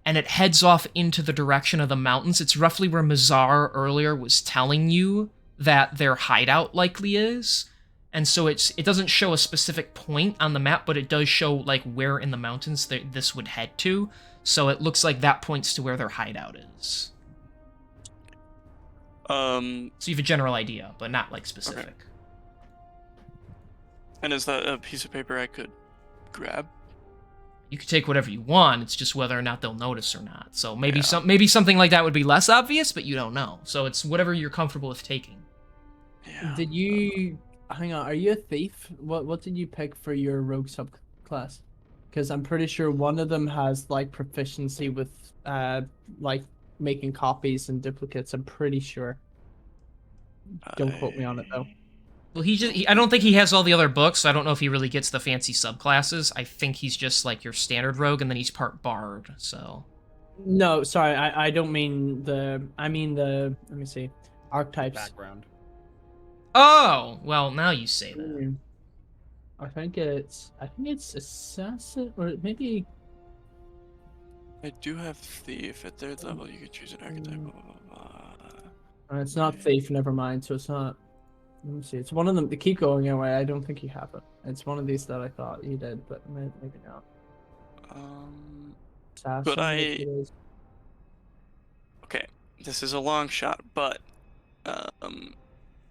and it heads off into the direction of the mountains. It's roughly where Mazar earlier was telling you that their hideout likely is. And so it doesn't show a specific point on the map, but it does show like where in the mountains this would head to. So it looks like that points to where their hideout is. So you have a general idea, but not like specific. Okay. And is that a piece of paper I could grab? You could take whatever you want. It's just whether or not they'll notice or not. So maybe Yeah. maybe something like that would be less obvious, but you don't know. So it's whatever you're comfortable with taking. Yeah. Did you hang on? Are you a thief? What did you pick for your rogue subclass? Because I'm pretty sure one of them has like proficiency with like making copies and duplicates. I'm pretty sure. Don't quote me on it though. Well, I don't think he has all the other books. So I don't know if he really gets the fancy subclasses. I think he's just like your standard rogue, and then he's part bard. So. No, sorry, I don't mean the. I mean the. Let me see, archetypes. Background. Oh, well, now you say that. I think it's assassin, or maybe. I do have thief at 3rd level. You could choose an archetype. Blah, blah, blah. It's not thief. Never mind. So it's not. Let me see. It's one of them. They keep going away. I don't think you have it. It's one of these that I thought you did, but maybe not. Assassin, But maybe it is. Okay, this is a long shot, but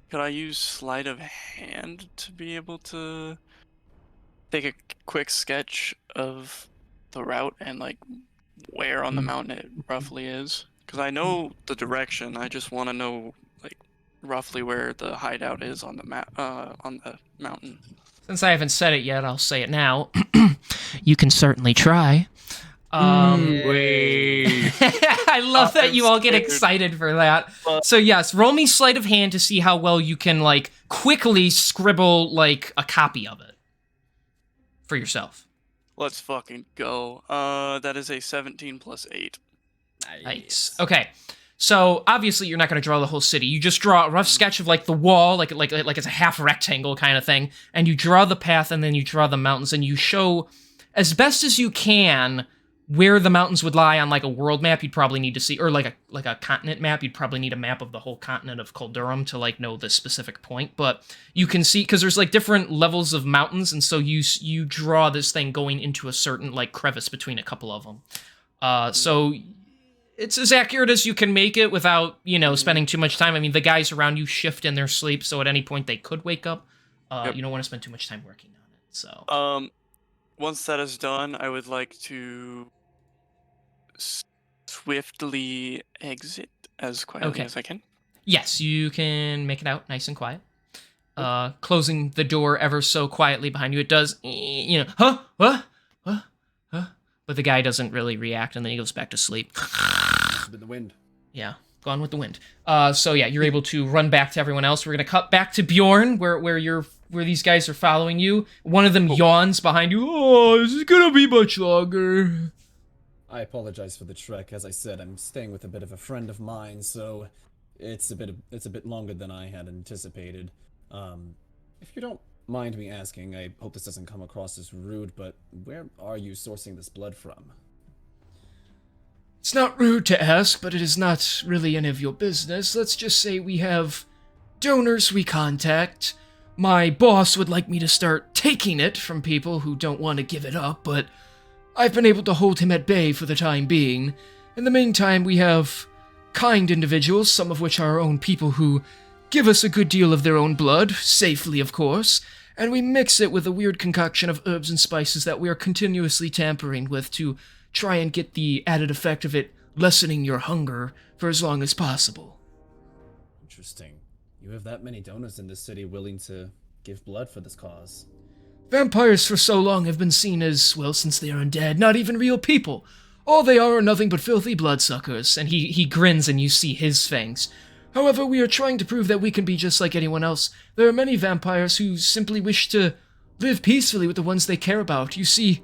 could I use sleight of hand to be able to take a quick sketch of the route and like where on the mountain it roughly is? Because I know the direction. I just want to know like roughly where the hideout is on the map, on the mountain. Since I haven't said it yet, I'll say it now. You can certainly try. Wait. I love that I'm you all get scared. excited for that. So yes, roll me sleight of hand to see how well you can like quickly scribble like a copy of it for yourself. Let's fucking go. That is a 17 plus 8. Nice. Okay. So obviously you're not going to draw the whole city. You just draw a rough sketch of like the wall, like it's a half rectangle kind of thing, and you draw the path, and then you draw the mountains, and you show as best as you can where the mountains would lie on like a world map. You'd probably need to see, or like a continent map. You'd probably need a map of the whole continent of Koldurum to like know the specific point. But you can see because there's like different levels of mountains, and so you draw this thing going into a certain like crevice between a couple of them. So it's as accurate as you can make it without, spending too much time. I mean, the guys around you shift in their sleep, so at any point they could wake up. Yep. You don't want to spend too much time working on it. So, Once that is done, I would like to swiftly exit as quietly as I can. yes, you can make it out nice and quiet. Closing the door ever so quietly behind you. It does, huh? But the guy doesn't really react, and then he goes back to sleep. It's been the wind. Yeah, gone with the wind. So yeah, you're able to run back to everyone else. We're gonna cut back to Bjorn, where these guys are following you. One of them yawns behind you. Oh, this is gonna be much longer. I apologize for the trek. As I said, I'm staying with a bit of a friend of mine, so it's a bit longer than I had anticipated. If you don't mind me asking, I hope this doesn't come across as rude, but where are you sourcing this blood from? It's not rude to ask, but it is not really any of your business. Let's just say we have donors we contact. My boss would like me to start taking it from people who don't want to give it up, but I've been able to hold him at bay for the time being. In the meantime, we have kind individuals, some of which are our own people, who give us a good deal of their own blood, safely of course, and we mix it with a weird concoction of herbs and spices that we are continuously tampering with to try and get the added effect of it lessening your hunger for as long as possible. Interesting. You have that many donors in this city willing to give blood for this cause. Vampires for so long have been seen as, well, since they are undead, not even real people. All they are nothing but filthy bloodsuckers, and he grins and you see his fangs. However, we are trying to prove that we can be just like anyone else. There are many vampires who simply wish to live peacefully with the ones they care about. You see,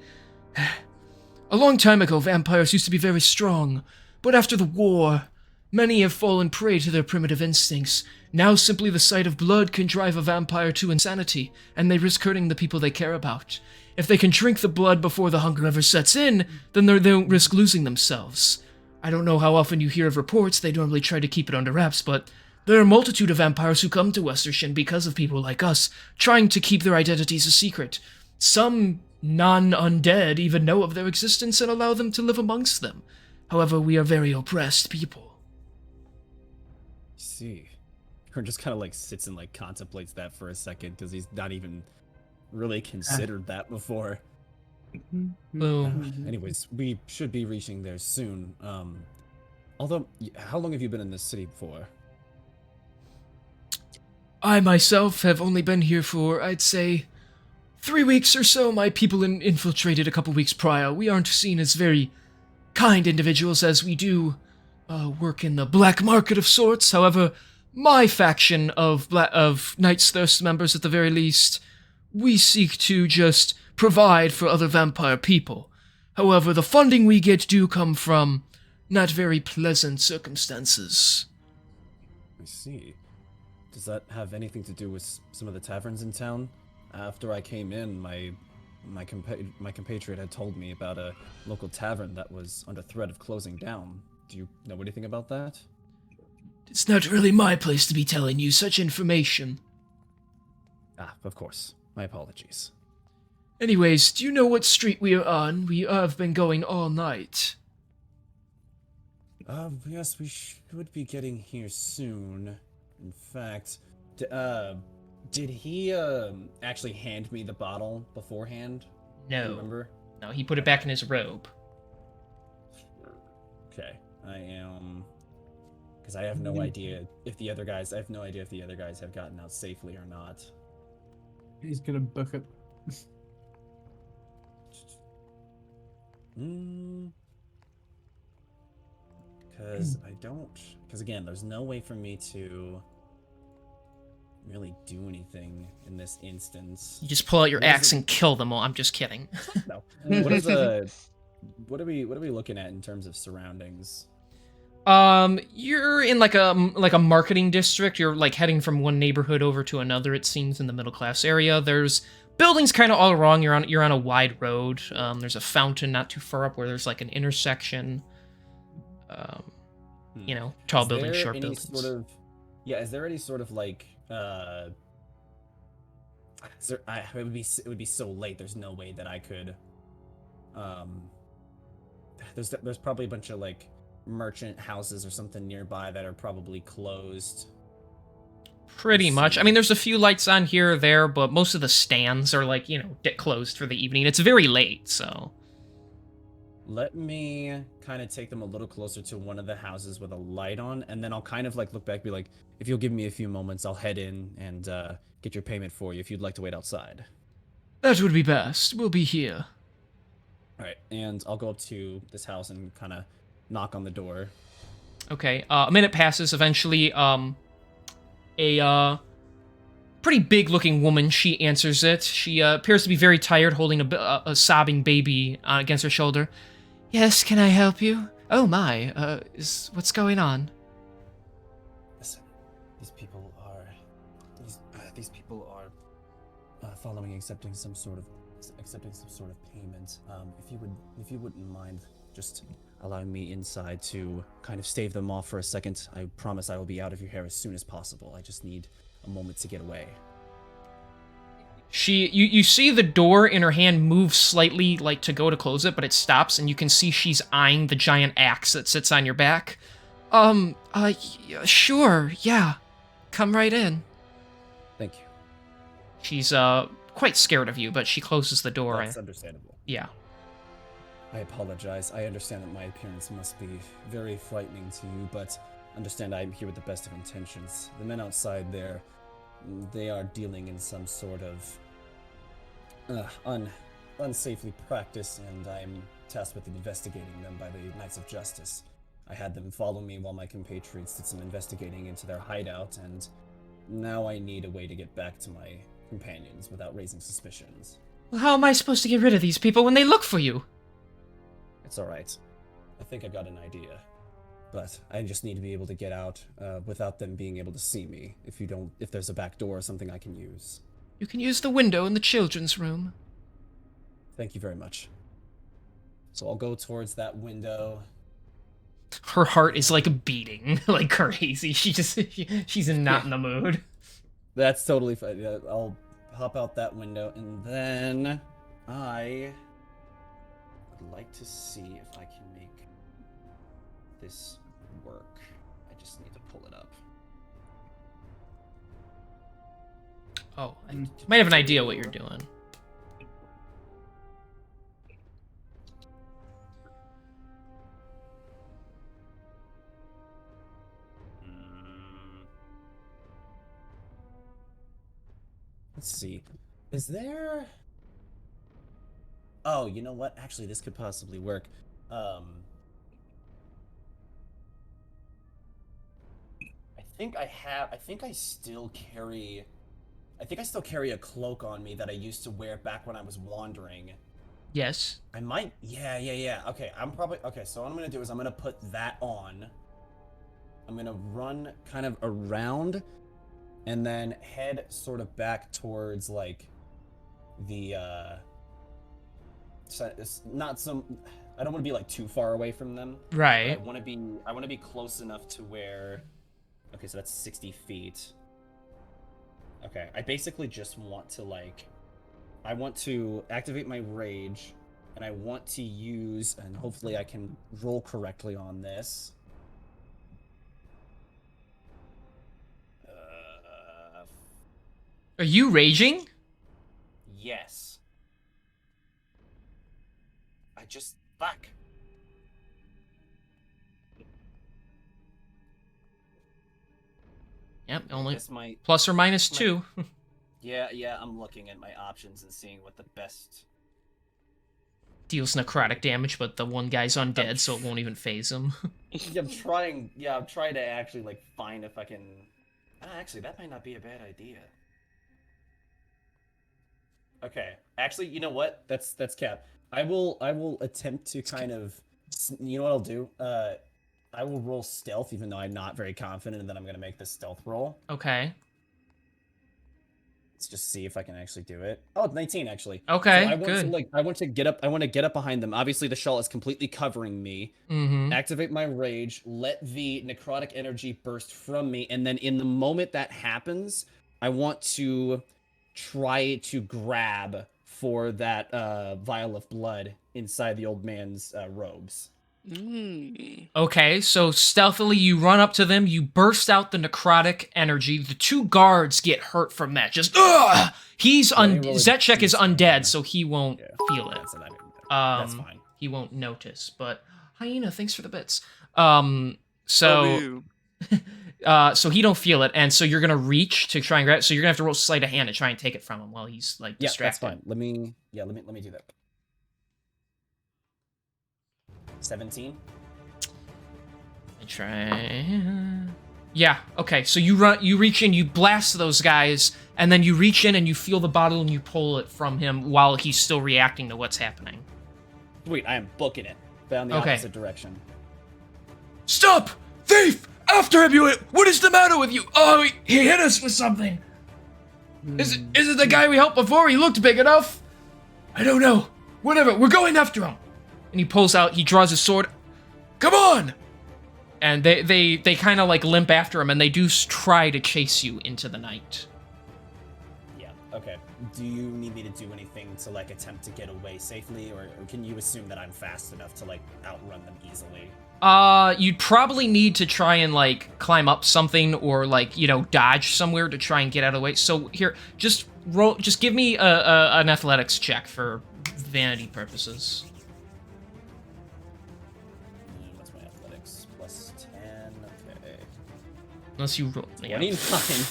a long time ago, vampires used to be very strong, but after the war, many have fallen prey to their primitive instincts. Now simply the sight of blood can drive a vampire to insanity, and they risk hurting the people they care about. If they can drink the blood before the hunger ever sets in, then they don't risk losing themselves. I don't know how often you hear of reports, they normally try to keep it under wraps, but there are a multitude of vampires who come to Westershin because of people like us, trying to keep their identities a secret. Some non-undead even know of their existence and allow them to live amongst them. However, we are very oppressed people. I see. Or just kind of like sits and like contemplates that for a second because he's not even really considered that before. Anyways, we should be reaching there soon. Although, how long have you been in this city for? I myself have only been here for, I'd say, 3 weeks or so. My people infiltrated a couple weeks prior. We aren't seen as very kind individuals as we do work in the black market of sorts. However, my faction of Knight's Thirst members, at the very least, we seek to just provide for other vampire people. However, the funding we get do come from not very pleasant circumstances. I see. Does that have anything to do with some of the taverns in town? After I came in, my compatriot had told me about a local tavern that was under threat of closing down. Do you know anything about that? It's not really my place to be telling you such information. Ah, of course. My apologies. Anyways, do you know what street we are on? We have been going all night. Yes, we should be getting here soon. In fact, did he actually hand me the bottle beforehand? No. Remember? No, he put it back in his robe. Okay, I am, because I have no idea if the other guys. I have no idea if the other guys have gotten out safely or not. He's gonna book it. Because I don't. Because again, there's no way for me to really do anything in this instance. You just pull out your axe and kill them all. I'm just kidding. No. What is a? What are we looking at in terms of surroundings? You're in like a marketing district. You're like heading from one neighborhood over to another, it seems, in the middle class area. There's buildings kind of all around. You're on a wide road. There's a fountain not too far up where there's like an intersection. You know, tall buildings, short buildings. Is there any sort of like it would be so late. There's no way that I could. There's probably a bunch of like merchant houses or something nearby that are probably closed. Pretty Let's much. see. I mean, there's a few lights on here or there, but most of the stands are like, closed for the evening. It's very late, so. Let me kind of take them a little closer to one of the houses with a light on, and then I'll kind of like look back, be like, if you'll give me a few moments, I'll head in and get your payment for you if you'd like to wait outside. That would be best. We'll be here. All right, and I'll go up to this house and kind of knock on the door. Okay, a minute passes. Eventually, a pretty big-looking woman, she answers it. She appears to be very tired, holding a sobbing baby against her shoulder. Yes, can I help you? Oh my, what's going on? Listen, these people are following accepting some sort of payment. If you wouldn't mind just allowing me inside to kind of stave them off for a second, I promise I will be out of your hair as soon as possible. I just need a moment to get away. You see the door in her hand move slightly, like to go to close it, but it stops, and you can see she's eyeing the giant axe that sits on your back. Sure, yeah. Come right in. Thank you. She's, quite scared of you, but she closes the door. That's understandable. Yeah. I apologize. I understand that my appearance must be very frightening to you, but understand I'm here with the best of intentions. The men outside there, they are dealing in some sort of unsafely practice, and I'm tasked with investigating them by the Knights of Justice. I had them follow me while my compatriots did some investigating into their hideout, and now I need a way to get back to my companions without raising suspicions. Well, how am I supposed to get rid of these people when they look for you? It's alright. I think I got an idea. But I just need to be able to get out without them being able to see me. If there's a back door or something I can use. You can use the window in the children's room. Thank you very much. So I'll go towards that window. Her heart is like beating like crazy. She's not in the mood. That's totally fine. Yeah, I'll hop out that window, and then I would like to see if I can make this work. I just need to pull it up. Oh, I might have an idea what you're doing. Let's see. Is there... Oh, you know what? Actually, this could possibly work. I think I still carry a cloak on me that I used to wear back when I was wandering. Yes. I might... Yeah. Okay, Okay, so what I'm gonna do is I'm gonna put that on. I'm gonna run kind of around and then head sort of back towards, like, the, it's not some... I don't want to be, like, too far away from them. Right. I want to be close enough to where... Okay, so that's 60 feet. Okay, I basically just want to, like... I want to activate my rage, and I want to use... And hopefully I can roll correctly on this. Are you raging? Yes. I just... Fuck. Yep, only This might... plus or minus 2. Yeah, I'm looking at my options and seeing what the best... Deals necrotic damage, but the one guy's undead, so it won't even phase him. I'm trying to actually, like, find if I can... Actually, that might not be a bad idea. Okay, actually, you know what? That's cap. I will attempt to kind of... You know what I'll do? I will roll stealth, even though I'm not very confident, and then I'm gonna make this stealth roll. Okay. Let's just see if I can actually do it. Oh, 19 actually. Okay, so I want good. To, like, I want to get up behind them. Obviously, the shawl is completely covering me. Mm-hmm. Activate my rage. Let the necrotic energy burst from me, and then in the moment that happens, I want to try to grab for that vial of blood inside the old man's robes. Okay, so stealthily you run up to them, you burst out the necrotic energy. The 2 guards get hurt from that. Just ugh! Zetchek is undead, so he won't feel it. That's fine. He won't notice. But Hyena, thanks for the bits. Oh, So he don't feel it, and so you're gonna reach to try and grab it. So you're gonna have to roll sleight of hand to try and take it from him while he's like Yeah, distracted. that's fine. Let me do that. 17. I try. Yeah. Okay. So you reach in, you blast those guys, and then you reach in and you feel the bottle and you pull it from him while he's still reacting to what's happening. Sweet, I am booking it. Down the opposite direction. Stop! Thief! After him, you! What is the matter with you? Oh, he hit us with something. Is it the guy we helped before? He looked big enough. I don't know. Whatever. We're going after him. And he pulls out. He draws his sword. Come on! And they kind of like limp after him, and they do try to chase you into the night. Yeah. Okay. Do you need me to do anything to like attempt to get away safely, or can you assume that I'm fast enough to like outrun them easily? You'd probably need to try and like climb up something or like, you know, dodge somewhere to try and get out of the way. So here, just give me an athletics check for vanity purposes. What's my athletics? Plus 10. Okay. Unless you roll. 29.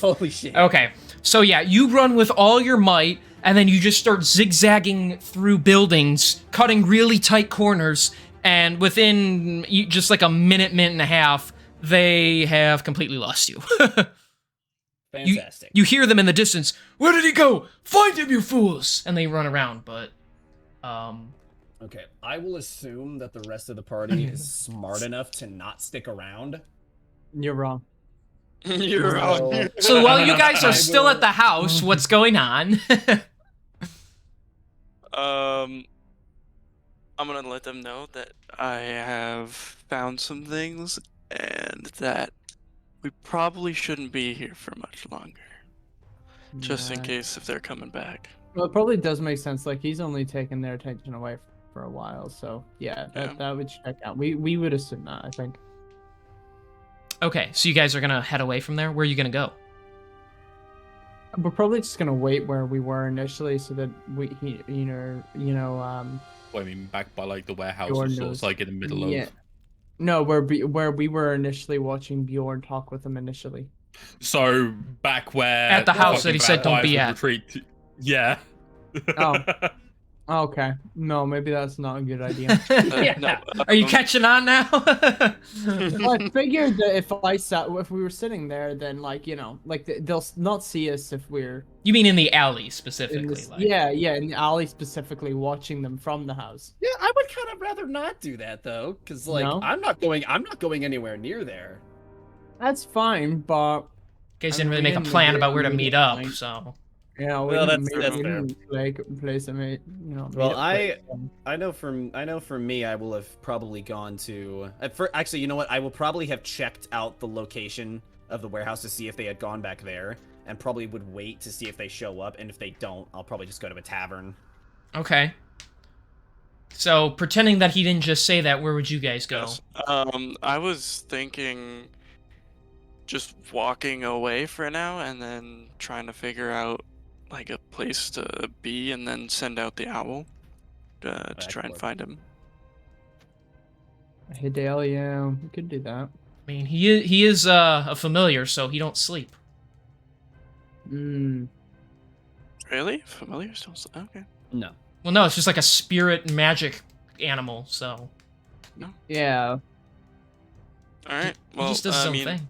Holy shit. Okay. So yeah, you run with all your might, and then you just start zigzagging through buildings, cutting really tight corners, and within just like a minute and a half, they have completely lost you. Fantastic. You hear them in the distance. Where did he go? Find him, you fools! And they run around, but Okay, I will assume that the rest of the party is smart enough to not stick around. You're wrong. You're wrong. So while you guys are still at the house, what's going on? I'm gonna let them know that I have found some things and that we probably shouldn't be here for much longer. Just in case if they're coming back. Well, it probably does make sense. Like, he's only taken their attention away for a while, so yeah, that would check out. We would assume that, I think. Okay, so you guys are gonna head away from there? Where are you gonna go? We're probably just gonna wait where we were initially, so that What, I mean, back by like the warehouse, or Bjorn sort of knows. like in the middle Yeah. of. No, where we were initially watching Bjorn talk with him initially. So back where At the house that he said don't vampires be would at. retreat to- Yeah. Oh. Okay. No, maybe that's not a good idea. No, Are you catching on now? Well, I figured that if we were sitting there, then they'll not see us if we're You mean in the alley in specifically? this, like. yeah, in the alley specifically, watching them from the house. Yeah, I would kind of rather not do that though, because like No? I'm not going anywhere near there. That's fine, but You guys I didn't really mean, make a we plan didn't about where to really meet up, like- so. yeah, Well, that's fair. place I mean, Well, I know for me, I will have probably gone to. Actually, you know what? I will probably have checked out the location of the warehouse to see if they had gone back there, and probably would wait to see if they show up. And if they don't, I'll probably just go to a tavern. Okay. So, pretending that he didn't just say that, where would you guys go? Yes. I was thinking just walking away for now and then trying to figure out like a place to be and then send out the owl to try and find him. Hey Dale, yeah, we could do that. I mean, he is a familiar, so he don't sleep. Mm. Really? Familiar still? Okay. No. Well, no, it's just like a spirit magic animal, so. Yeah. All right. He Well, just does his I own mean, thing.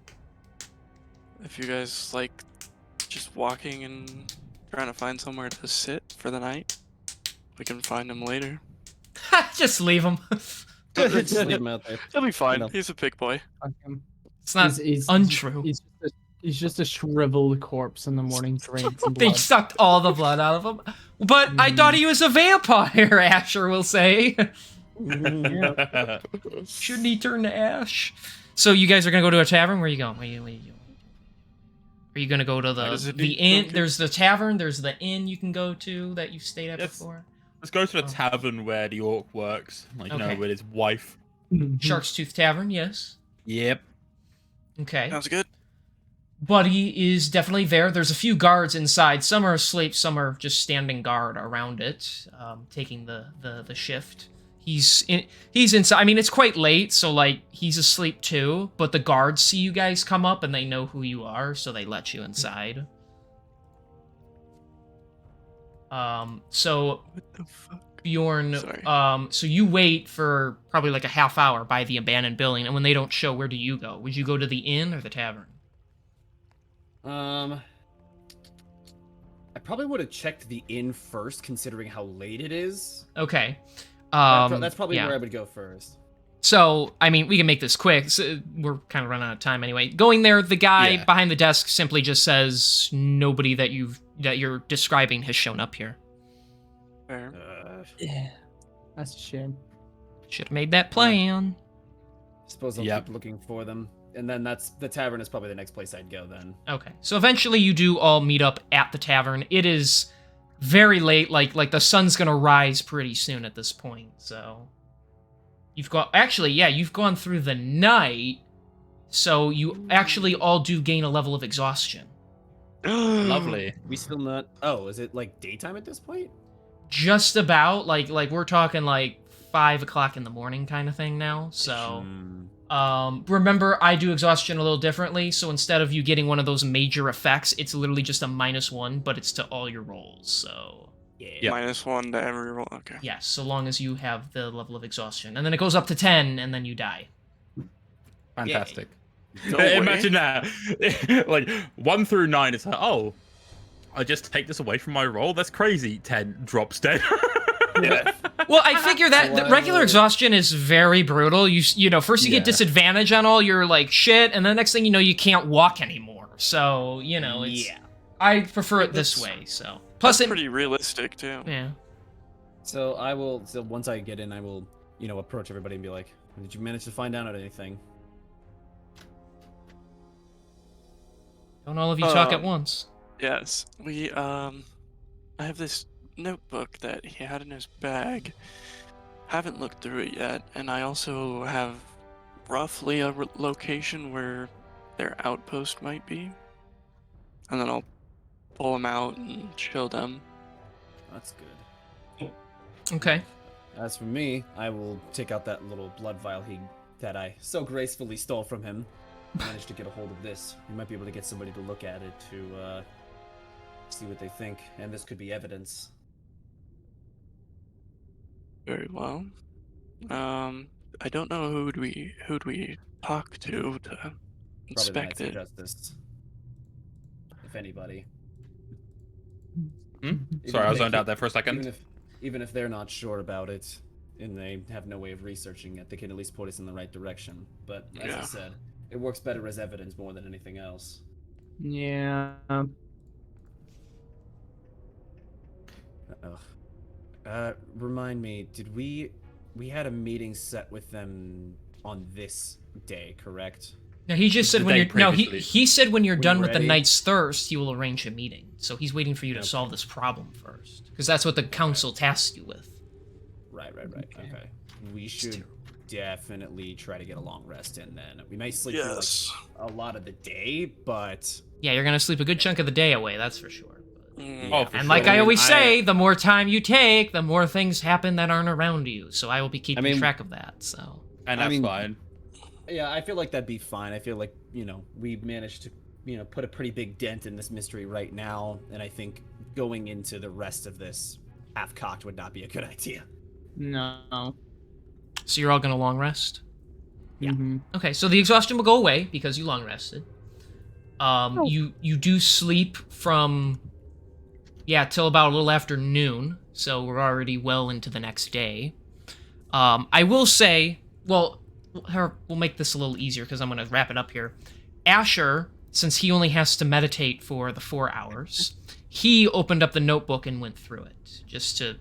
if you guys like just walking and trying to find somewhere to sit for the night, we can find him later. Just leave him. Just leave him out there. He'll be fine. No. He's a pig boy. Fuck him. It's not untrue. He's just a shriveled corpse in the morning, drained some They blood. sucked all the blood out of him. But I thought he was a vampire, Asher will say. Shouldn't he turn to ash? So you guys are gonna go to a tavern? Where are you going? Where you going? Are you gonna go to Why does the it need inn? to- There's the tavern. There's the inn you can go to that you've stayed at Yes. before. Let's go to the Oh. tavern where the orc works, like you Okay. know, with his wife. Shark's Tooth Tavern, yes. Yep. Okay. Sounds good. Buddy is definitely there. There's a few guards inside. Some are asleep, some are just standing guard around it, taking the shift. He's inside. I mean, it's quite late, so like he's asleep too. But the guards see you guys come up and they know who you are, so they let you inside. So What the fuck? Bjorn, Sorry. so you wait for probably like a half hour by the abandoned building, and when they don't show, where do you go? Would you go to the inn or the tavern? I probably would have checked the inn first, considering how late it is. Okay. That's probably yeah. where I would go first. So, I mean, we can make this quick. So we're kind of running out of time anyway. Going there, the guy behind the desk simply just says nobody that you're describing has shown up here. Fair. Yeah. That's a shame. Should have made that plan. Suppose I'll keep looking for them. And then the tavern is probably the next place I'd go then. Okay. So eventually you do all meet up at the tavern. It is very late, like the sun's gonna rise pretty soon at this point, so you've gone through the night, so you actually all do gain a level of exhaustion. Lovely. We still not... Oh, is it like daytime at this point? Just about, like we're talking like 5 o'clock in the morning kind of thing now, so... remember, I do exhaustion a little differently, so instead of you getting one of those major effects, it's literally just a -1, but it's to all your rolls, so... Yeah. -1 to every roll. Okay. Yes, so long as you have the level of exhaustion. And then it goes up to 10, and then you die. Fantastic. No way. Imagine that. Like, 1 through 9, it's like, oh, I just take this away from my roll? That's crazy. 10, drops dead. Well, I figure that the regular exhaustion is very brutal. You know, first you get disadvantage on all your, like, shit, and the next thing you know, you can't walk anymore. So, you know, it's... Yeah. I prefer it this way, so... Plus, it's pretty realistic, too. Yeah. So once I get in, I will, approach everybody and be like, did you manage to find out anything? Don't all of you talk at once. Yes. I have this notebook that he had in his bag. Haven't looked through it yet, and I also have roughly a location where their outpost might be. And then I'll pull them out and show them. That's good. Okay. As for me, I will take out that little blood vial that I so gracefully stole from him. Managed to get a hold of this. We might be able to get somebody to look at it to see what they think, and this could be evidence. Very well. I don't know who'd we talk to inspect Probably the it. Knights of Justice. If anybody. Sorry, I was zoned out there for a second. Even if they're not sure about it, and they have no way of researching it, they can at least point us in the right direction. But as I said, it works better as evidence more than anything else. Yeah. Remind me, did we had a meeting set with them on this day, correct? No, he just said when you're he said when you're done with the ready? Knight's Thirst, he will arrange a meeting. So he's waiting for you to solve this problem first, because that's what the council tasked you with. Right. Okay. We should definitely try to get a long rest in then. We may sleep through a lot of the day, but yeah, you're gonna sleep a good chunk of the day away, that's for sure. Oh, for and sure. like I always say, the more time you take, the more things happen that aren't around you. So I will be keeping track of that. So and that's fine. Yeah, I feel like that'd be fine. I feel like, we've managed to, put a pretty big dent in this mystery right now, and I think going into the rest of this half-cocked would not be a good idea. No. So you're all gonna long rest? Yeah. Mm-hmm. Okay, so the exhaustion will go away because you long rested. You do sleep from till about a little after noon, so we're already well into the next day. I will say, well, we'll make this a little easier because I'm going to wrap it up here. Asher, since he only has to meditate for the 4 hours, he opened up the notebook and went through it just to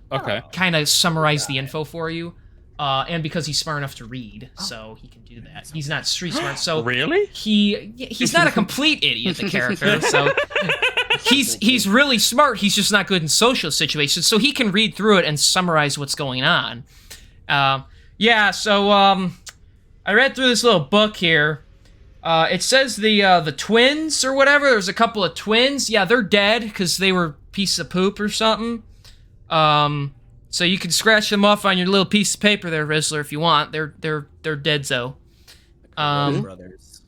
kind of summarize the info for you. And because he's smart enough to read, so he can do that. He's not street smart, so really he's not a complete idiot. The character, so he's really smart. He's just not good in social situations, so he can read through it and summarize what's going on. So I read through this little book here. It says the twins or whatever. There's a couple of twins. Yeah, they're dead because they were pieces of poop or something. So you can scratch them off on your little piece of paper there, Rizzler, if you want. They're dead, so. Brothers.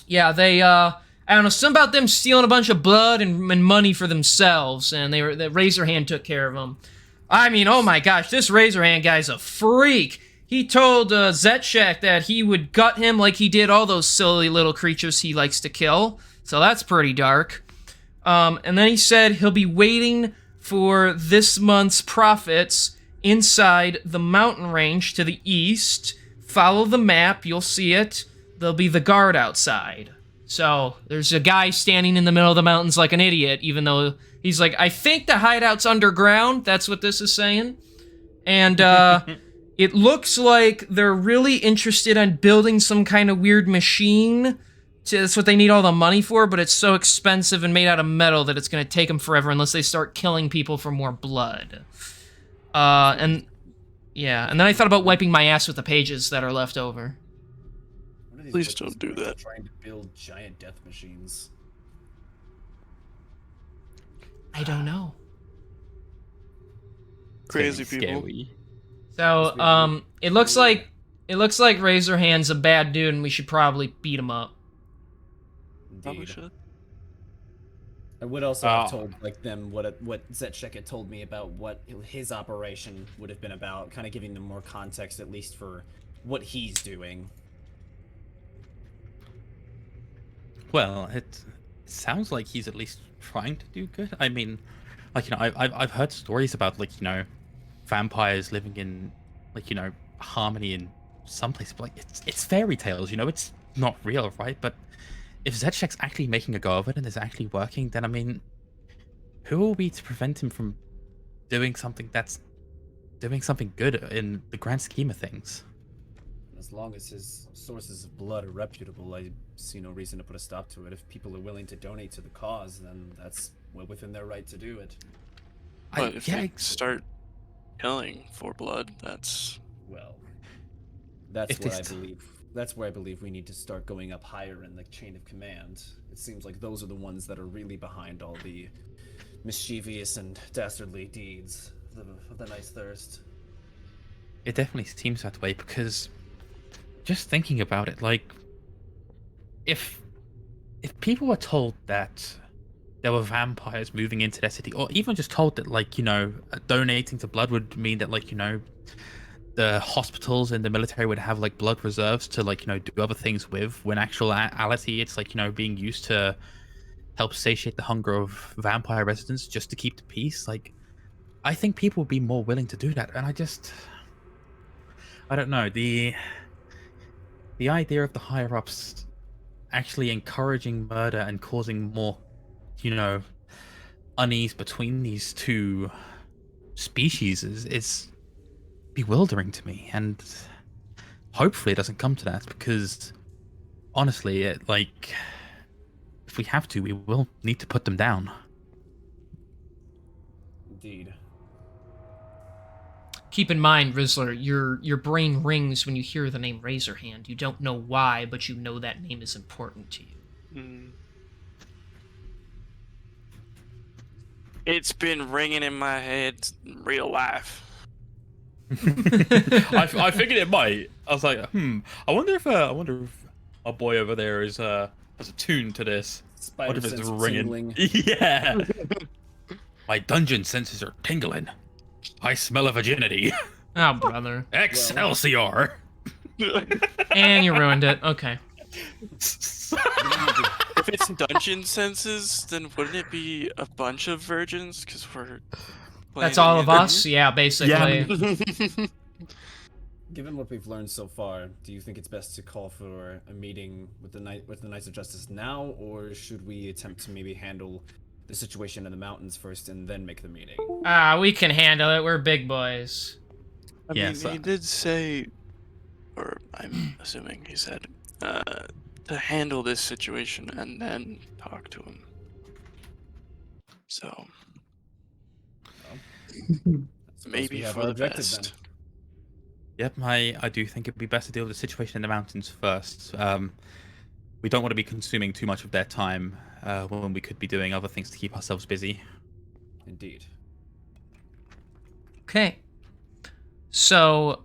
Yeah, they I don't know, something about them stealing a bunch of blood and money for themselves, and the Razorhand took care of them. I mean, oh my gosh, this Razorhand guy's a freak. He told Zetchek that he would gut him like he did all those silly little creatures he likes to kill. So that's pretty dark. And then he said he'll be waiting for this month's profits inside the mountain range to the east. Follow the map, you'll see it. There'll be the guard outside. So there's a guy standing in the middle of the mountains like an idiot, even though he's like, I think the hideout's underground. That's what this is saying. And it looks like they're really interested in building some kind of weird machine. That's what they need all the money for, but it's so expensive and made out of metal that it's going to take them forever unless they start killing people for more blood. And then I thought about wiping my ass with the pages that are left over. Please don't do that. Trying to build giant death machines. I don't know. Crazy people. Scary. So, it looks like Razorhand's a bad dude, and we should probably beat him up. Probably Indeed. should. I would also have told them what Zetchek had told me about what his operation would have been about, kind of giving them more context at least for what he's doing. Well, it sounds like he's at least trying to do good. I mean, like, you know, I've heard stories about, like, you know, vampires living in, like, you know, harmony in some places, but, like, it's fairy tales, you know, it's not real, right? But if Zetchek's actually making a go of it and is actually working, then, I mean, who are we to prevent him from doing something good in the grand scheme of things? As long as his sources of blood are reputable, I see no reason to put a stop to it. If people are willing to donate to the cause, then that's well within their right to do it. But if they start killing for blood, that's That's what I believe. That's where I believe we need to start going up higher in the chain of command. It seems like those are the ones that are really behind all the mischievous and dastardly deeds of the Night's Thirst. It definitely seems that way, because just thinking about it, like, if people were told that there were vampires moving into their city, or even just told that, like, you know, donating to blood would mean that, like, you know, the hospitals and the military would have, like, blood reserves to, like, you know, do other things with, when actuality it's, like, you know, being used to help satiate the hunger of vampire residents just to keep the peace. Like, I think people would be more willing to do that. And I don't know, the idea of the higher ups actually encouraging murder and causing more, you know, unease between these two species is bewildering to me, and hopefully it doesn't come to that, because honestly, if we have to, we will need to put them down. Indeed. Keep in mind, Rizzler, your brain rings when you hear the name Razorhand. You don't know why, but you know that name is important to you. It's been ringing in my head in real life. I figured it might. I was like, I wonder if our boy over there is has a tune to this. What if it's ringing? Yeah. My dungeon senses are tingling. I smell a virginity. Oh, brother. Excelsior! And you ruined it. Okay. If it's dungeon senses, then wouldn't it be a bunch of virgins? Because we're That's all of us? Yeah, basically. Yeah. Given what we've learned so far, do you think it's best to call for a meeting with the Knights of Justice now, or should we attempt to maybe handle the situation in the mountains first and then make the meeting? We can handle it. We're big boys. I mean, he did say, or I'm assuming he said, to handle this situation and then talk to him. So, maybe for the best. Yep, I do think it'd be best to deal with the situation in the mountains first. We don't want to be consuming too much of their time when we could be doing other things to keep ourselves busy. Indeed. Okay. So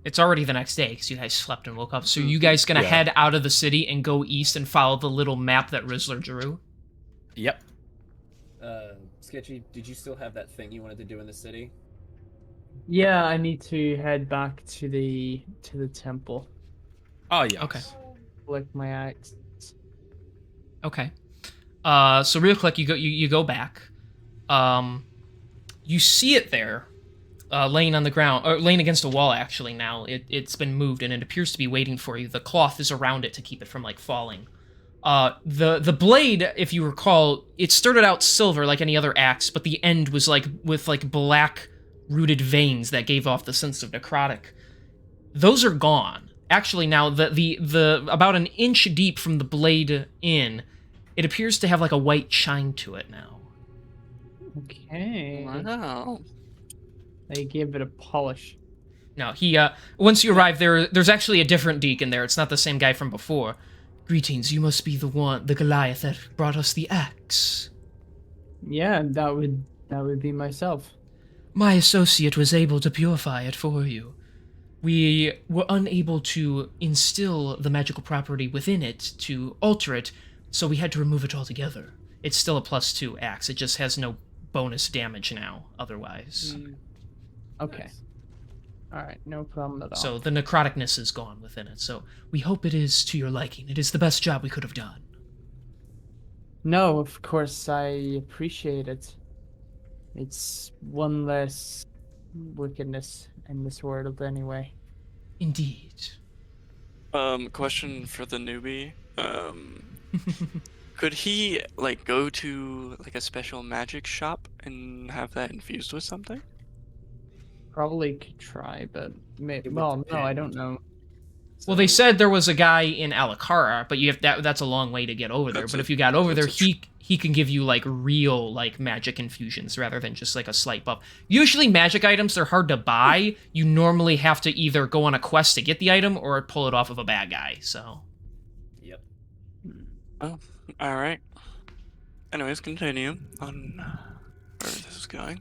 it's already the next day because you guys slept and woke up. So you guys gonna head out of the city and go east and follow the little map that Rizzler drew? Yep. Sketchy, did you still have that thing you wanted to do in the city? Yeah, I need to head back to the temple. Oh, yeah. Okay. Collect my axe. Okay. So real quick, you go back. You see it there, laying on the ground, or laying against a wall. Actually, now it's been moved and it appears to be waiting for you. The cloth is around it to keep it from like falling. The blade, if you recall, it started out silver like any other axe, but the end was like with like black rooted veins that gave off the sense of necrotic. Those are gone. Actually, now the about an inch deep from the blade in, it appears to have like a white shine to it now. Okay. Wow. They gave it a polish. No, once you arrive there's actually a different deacon there. It's not the same guy from before. Greetings, you must be the Goliath that brought us the axe. Yeah, that would be myself. My associate was able to purify it for you. We were unable to instill the magical property within it to alter it, so we had to remove it altogether. It's still a +2 axe, it just has no bonus damage now, otherwise. Okay. Alright, no problem at all. So the necroticness is gone within it, so we hope it is to your liking. It is the best job we could have done. No, of course, I appreciate it. It's one less wickedness in this world anyway. Indeed. Question for the newbie. Could he like go to like a special magic shop and have that infused with something? Probably could try, but would no, I depend. don't know. Well, they said there was a guy in Alakara, but you have that's a long way to get over there. That's But a- if you got over there, that's a he can give you like real like magic infusions rather than just like a slight buff. Usually magic items, they're hard to buy. You normally have to either go on a quest to get the item or pull it off of a bad guy. So Yep. Oh, all right. Anyways, continue on where this is going.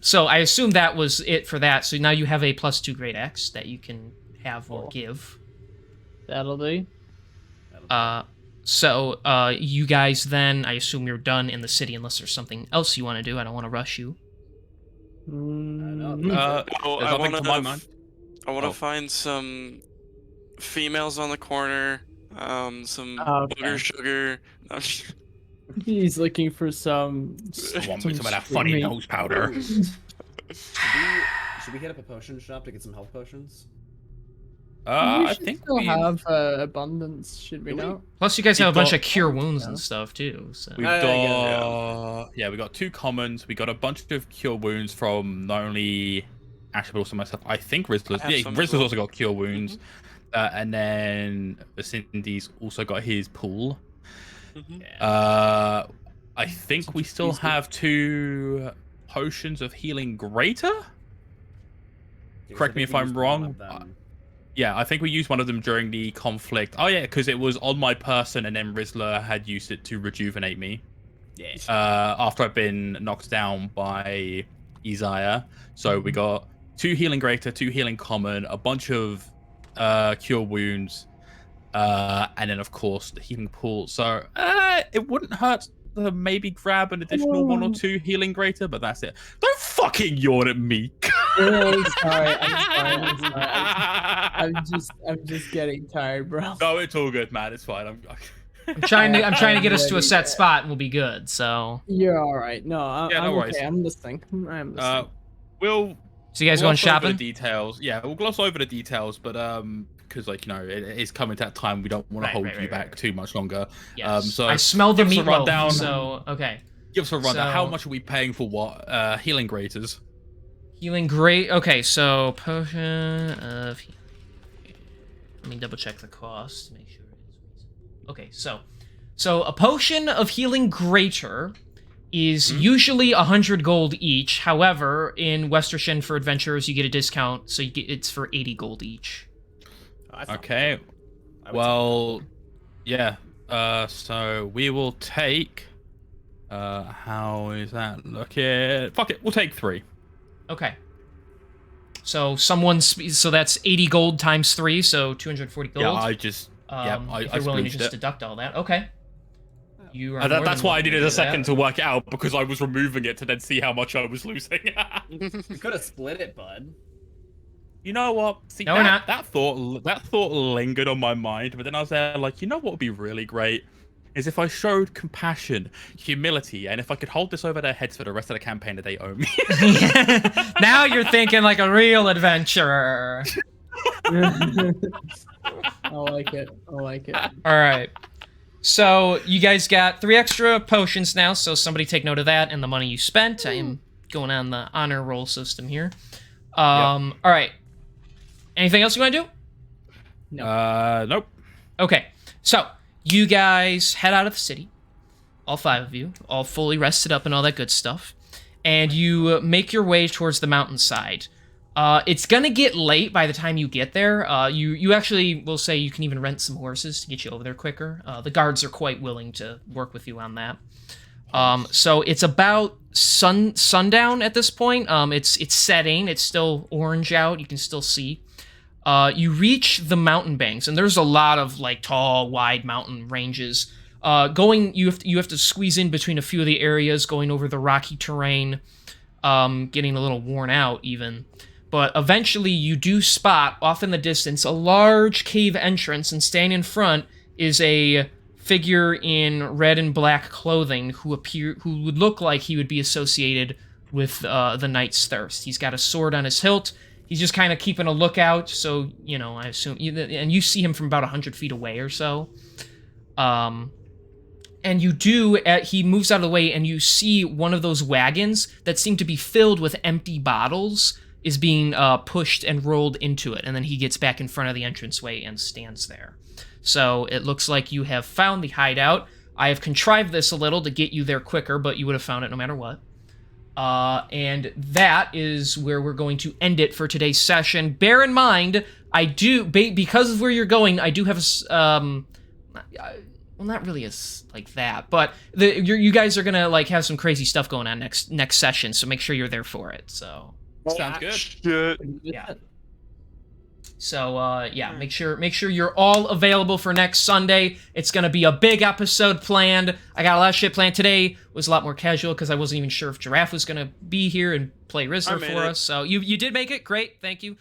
so I assume that was it for that. So now you have a +2 great X that you can have or Cool. give. That'll do. So you guys then, I assume you're done in the city unless there's something else you want to do. I don't want to rush you. Mm, Oh, There's I nothing want to my mind. I want to Oh. find some females on the corner. Some Okay. booger sugar. He's looking for some. I want me some of that funny meat. nose powder. Should we hit up a potion shop to get some health potions? We I should think still we have abundance, should we Do we? not? Plus, you guys have a bunch got- of cure wounds Yeah. and stuff too. So We've I got we got 2 commons. We got a bunch of cure wounds from not only Asher but also myself. I think Rizzler's. I have Yeah, some as Rizzler's well. also got cure wounds, and then Cindy's also got his pool. I think we still have 2 potions of healing greater. Yeah, 'cause Correct I me think if we I'm used one wrong. of them. Yeah, I think we used one of them during the conflict. Oh yeah, because it was on my person, and then Rizzler had used it to rejuvenate me. Yeah. After I've been knocked down by Isaiah. So we got 2 healing greater, 2 healing common, a bunch of cure wounds, and then of course the healing pool. So it wouldn't hurt to maybe grab an additional 1 or 2 healing greater, but that's it. Don't fucking yawn at me. I'm sorry. I'm just getting tired, bro. No, it's all good, man. It's fine. I'm trying to get us to a set spot and we'll be good. So You're all right. No, Yeah, no I'm worries. okay. I'm listening. I'm listening. We'll so you guys gloss going over shopping? the details. Yeah, we'll gloss over the details, but because like it is coming to that time, we don't want to hold you back too much longer. Yes. So I smell the give us a meatloaf. rundown. So okay. Give us a rundown. How So- much are we paying for what? Healing graters. Healing great. Okay, so potion of. Let me double check the cost to make sure it is reasonable. Okay, so a potion of healing greater is usually 100 gold each. However, in Westershen for adventurers, you get a discount, so it's for 80 gold each. Okay. Well, yeah. So we will take. How is that looking? Fuck it, we'll take 3. Okay. So so that's 80 gold times 3, so 240 gold. Yeah, I just. If you're willing to just deduct all that, okay. You are That's why I needed a second that. to work it out, because I was removing it to then see how much I was losing. You could have split it, bud. You know what? See, No, we're not. that thought lingered on my mind, but then I was there like, you know what would be really great? Is if I showed compassion, humility, and if I could hold this over their heads for the rest of the campaign that they owe me. Now you're thinking like a real adventurer. I like it. I like it. All right. So you guys got 3 extra potions now, so somebody take note of that and the money you spent. I am going on the honor roll system here. All right. Anything else you want to do? No. Nope. Okay. So you guys head out of the city, all 5 of you, all fully rested up and all that good stuff, and you make your way towards the mountainside. It's gonna get late by the time you get there. You actually will say you can even rent some horses to get you over there quicker. The guards are quite willing to work with you on that. So it's about sundown at this point. It's setting. It's still orange out. You can still see. You reach the mountain banks, and there's a lot of like tall, wide mountain ranges. You have to squeeze in between a few of the areas, going over the rocky terrain, getting a little worn out even. But eventually you do spot, off in the distance, a large cave entrance, and standing in front is a figure in red and black clothing who would look like he would be associated with the Knight's Thirst. He's got a sword on his hilt. He's just kind of keeping a lookout, so, you know, I assume... And you see him from about 100 feet away or so. And you do... He moves out of the way, and you see one of those wagons that seem to be filled with empty bottles is being pushed and rolled into it, and then he gets back in front of the entranceway and stands there. So it looks like you have found the hideout. I have contrived this a little to get you there quicker, but you would have found it no matter what. And that is where we're going to end it for today's session. Bear in mind, because of where you're going, I do have well, not really like that, but you guys are gonna like have some crazy stuff going on next session, so make sure you're there for it. So sounds good. Shit. yeah. So yeah, make sure you're all available for next Sunday. It's gonna be a big episode planned. I got a lot of shit planned. Today was a lot more casual because I wasn't even sure if Giraffe was gonna be here and play Rizzler for us. So you did make it. Great, thank you.